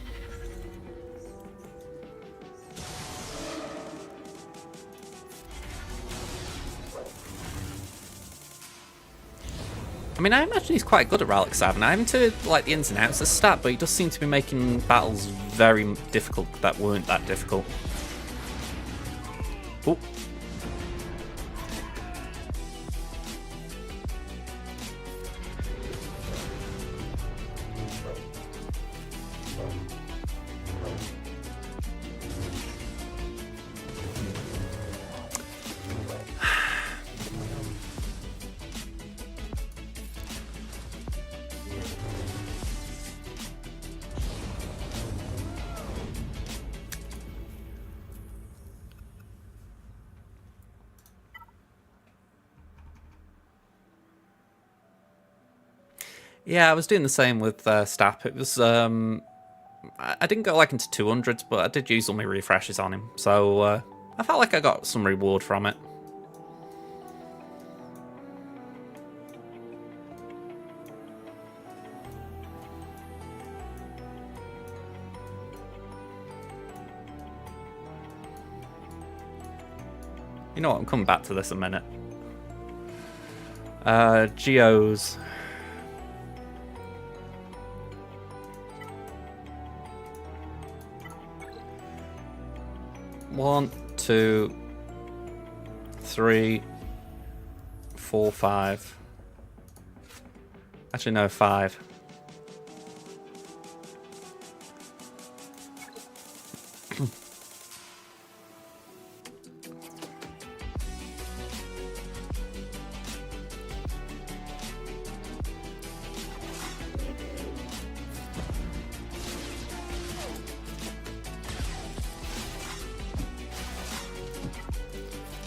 I mean, I imagine he's quite good at Relic 7. I'm into like the ins and outs of stat, but he does seem to be making battles very difficult that weren't that difficult. Oh. Yeah, I was doing the same with Stap. It was I didn't go like into 200s, but I did use all my refreshes on him. So I felt like I got some reward from it. You know what, I'm coming back to this in a minute. Geos. One, 2, 3, 4, 5. Actually, no, 5.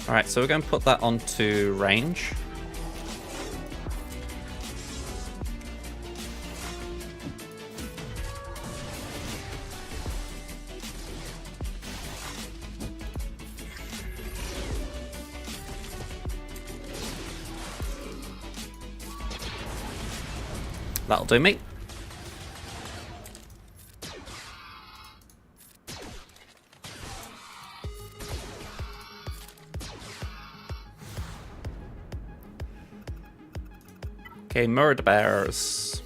Alright, so we're going to put that onto range. That'll do me. Okay, murder bears.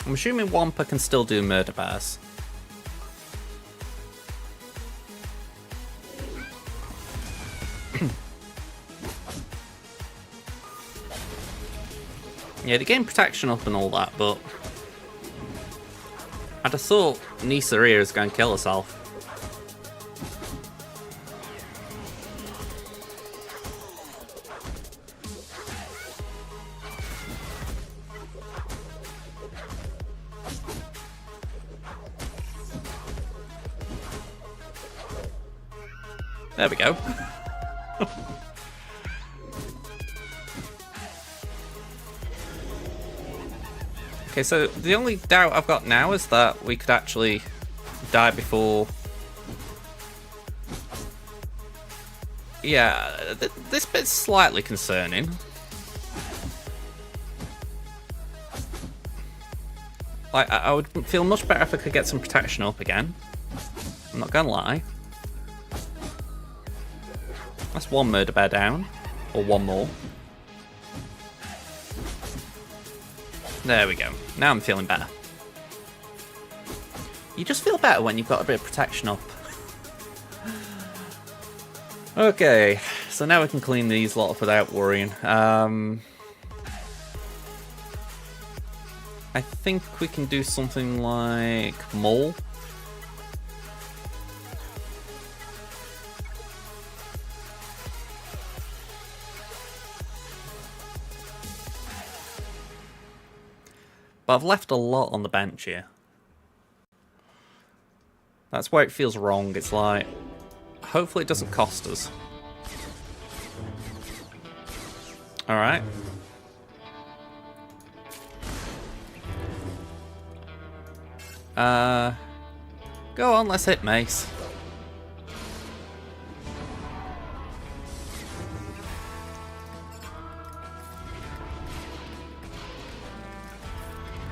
I'm assuming Wampa can still do murder bears. Yeah, they gain protection up and all that, but I'd have thought Nisa here is going to kill herself. There we go. Okay, so the only doubt I've got now is that we could actually die before... Yeah, this bit's slightly concerning. Like, I would feel much better if I could get some protection up again. I'm not gonna lie. That's one murder bear down. Or one more. There we go. Now I'm feeling better. You just feel better when you've got a bit of protection up. Okay, so now we can clean these lot up without worrying. I think we can do something like mole. But I've left a lot on the bench here. That's where it feels wrong. It's like, hopefully it doesn't cost us. Alright. Go on, let's hit Mace.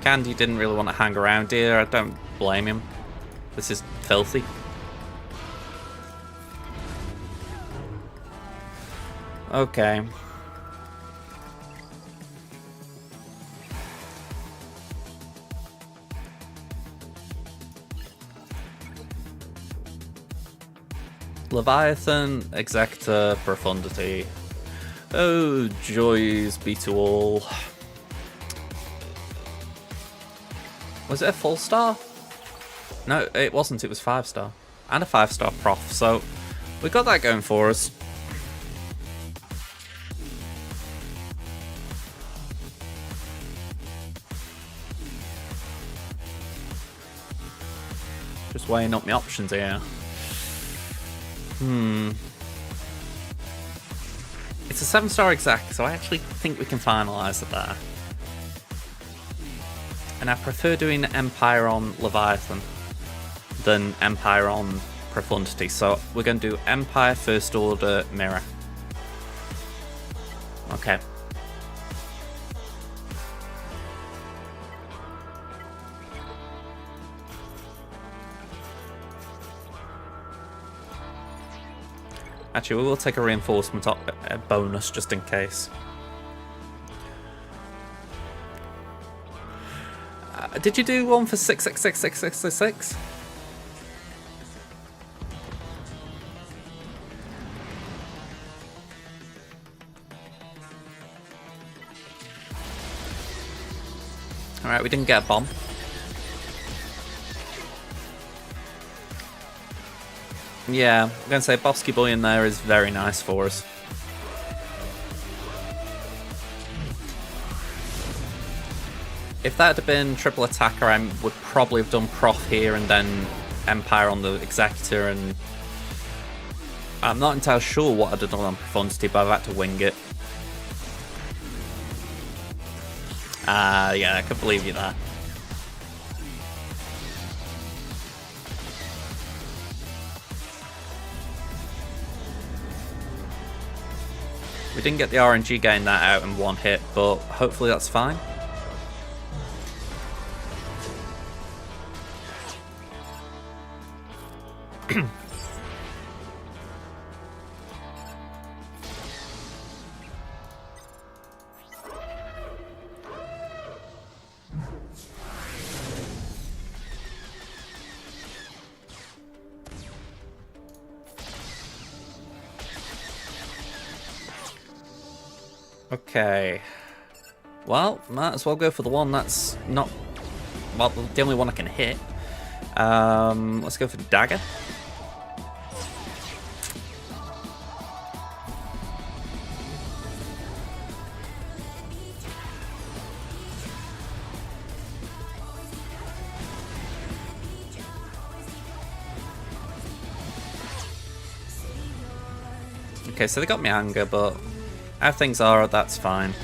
Candy didn't really want to hang around here. I don't blame him. This is filthy. Okay. Leviathan, Executor, Profundity. Oh, joys be to all. Was it a full star? No, it wasn't. It was 5-star. And a 5-star prof, so we got that going for us. Just weighing up my options It's a 7-star exact, so I actually think we can finalise it there. And I prefer doing Empire on Leviathan than Empire on Profundity, so we're going to do Empire, First Order, Mirror. Okay. Actually, we will take a reinforcement bonus just in case. Did you do one for 6666666? Alright, we didn't get a bomb. Yeah, I'm going to say Bosky Boy in there is very nice for us. If that had been triple attacker, I would probably have done Prof here and then Empire on the Executor, and I'm not entirely sure what I'd have done on Profundity, but I've had to wing it. Yeah, I could believe you there. We didn't get the RNG getting that out in one hit, but hopefully that's fine. Okay. Well, might as well go for the one that's not... well, the only one I can hit. Let's go for the dagger. Okay, so they got me anger, but how things are, that's fine.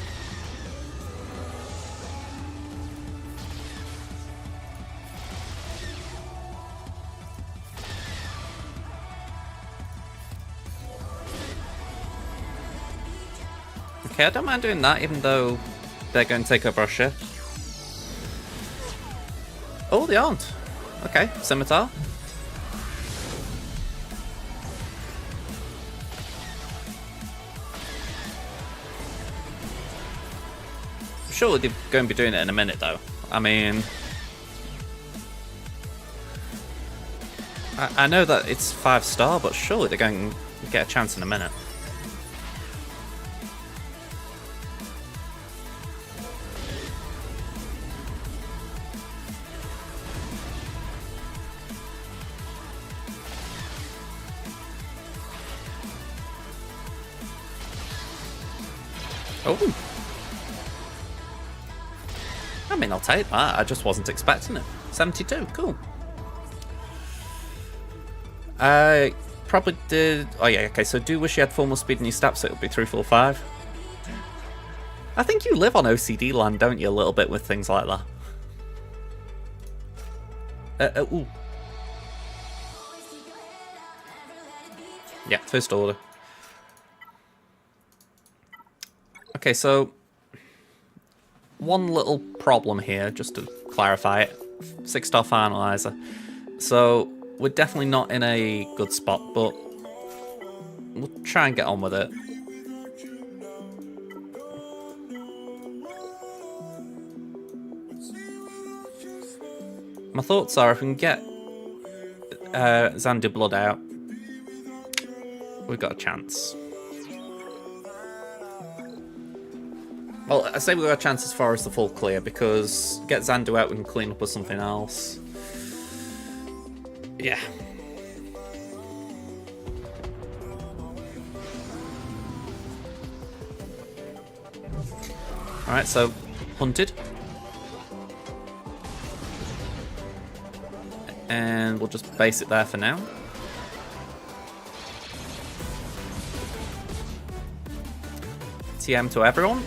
Okay, I don't mind doing that, even though they're going to take over our ship. Oh, they aren't. Okay, Scimitar. Surely they're going to be doing it in a minute, though. I mean... I know that it's 5-star, but surely they're going to get a chance in a minute. Oh! I mean, I'll take that. I just wasn't expecting it. 72, cool. I probably did... oh yeah, okay, so do wish you had 4 more speed in your stats, so it'll be 3, 4, 5. I think you live on OCD land, don't you, a little bit with things like that? Ooh. Yeah, First Order. Okay, so... one little problem here, just to clarify it. 6-star finalizer. So, we're definitely not in a good spot, but we'll try and get on with it. My thoughts are, if we can get Xandu Blood out, we've got a chance. Well, I say we've got a chance as far as the full clear, because get Xandu out, we can clean up with something else. Yeah. Alright, so, hunted. And we'll just base it there for now. TM to everyone.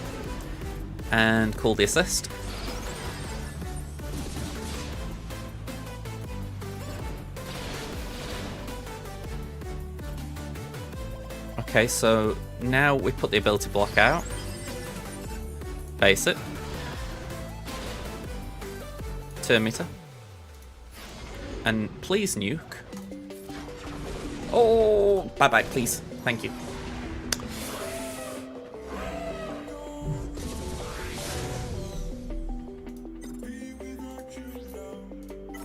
And call the assist. Okay, so now we put the ability block out. Base it. Turn meter. And please nuke. Oh, bye-bye, please. Thank you.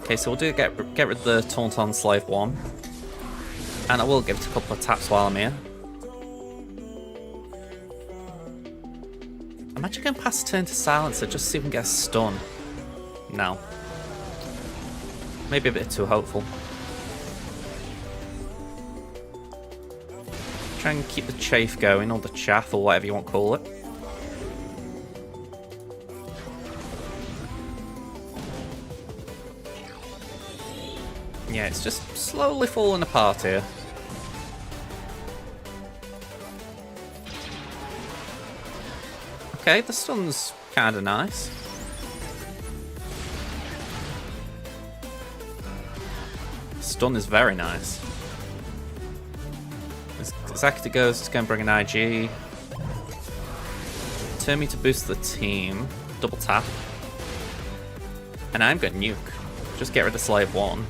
Okay, so we'll do get rid of the Taunt on Slave 1. And I will give it a couple of taps while I'm here. Imagine going past turn to Silencer just so we can get a stun. No. Maybe a bit too hopeful. Try and keep the chafe going, or the chaff, or whatever you want to call it. Yeah, it's just slowly falling apart here. Okay, the stun's kind of nice. Stun is very nice. As exactly goes, it's going to bring an IG. Turn me to boost the team. Double tap. And I'm going to nuke. Just get rid of Slave 1.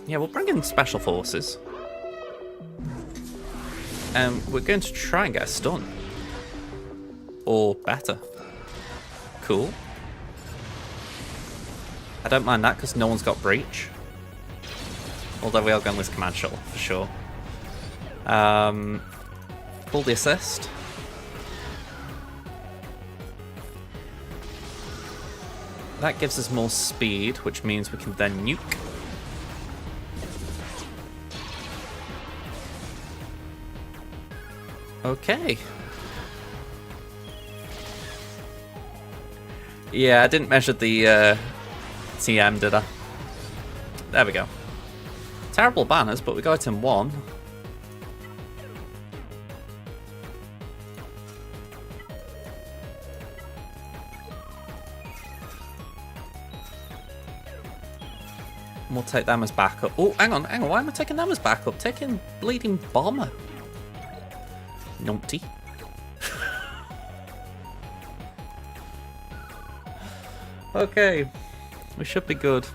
Yeah, we'll bring in Special Forces. And we're going to try and get a stun. Or better. Cool. I don't mind that because no one's got breach. Although we are going to lose command shuttle for sure. Pull the assist. That gives us more speed, which means we can then nuke. Okay. Yeah, I didn't measure the TM, did I? There we go. Terrible banners, but we got it in 1. We'll take them as backup. Oh, hang on. Why am I taking them as backup? Taking bleeding bomber. Numpty. Okay. We should be good.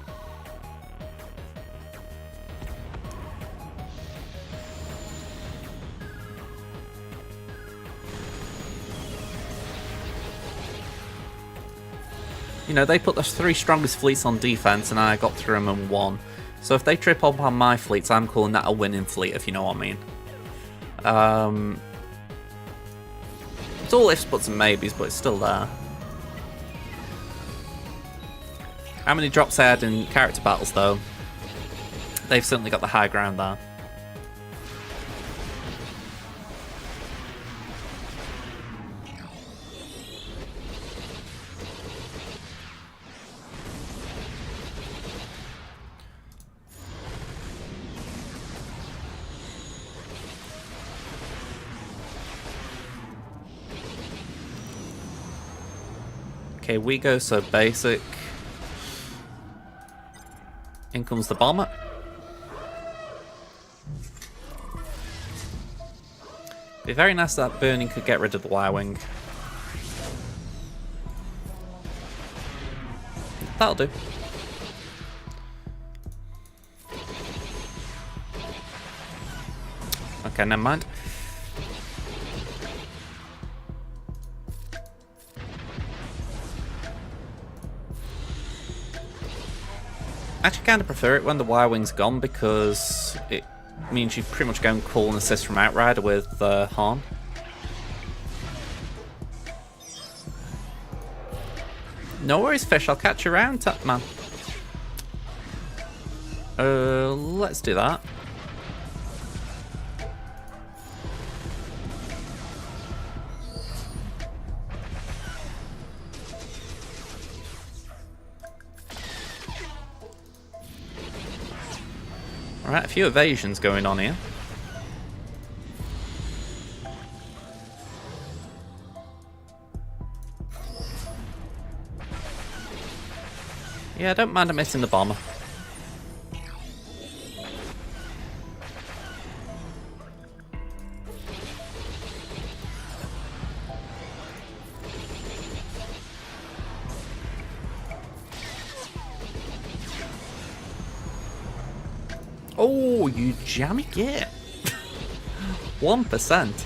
You know, they put the 3 strongest fleets on defense and I got through them in 1. So if they trip up on my fleets, I'm calling that a winning fleet, if you know what I mean. It's all ifs, buts and maybes, but it's still there. How many drops I had in character battles, though? They've certainly got the high ground there. Okay, we go so basic. In comes the bomber. Be very nice that burning could get rid of the Y-Wing. That'll do. Okay, never mind. I actually kind of prefer it when the Y-Wing's gone because it means you pretty much go and call an assist from Outrider with Han. No worries, Fish. I'll catch you around, man. Let's do that. Alright, a few evasions going on here. Yeah, I don't mind him hitting the bomber. Oh, you jammy git. 1%.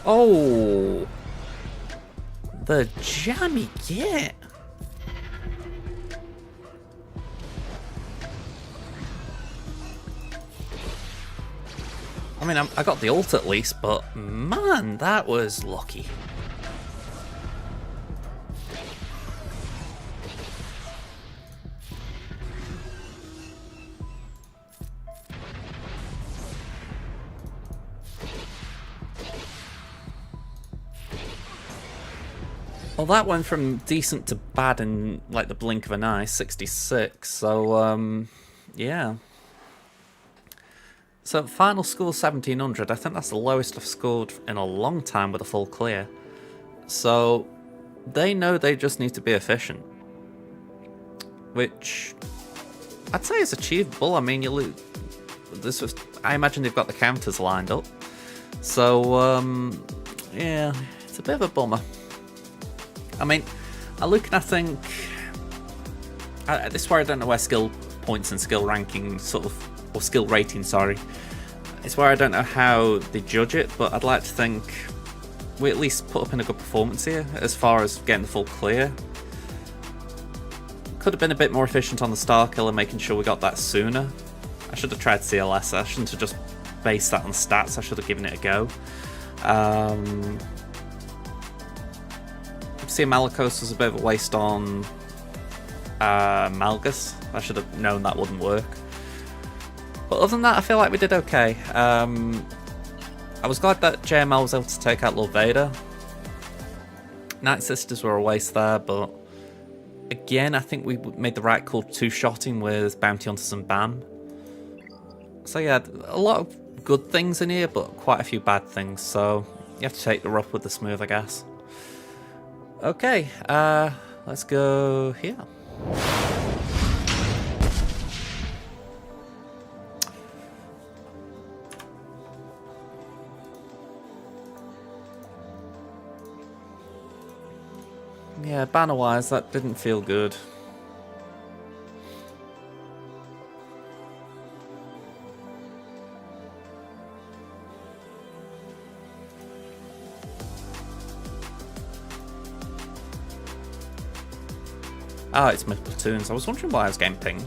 Oh, the jammy git. I mean, I got the ult at least, but man, that was lucky. Well, that went from decent to bad in like the blink of an eye, 66. So, yeah. So, final score 1700. I think that's the lowest I've scored in a long time with a full clear. So, they know they just need to be efficient. Which, I'd say is achievable. I mean, I imagine they've got the counters lined up. So, yeah, it's a bit of a bummer. I mean, I look and I think... this is where I don't know where skill points and skill ranking sort of... Or skill rating, sorry. It's where I don't know how they judge it, but I'd like to think we at least put up in a good performance here as far as getting the full clear. Could have been a bit more efficient on the star kill and making sure we got that sooner. I should have tried CLS. I shouldn't have just based that on stats. I should have given it a go. See, Malikos was a bit of a waste on Malgus. I should have known that wouldn't work. But other than that, I feel like we did okay. I was glad that JML was able to take out Lord Vader. Night Sisters were a waste there, but again, I think we made the right call two-shotting with Bounty Hunters and BAM. So yeah, a lot of good things in here, but quite a few bad things. So you have to take the rough with the smooth, I guess. Okay, let's go here. Yeah, banner-wise, that didn't feel good. Ah, it's my platoons. I was wondering why I was getting pinged.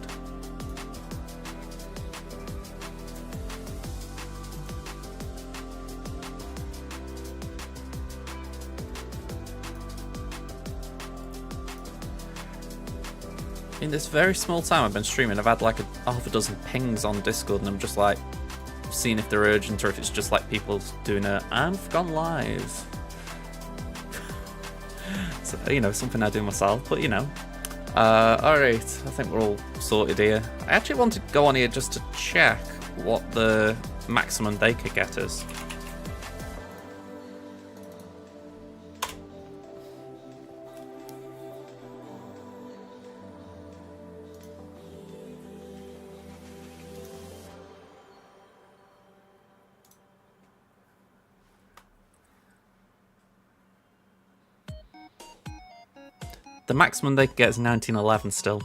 In this very small time I've been streaming, I've had like half a dozen pings on Discord, and I'm just like seeing if they're urgent or if it's just like people doing a "I've gone live." So, you know, something I do myself, but you know. Alright, I think we're all sorted here. I actually want to go on here just to check what the maximum they could get us. The maximum they could get is 1911 still.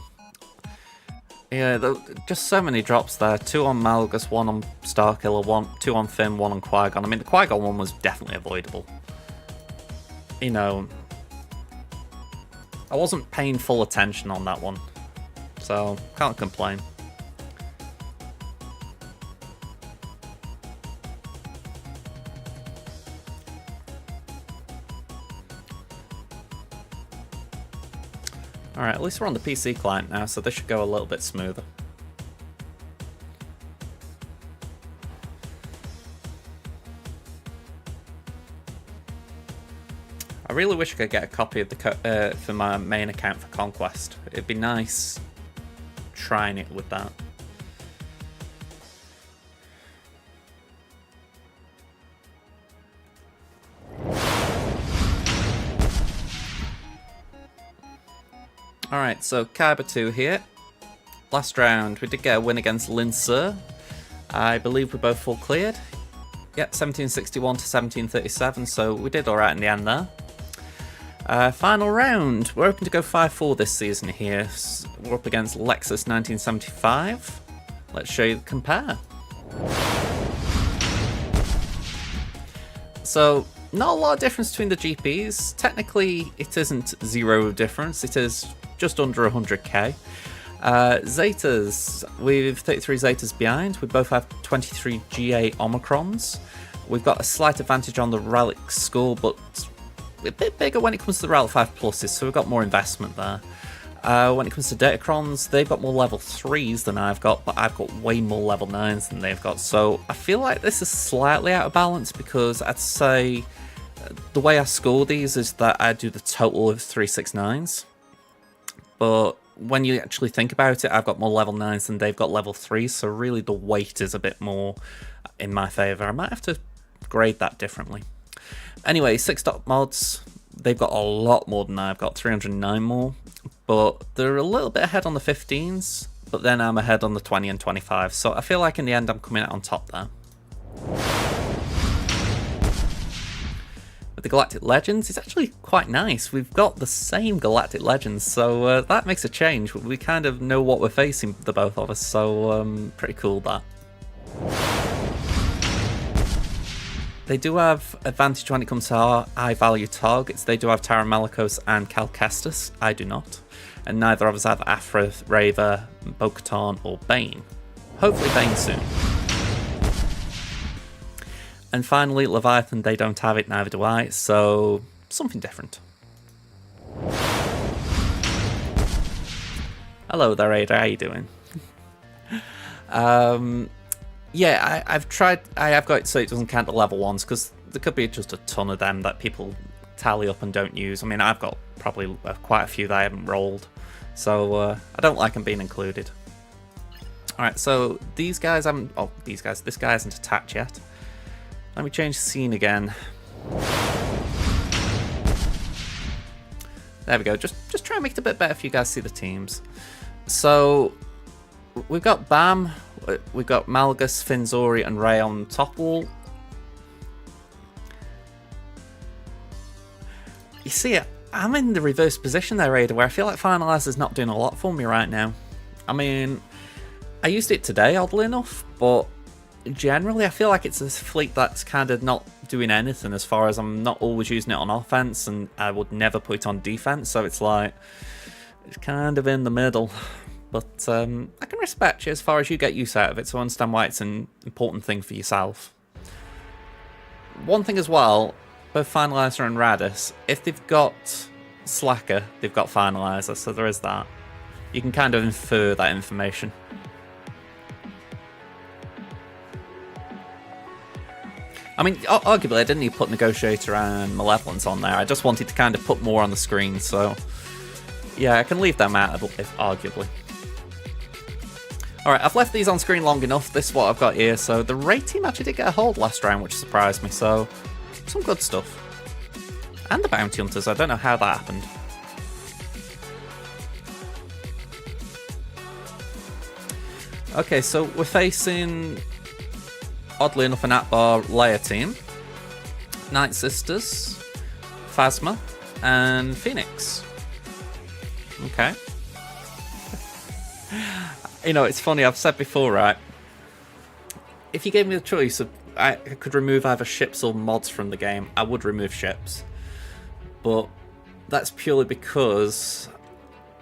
Yeah, just so many drops there. 2 on Malgus, 1 on Starkiller, 2 on Finn, 1 on Qui-Gon. I mean, the Qui-Gon one was definitely avoidable. You know, I wasn't paying full attention on that one, so can't complain. Alright, at least we're on the PC client now, so this should go a little bit smoother. I really wish I could get a copy of the for my main account for Conquest. It'd be nice trying it with that. Alright, so Kyber 2 here. Last round, we did get a win against Linser. I believe we both full cleared. Yep, 1761 to 1737, so we did alright in the end there. Final round, we're hoping to go 5-4 this season here. We're up against Lexus 1975. Let's show you the compare. So, not a lot of difference between the GPs. Technically, it isn't zero difference, it is just under 100k. Zetas, we've 33 Zetas behind. We both have 23 GA Omicrons. We've got a slight advantage on the Relic score, but a bit bigger when it comes to the Relic 5 pluses, so we've got more investment there. When it comes to Datacrons, they've got more level 3s than I've got, but I've got way more level 9s than they've got. So I feel like this is slightly out of balance, because I'd say the way I score these is that I do the total of 369s. But when you actually think about it, I've got more level 9s than they've got level 3s, so really the weight is a bit more in my favour. I might have to grade that differently. Anyway, 6.mods, they've got a lot more than I've got, 309 more. But they're a little bit ahead on the 15s, but then I'm ahead on the 20 and 25. So I feel like in the end I'm coming out on top there. With the Galactic Legends, it's actually quite nice. We've got the same Galactic Legends, so that makes a change. We kind of know what we're facing, the both of us, so pretty cool that. They do have advantage when it comes to our high-value targets. They do have Tara Malikos and Cal Kestis. I do not. And neither of us have Afra, Raver, Bo-Katan, or Bane. Hopefully Bane soon. And finally, Leviathan, they don't have it, neither do I, so something different. Hello there, Ada, how you doing? Yeah, I've tried, I have got it so it doesn't count the level ones, because there could be just a ton of them that people tally up and don't use. I mean, I've got probably quite a few that I haven't rolled, so I don't like them being included. Alright, so these guys haven't, oh, this guy hasn't attached yet. Let me change the scene again. There we go, just try and make it a bit better for you guys to see the teams. So, we've got Bam, we've got Malgus, Finzori, and Ray on top wall. You see, I'm in the reverse position there, Ada, where I feel like Finalizer's not doing a lot for me right now. I mean, I used it today, oddly enough, but generally I feel like it's a fleet that's kind of not doing anything, as far as I'm not always using it on offense, and I would never put it on defense, so it's like, it's kind of in the middle. But I can respect you as far as you get use out of it, so I understand why it's an important thing for yourself. One thing as well, both Finalizer and Radis, if they've got Slacker, they've got Finalizer, so there is that. You can kind of infer that information. I mean, arguably I didn't even put Negotiator and Malevolence on there, I just wanted to kind of put more on the screen, so yeah, I can leave them out if arguably. Alright, I've left these on screen long enough. This is what I've got here. So the raid team actually did get a hold last round, which surprised me. So some good stuff. And the Bounty Hunters. I don't know how that happened. Okay, so we're facing, oddly enough, an Atbar Leia team. Night Sisters, Phasma, and Phoenix. Okay. You know, it's funny, I've said before, right? If you gave me the choice of, I could remove either ships or mods from the game, I would remove ships. But that's purely because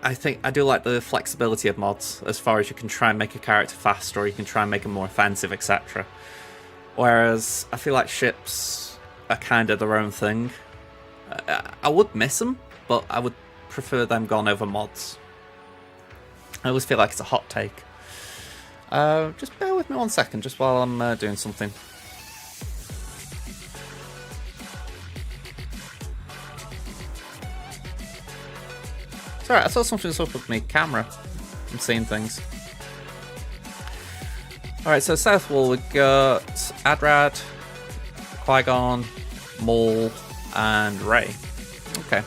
I think I do like the flexibility of mods, as far as you can try and make a character faster, or you can try and make them more offensive, etc. Whereas I feel like ships are kind of their own thing. I would miss them, but I would prefer them gone over mods. I always feel like it's a hot take. Just bear with me 1 second, just while I'm doing something. Sorry, I saw something's up with my camera. I'm seeing things. Alright, so South Wall, we've got Adrad, Qui-Gon, Maul, and Rey. Okay.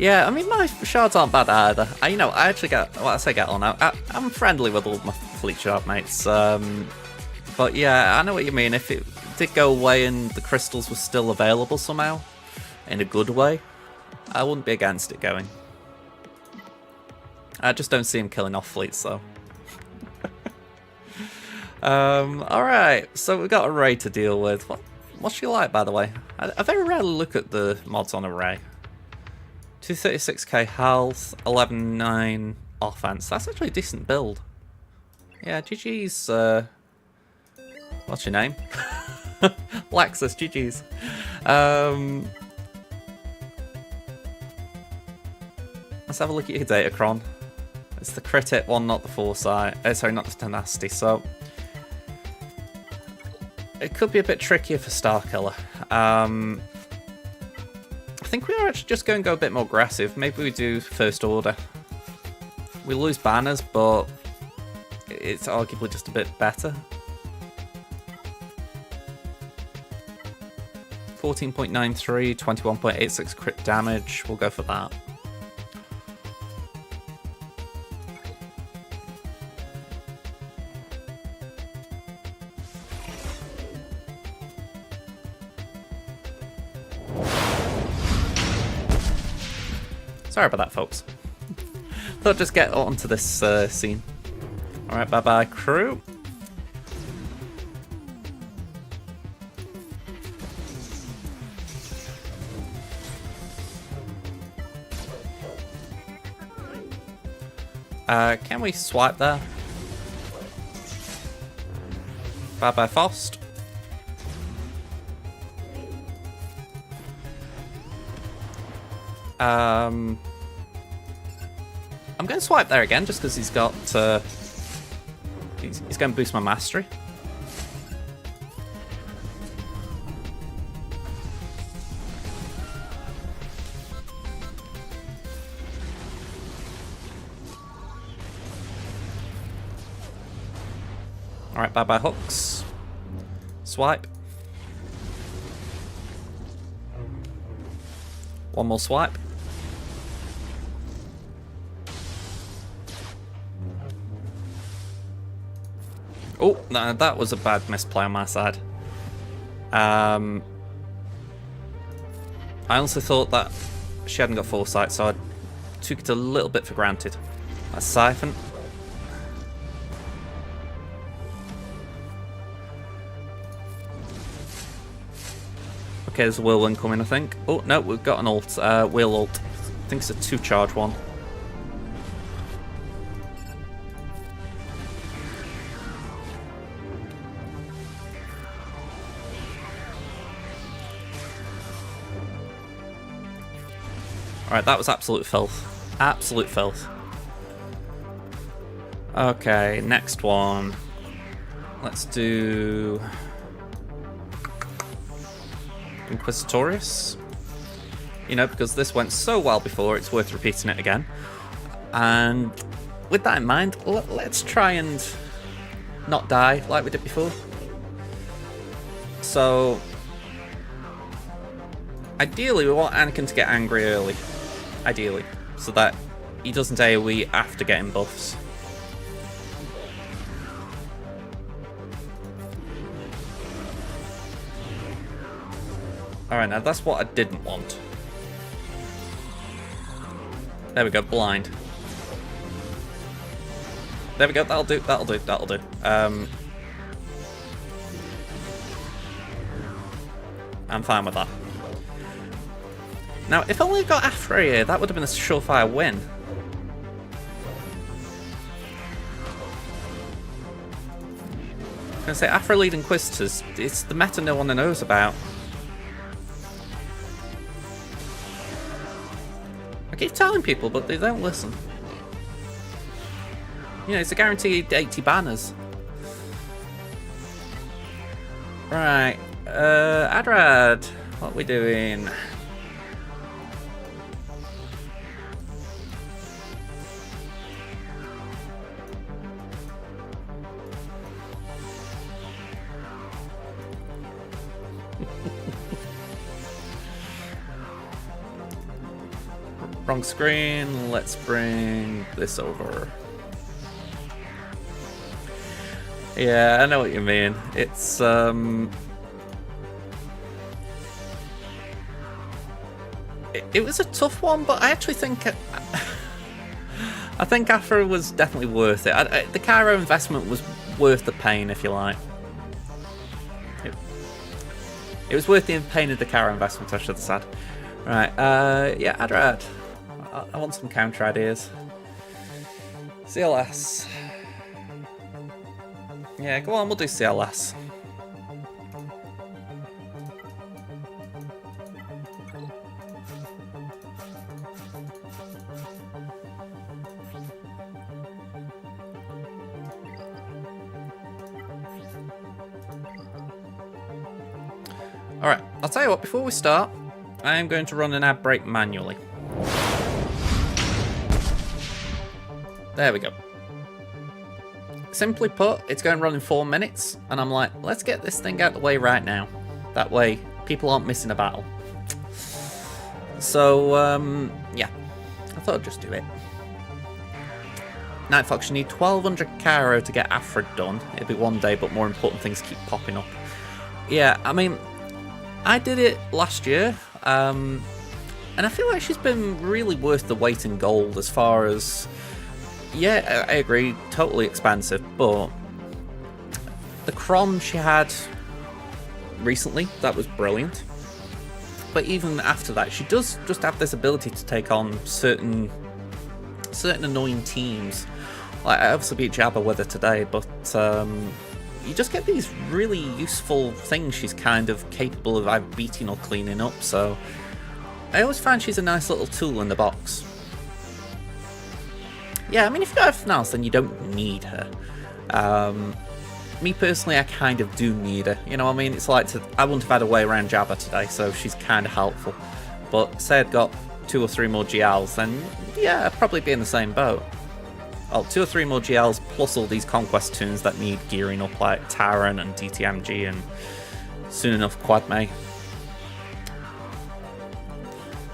Yeah, I mean, my shards aren't bad either. I actually get, well, I say get on. I'm friendly with all my fleet shard mates. But yeah, I know what you mean. If it did go away and the crystals were still available somehow, in a good way, I wouldn't be against it going. I just don't see him killing off fleets, though. Alright, so we've got Array to deal with. What's she like, by the way? I very rarely look at the mods on Array. 236k health, 11.9 offense. That's actually a decent build. Yeah, GG's, what's your name? Lexus, GG's. Let's have a look at your Datacron. It's the crit hit one, not the foresight. Sorry, not the tenacity, so... It could be a bit trickier for Starkiller. I think we are actually just going to go a bit more aggressive. Maybe we do First Order. We lose banners, but it's arguably just a bit better. 14.93, 21.86 crit damage. We'll go for that. Sorry about that, folks. Thought I'd just get onto this scene. Alright, bye-bye, crew. Can we swipe there? Bye-bye, Fost. I'm going to swipe there again, just because he's got... he's going to boost my mastery. Alright, bye-bye hooks. Swipe. One more swipe. Oh, no, that was a bad misplay on my side. I honestly thought that she hadn't got foresight, so I took it a little bit for granted. That's Siphon. Okay, there's a whirlwind coming, I think. Oh, no, we've got an ult. Wheel ult. I think it's a 2-charge one. Alright, that was absolute filth. Absolute filth. Okay, next one. Let's do... Inquisitorius. You know, because this went so well before, it's worth repeating it again. And with that in mind, let's try and not die like we did before. So, ideally we want Anakin to get angry early. Ideally. So that he doesn't AoE after getting buffs. Alright, now that's what I didn't want. There we go, blind. There we go, that'll do, that'll do, that'll do. I'm fine with that. Now, if only I got Afra here, that would have been a surefire win. I was going to say, Afra lead Inquisitors, it's the meta no one knows about. I keep telling people, but they don't listen. You know, it's a guaranteed 80 banners. Right, Adrad, what are we doing? Wrong screen. Let's bring this over. Yeah, I know what you mean. It's it was a tough one, but I actually think I think Afra was definitely worth it. The Cairo investment was worth the pain, if you like. It was worth the pain of the Cairo investment, I should have said. Right, yeah, Adrad. I want some counter ideas. CLS. Yeah, go on, we'll do CLS. Alright, I'll tell you what, before we start, I am going to run an ad break manually. There we go. Simply put, it's going to run in 4 minutes, and I'm like, let's get this thing out of the way right now. That way, people aren't missing a battle. So, yeah, I thought I'd just do it. Night Fox, you need 1200 Cairo to get Afra done. It'll be one day, but more important things keep popping up. Yeah, I mean, I did it last year, and I feel like she's been really worth the weight in gold as far as... Yeah, I agree, totally expensive, but the Crom she had recently, that was brilliant. But even after that, she does just have this ability to take on certain annoying teams. Like, I obviously beat Jabba with her today, but you just get these really useful things she's kind of capable of either beating or cleaning up, so I always find she's a nice little tool in the box. Yeah, I mean, if you got everything else, then you don't need her. Me personally, I kind of do need her. You know what I mean? It's like, I wouldn't have had a way around Jabba today, so she's kind of helpful. But say I'd got 2 or 3 more GLs, then yeah, I'd probably be in the same boat. Well, 2 or 3 more GLs plus all these Conquest tunes that need gearing up, like Taran and DTMG and soon enough Quad May.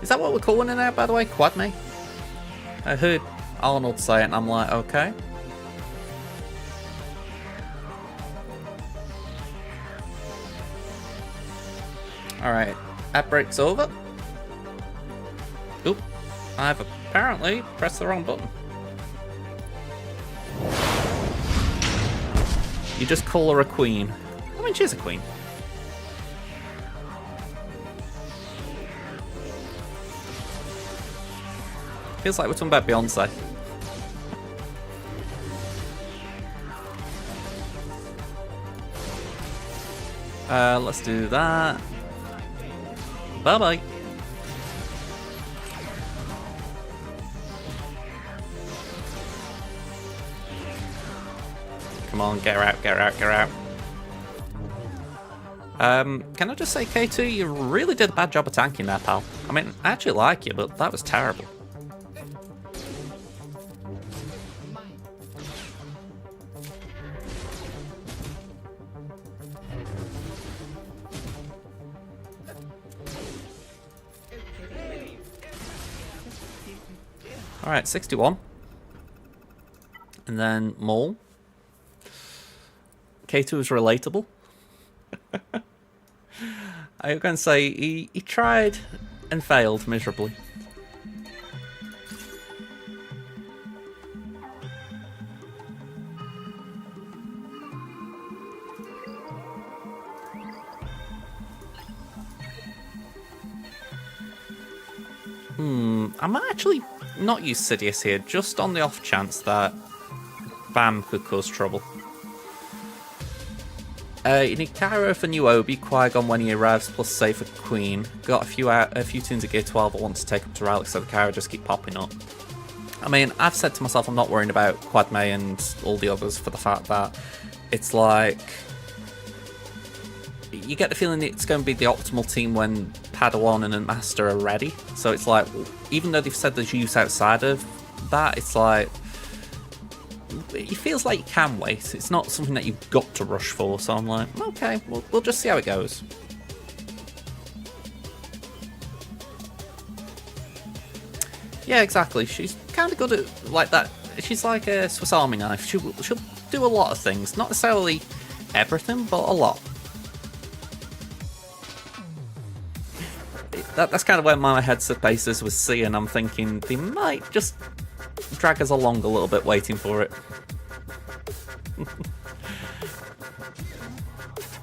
Is that what we're calling it now, by the way? Quad May? I heard Arnold say it and I'm like, okay. Alright, ad break's over. Oop, I've apparently pressed the wrong button. You just call her a queen. I mean, she's a queen. Feels like we're talking about Beyonce. Let's do that. Bye-bye. Come on, get her out, get her out, get her out. Can I just say, K2, you really did a bad job of tanking there, pal. I mean, I actually like you, but that was terrible. Alright, 61. And then Maul. K2 is relatable. I was going to say, he tried and failed miserably. I might actually not use Sidious here, just on the off chance that Bam could cause trouble. You need Cairo for new Obi, Qui-Gon when he arrives, plus save for Queen. Got a few tunes at Gear 12 I want to take up to Relic, so the Cairo just keep popping up. I mean, I've said to myself I'm not worrying about Quad May and all the others for the fact that it's like... You get the feeling it's going to be the optimal team when Padawan and Master are ready. So it's like, even though they've said there's use outside of that, it's like... It feels like you can wait. It's not something that you've got to rush for. So I'm like, okay, we'll just see how it goes. Yeah, exactly. She's kind of good at like that. She's like a Swiss Army knife. She'll do a lot of things, not necessarily everything, but a lot. That's kind of where my headspace is with C, and I'm thinking they might just drag us along a little bit, waiting for it.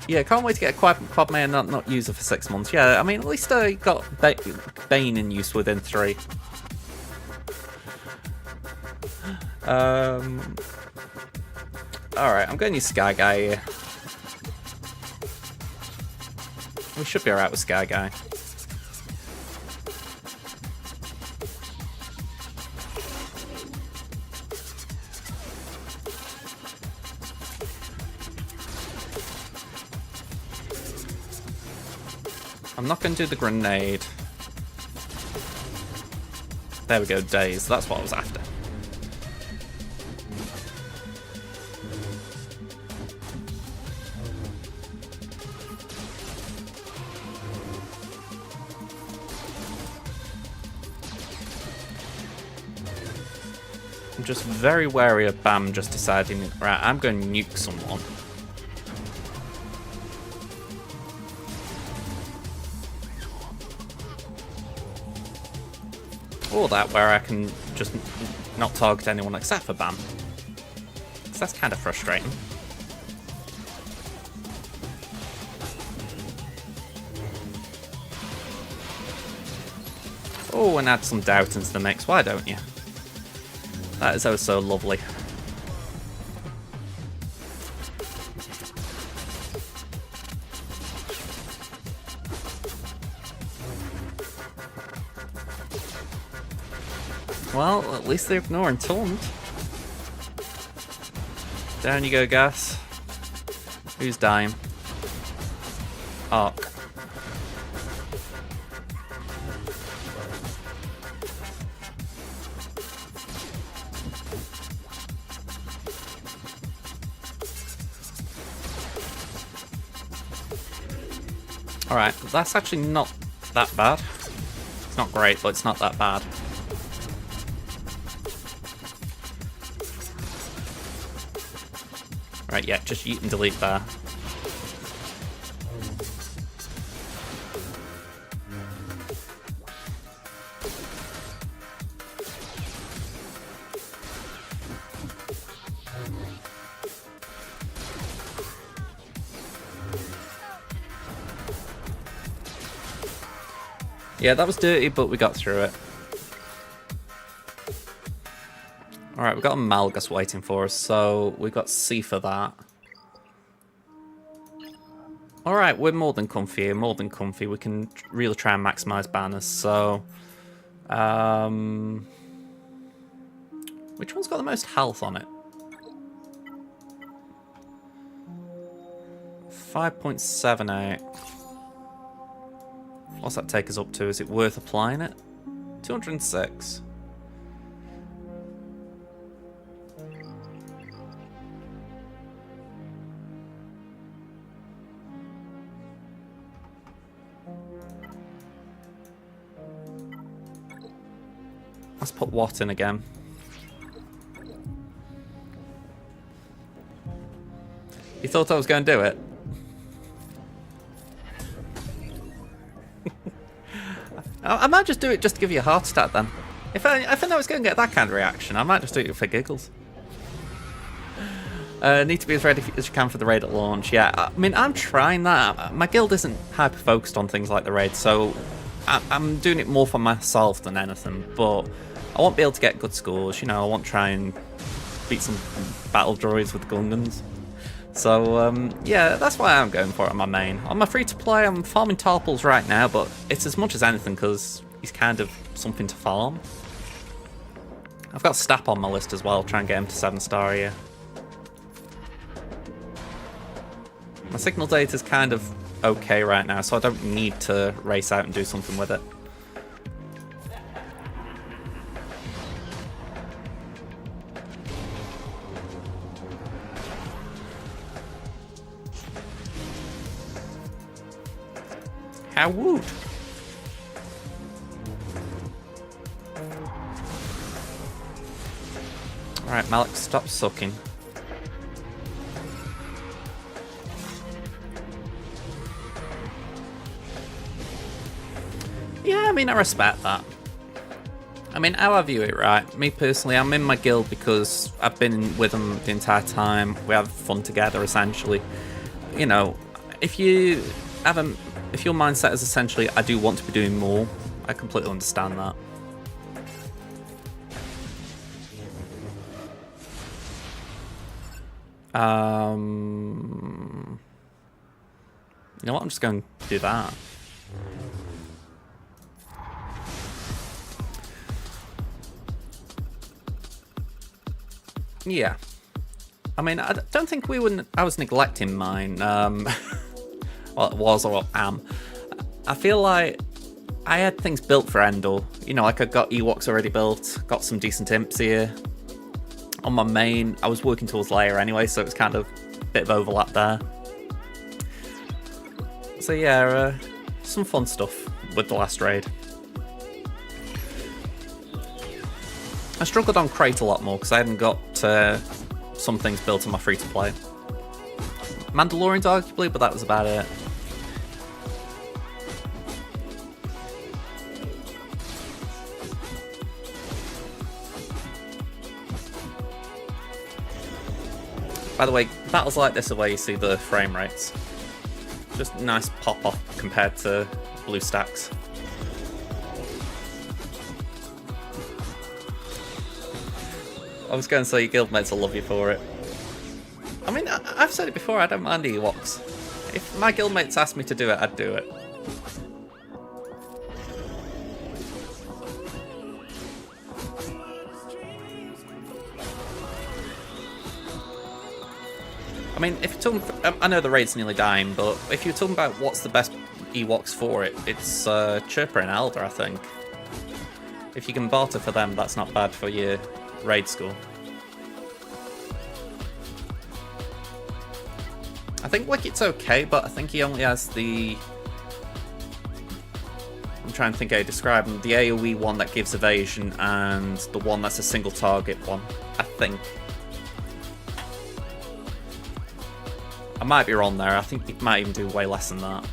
Yeah, can't wait to get a Quad May and not use it for 6 months. Yeah, I mean, at least I got Bane in use within 3. Alright, I'm going to use Sky Guy here. We should be alright with Sky Guy. I'm not going to do the grenade. There we go, daze. That's what I was after. I'm just very wary of Bam just deciding, right, I'm going to nuke someone. Or that, where I can just not target anyone except for Bam. Because that's kind of frustrating. Oh, and add some doubt into the mix, why don't you? That is oh so lovely. Well, at least they're ignoring Taunt. Down you go, Gas. Who's dying? Arc. Alright, that's actually not that bad. It's not great, but it's not that bad. Right, yeah, just yeet and delete there. Yeah, that was dirty, but we got through it. Alright, we've got a Malgus waiting for us, so we've got C for that. Alright, we're more than comfy here, more than comfy. We can really try and maximise banners, so... which one's got the most health on it? 5.78. What's that take us up to? Is it worth applying it? 206. Let's put Watt in again. You thought I was going to do it? I might just do it just to give you a heart attack then. If I know it's going to get that kind of reaction, I might just do it for giggles. Need to be as ready as you can for the raid at launch. Yeah, I mean, I'm trying that. My guild isn't hyper focused on things like the raid, so I'm doing it more for myself than anything. But I won't be able to get good scores. You know, I won't try and beat some battle droids with Gungans. So, yeah, that's why I'm going for it on my main. On my free-to-play, I'm farming Tarpals right now, but it's as much as anything because he's kind of something to farm. I've got Stap on my list as well, try and get him to 7-star here. My signal data is kind of okay right now, so I don't need to race out and do something with it. How would? Alright, Malik, stop sucking. Yeah, I mean, I respect that. I mean, how I view it, right? Me personally, I'm in my guild because I've been with them the entire time. We have fun together, essentially. You know, if your mindset is essentially, I do want to be doing more, I completely understand that. You know what? I'm just going to do that. Yeah. I mean, I don't think I was neglecting mine. Well, it was or am. I feel like I had things built for Endor. You know, like I got Ewoks already built, got some decent imps here. On my main, I was working towards Leia anyway, so it was kind of a bit of overlap there. So yeah, some fun stuff with the last raid. I struggled on Crate a lot more because I hadn't got some things built on my free-to-play. Mandalorians arguably, but that was about it. By the way, battles like this are where you see the frame rates. Just nice pop-off compared to BlueStacks. I was going to say your guildmates will love you for it. I mean, I've said it before, I don't mind Ewoks. If my guildmates asked me to do it, I'd do it. I mean, if you're talking, I know the raid's nearly dying, but if you're talking about what's the best Ewoks for it, it's Chirper and Elder, I think. If you can barter for them, that's not bad for your raid score. I think Wicket's okay, but I think he only has the... I'm trying to think how to describe him. The AoE one that gives evasion and the one that's a single target one, I think. I might be wrong there, I think he might even do way less than that.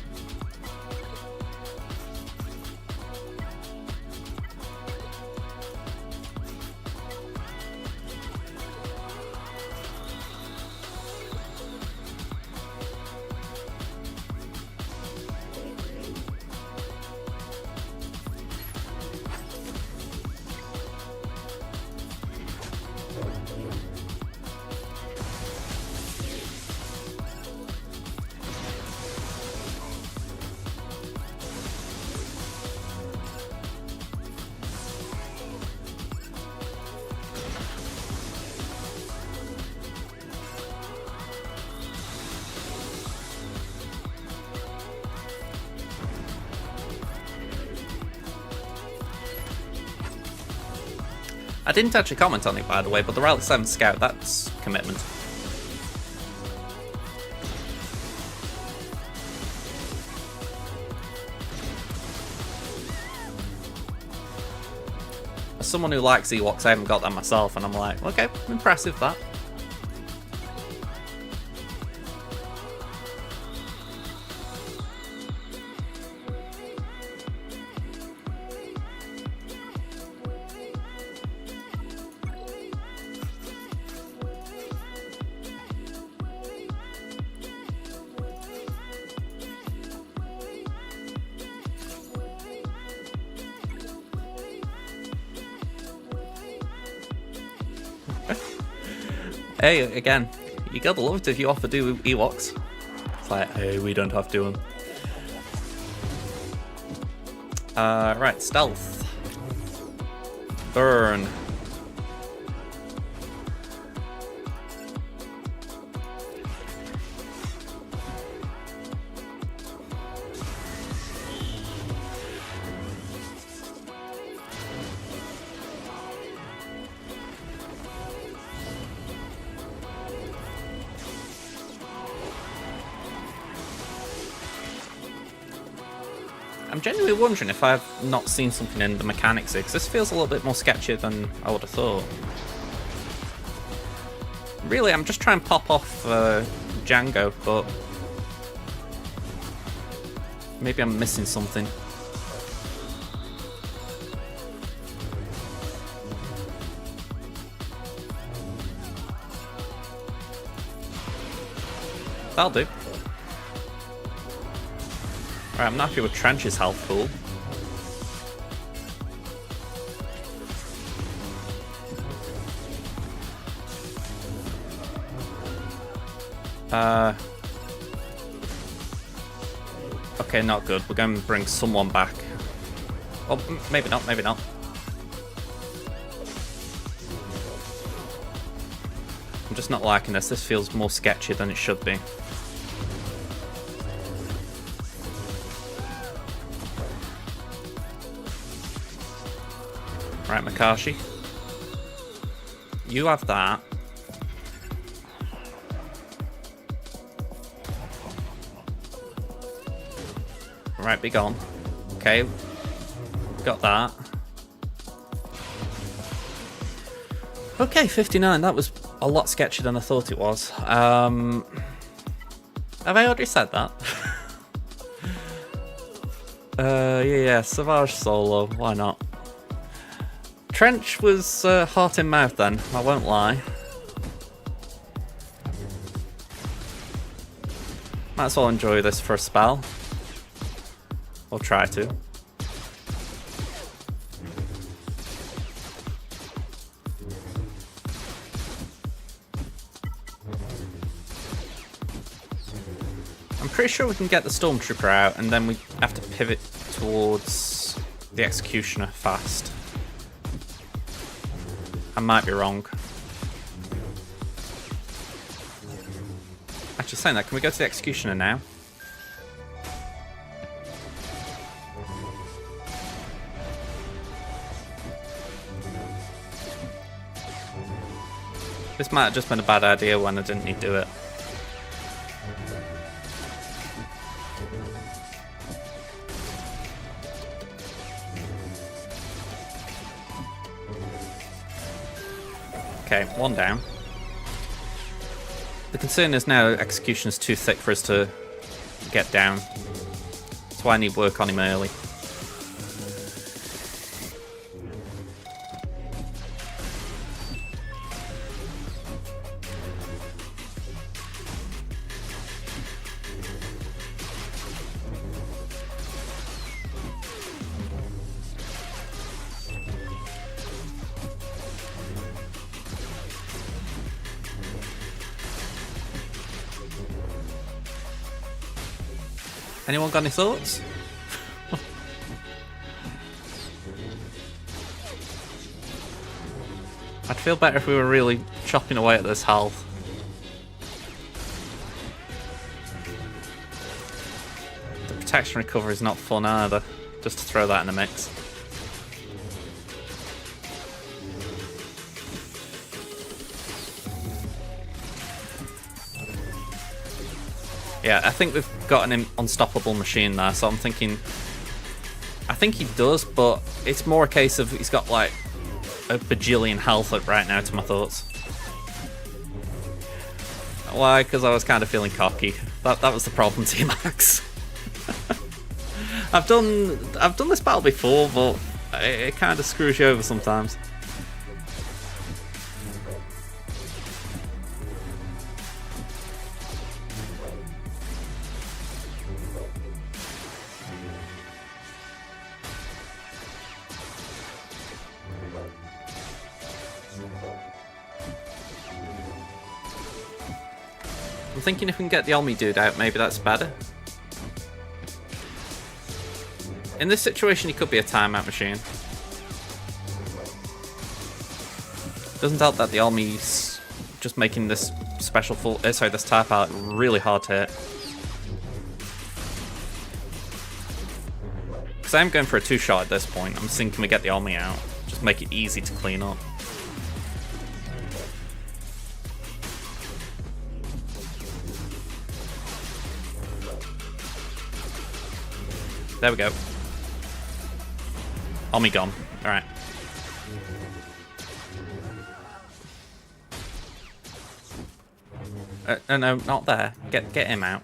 I didn't actually comment on it, by the way, but the Relic 7 Scout, that's commitment. As someone who likes Ewoks, I haven't got that myself, and I'm like, okay, impressive that. Hey, again, you gotta love it if you offer to do Ewoks. It's like, hey, we don't have to. Right, stealth. Burn. I'm genuinely wondering if I've not seen something in the mechanics here, because this feels a little bit more sketchy than I would have thought. Really, I'm just trying to pop off Django, but maybe I'm missing something. That'll do. Right, I'm not happy with Trench's health pool. Okay, not good. We're going to bring someone back. Oh, maybe not, maybe not. I'm just not liking this. This feels more sketchy than it should be. Right, Makashi. You have that. Right, be gone. Okay, got that. Okay, 59. That was a lot sketchier than I thought it was. Have I already said that? yeah, Savage solo. Why not? Trench was heart in mouth then. I won't lie. Might as well enjoy this for a spell. Or try to. I'm pretty sure we can get the Stormtrooper out and then we have to pivot towards the Executioner fast. I might be wrong. Actually, saying that, can we go to the Executioner now? This might have just been a bad idea when I didn't need to do it. Okay, one down. The concern is now Execution is too thick for us to get down. That's why I need work on him early. Anyone got any thoughts? I'd feel better if we were really chopping away at this health. The protection recovery is not fun either, just to throw that in the mix. Yeah, I think we've got an unstoppable machine there, so I'm thinking... I think he does, but it's more a case of he's got like a bajillion health right now to my thoughts. Why? Because I was kind of feeling cocky. That was the problem, T-Max. I've done this battle before, but it kind of screws you over sometimes. I'm thinking if we can get the Olmi dude out, maybe that's better. In this situation, he could be a timeout machine. Doesn't help that the Olmi's just making this special this type out really hard to hit. Because I'm going for a two-shot at this point. I'm thinking we get the Olmi out. Just make it easy to clean up. There we go. Olmi gone. Alright. No, not there. Get him out.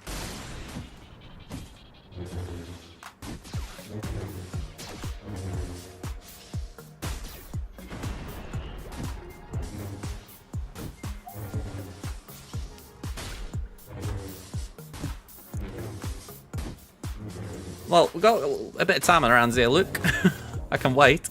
Well, we've got a bit of time on our hands here, Luke. I can wait.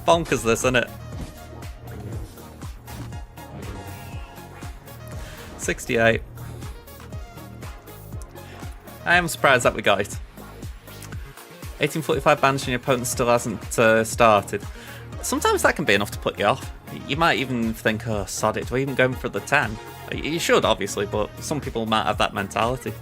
Bonkers this, isn't it? 68. I am surprised that we got it. 1845 bans and your opponent still hasn't started. Sometimes that can be enough to put you off. You might even think, oh, sod it, do I even go for the 10? You should, obviously, but some people might have that mentality.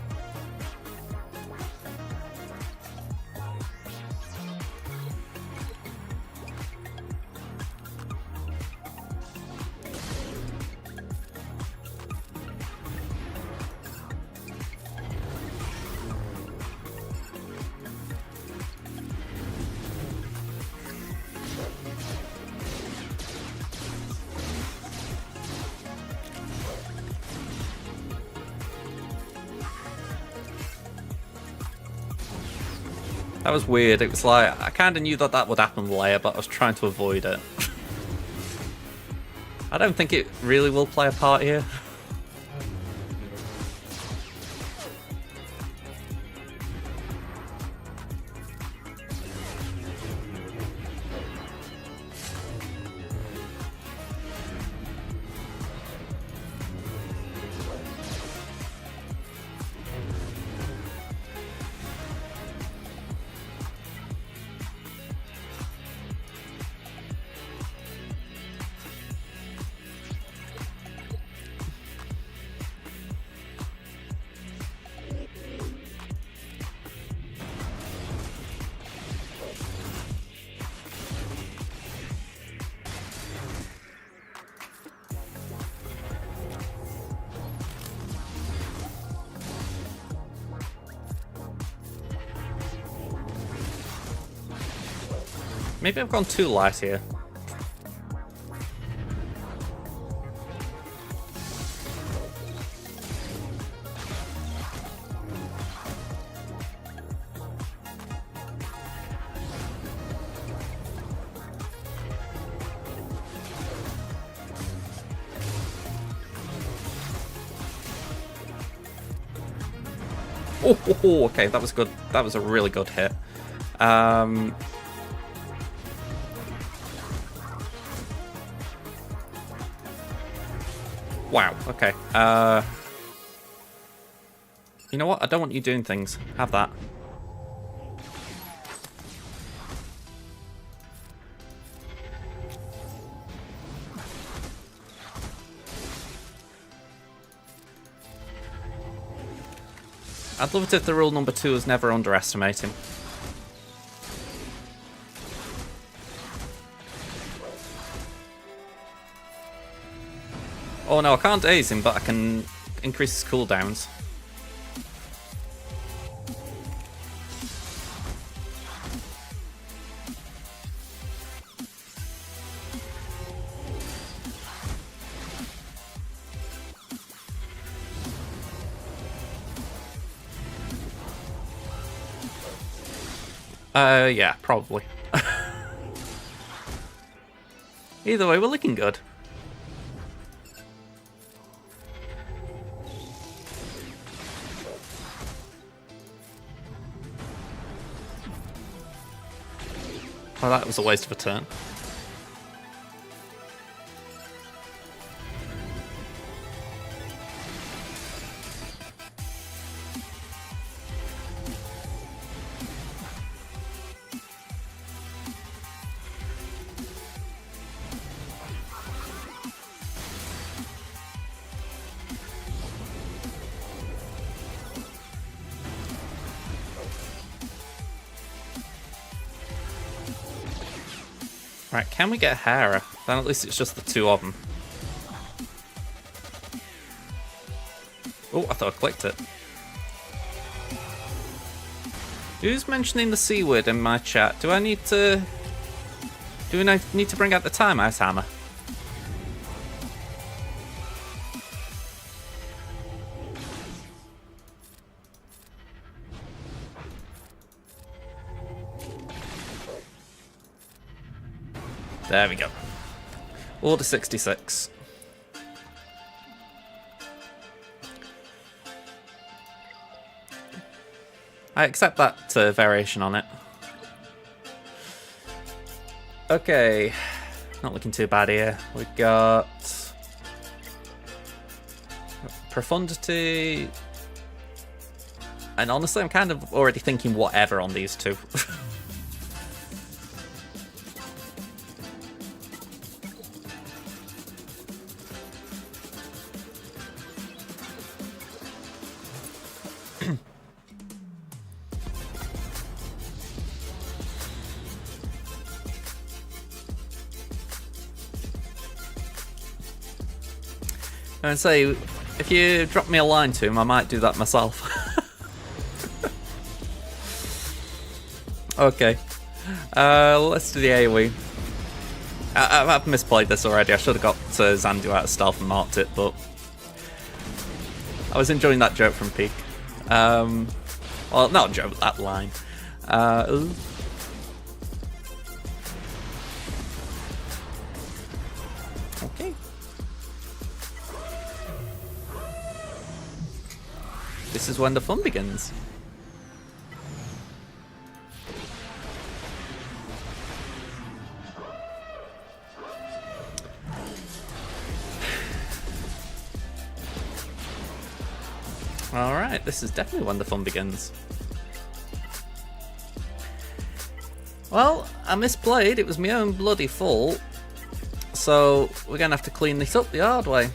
That was weird. It was like, I kind of knew that that would happen later, but I was trying to avoid it. I don't think it really will play a part here. Maybe I've gone too light here. Oh, okay, that was good. That was a really good hit. Wow, okay. You know what? I don't want you doing things. Have that. I'd love it if the rule number 2 was never underestimate him. Oh no, I can't daze him, but I can increase his cooldowns. Yeah, probably. Either way, we're looking good. Well, that was a waste of a turn. Right, can we get a Hera? Then at least it's just the two of them. Oh, I thought I clicked it. Who's mentioning the C word in my chat? Do I need to... Do I need to bring out the Time Ice Hammer? There we go. Order 66. I accept that variation on it. Okay. Not looking too bad here. We got... Profundity. And honestly, I'm kind of already thinking whatever on these two. And say, if you drop me a line to him, I might do that myself. Okay. Let's do the AoE. I've misplayed this already. I should have got Zandu out of stealth and marked it, but I was enjoying that joke from Peak. Well, not a joke, that line. Okay. This is when the fun begins. Alright, this is definitely when the fun begins. Well, I misplayed, it was my own bloody fault. So, we're gonna have to clean this up the hard way.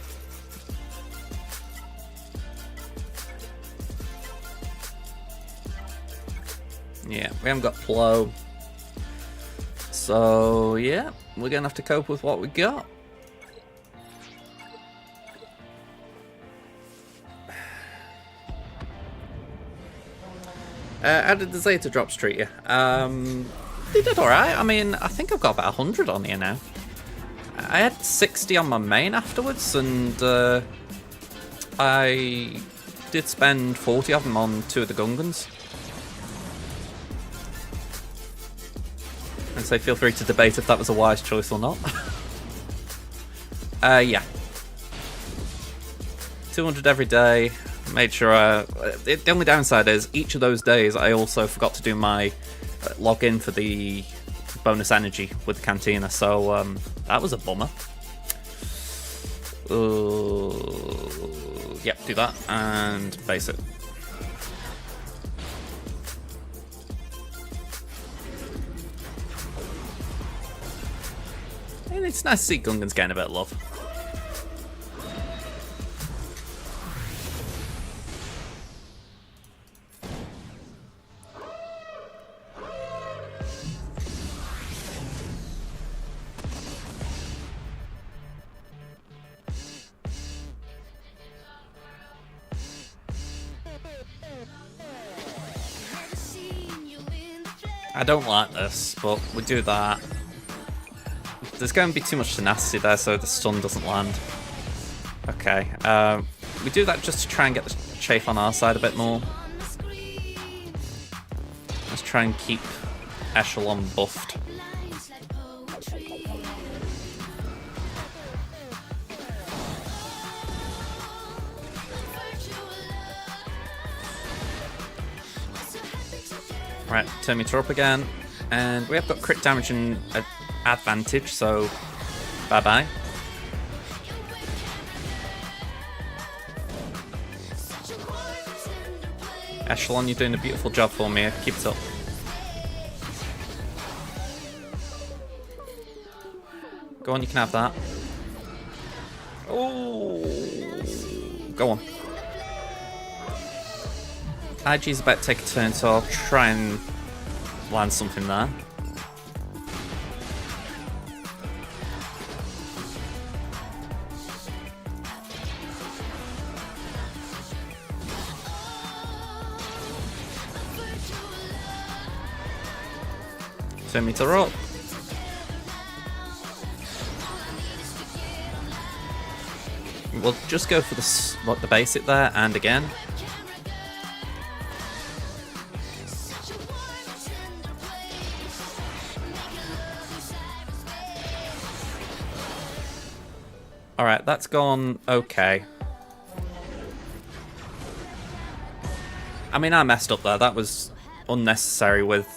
Yeah, we haven't got Plo. So, yeah, we're gonna have to cope with what we got. How did the Zeta drops treat you? They did alright. I mean, I think I've got about 100 on here now. I had 60 on my main afterwards, and I did spend 40 of them on 2 of the Gungans. And so feel free to debate if that was a wise choice or not. Yeah. 200 every day. Made sure the only downside is each of those days I also forgot to do my login for the bonus energy with the cantina, so that was a bummer. Yep, do that and base it. And it's nice to see Gungans getting a bit of love. I don't like this, but we do that. There's going to be too much tenacity there, so the stun doesn't land. Okay, we do that just to try and get the chafe on our side a bit more. Let's try and keep Echelon buffed. Right, turn meter up again, and we have got crit damage and advantage, so bye-bye. Echelon, you're doing a beautiful job for me. Keep it up. Go on, you can have that. Oh, go on. IG's about to take a turn, so I'll try and land something there. 2 meter up. We'll just go for the basic there, and again. Alright, that's gone okay. I mean, I messed up there. That was unnecessary with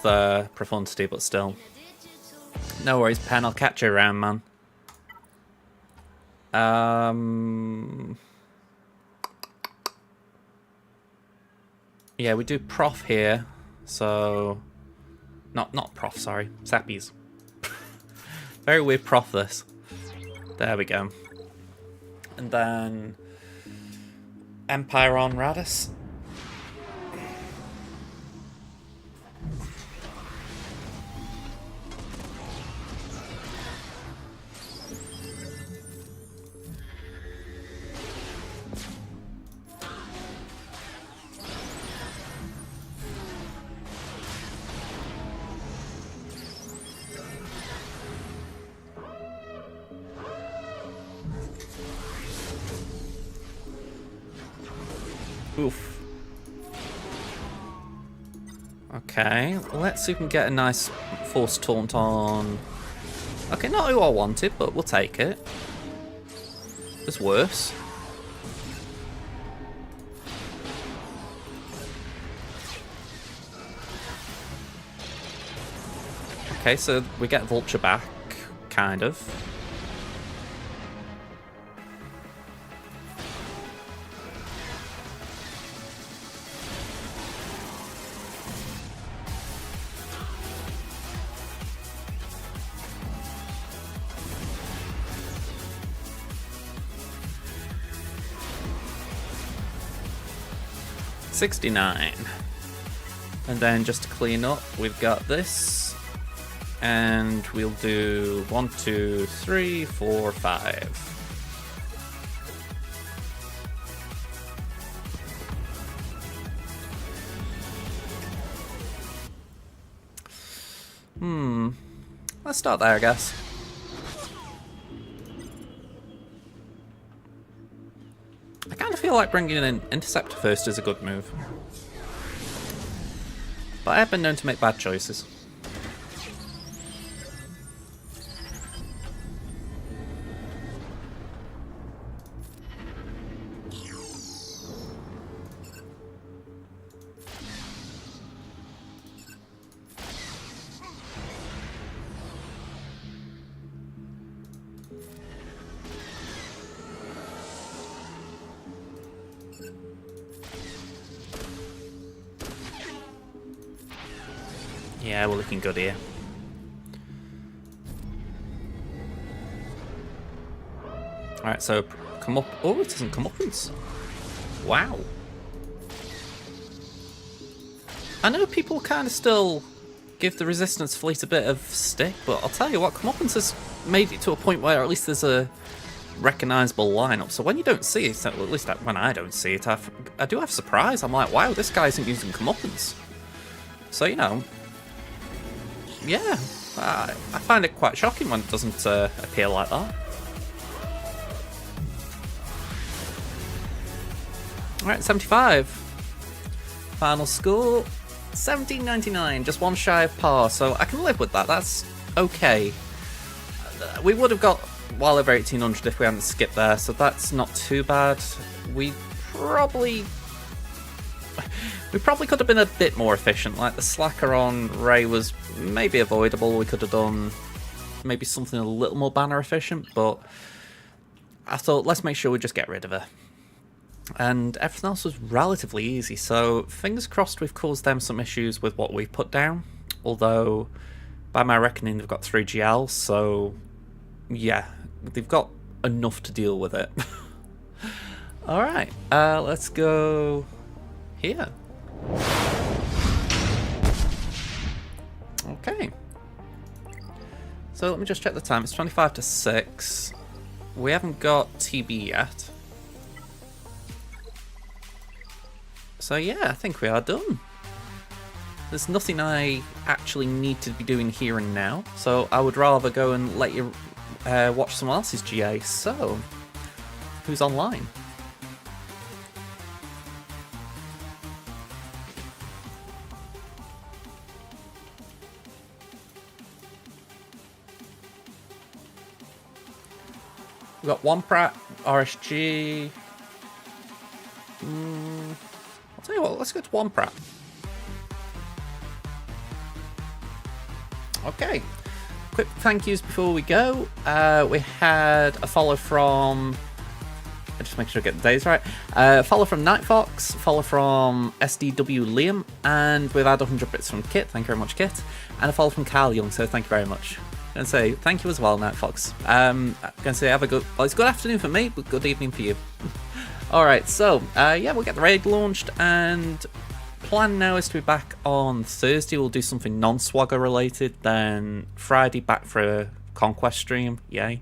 profundity, but still. No worries, Pen. I'll catch you around, man. Yeah, we do prof here, so not prof, sorry, sappies. Very weird prof this. There we go. And then Empire on Radis. Oof. Okay, let's see if we can get a nice force taunt on. Okay, not who I wanted, but we'll take it. There's worse. Okay, so we get Vulture back, kind of. $69. And then just to clean up, we've got this. And we'll do 1, 2, 3, 4, 5. Let's start there, I guess. I kind of feel like bringing in Interceptor first is a good move. But I have been known to make bad choices. Yeah, we're looking good here. Alright, so come up. Oh, it doesn't come up. Wow. I know people kind of still give the Resistance Fleet a bit of stick, but I'll tell you what, Comeuppance has made it to a point where at least there's a recognisable lineup. So when you don't see it, at least when I don't see it, I do have surprise. I'm like, wow, this guy isn't using Comeuppance. So, you know. Yeah, I find it quite shocking when it doesn't appear like that. Alright, 75. Final score, 1799, just one shy of par, so I can live with that, that's okay. We would have got well over 1800 if we hadn't skipped there, so that's not too bad. We probably could have been a bit more efficient, like the slacker on Ray was maybe avoidable, we could have done maybe something a little more banner efficient, but I thought let's make sure we just get rid of her. And everything else was relatively easy, so fingers crossed we've caused them some issues with what we've put down, although by my reckoning they've got 3 GLs, so yeah, they've got enough to deal with it. Alright, let's go here. Okay. So let me just check the time. It's 25 to 6. We haven't got TB yet. So yeah, I think we are done. there's nothing I actually need to be doing here and now, so I would rather go and let you watch someone else's GA. So, who's online? We've got one Pratt, RSG. I'll tell you what, let's go to one Pratt. Okay. Quick thank yous before we go. We had a follow from... I just make sure I get the days right. Follow from Nightfox, follow from SDW Liam, and we've had 100 bits from Kit. Thank you very much, Kit. And a follow from Carl Young, so thank you very much. And say thank you as well, Nightfox. I'm gonna say have a good, well, it's good afternoon for me, but good evening for you. Alright, so yeah, we'll get the raid launched, and plan now is to be back on Thursday. We'll do something non-Swagger related, then Friday back for a Conquest stream, yay.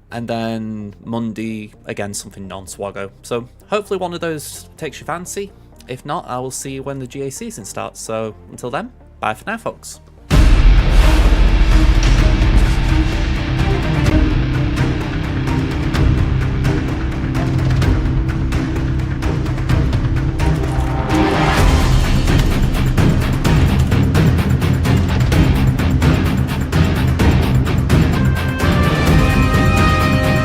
And then Monday, again, something non-Swagger. So hopefully one of those takes your fancy. If not, I will see you when the GA season starts. So until then, bye for now, folks.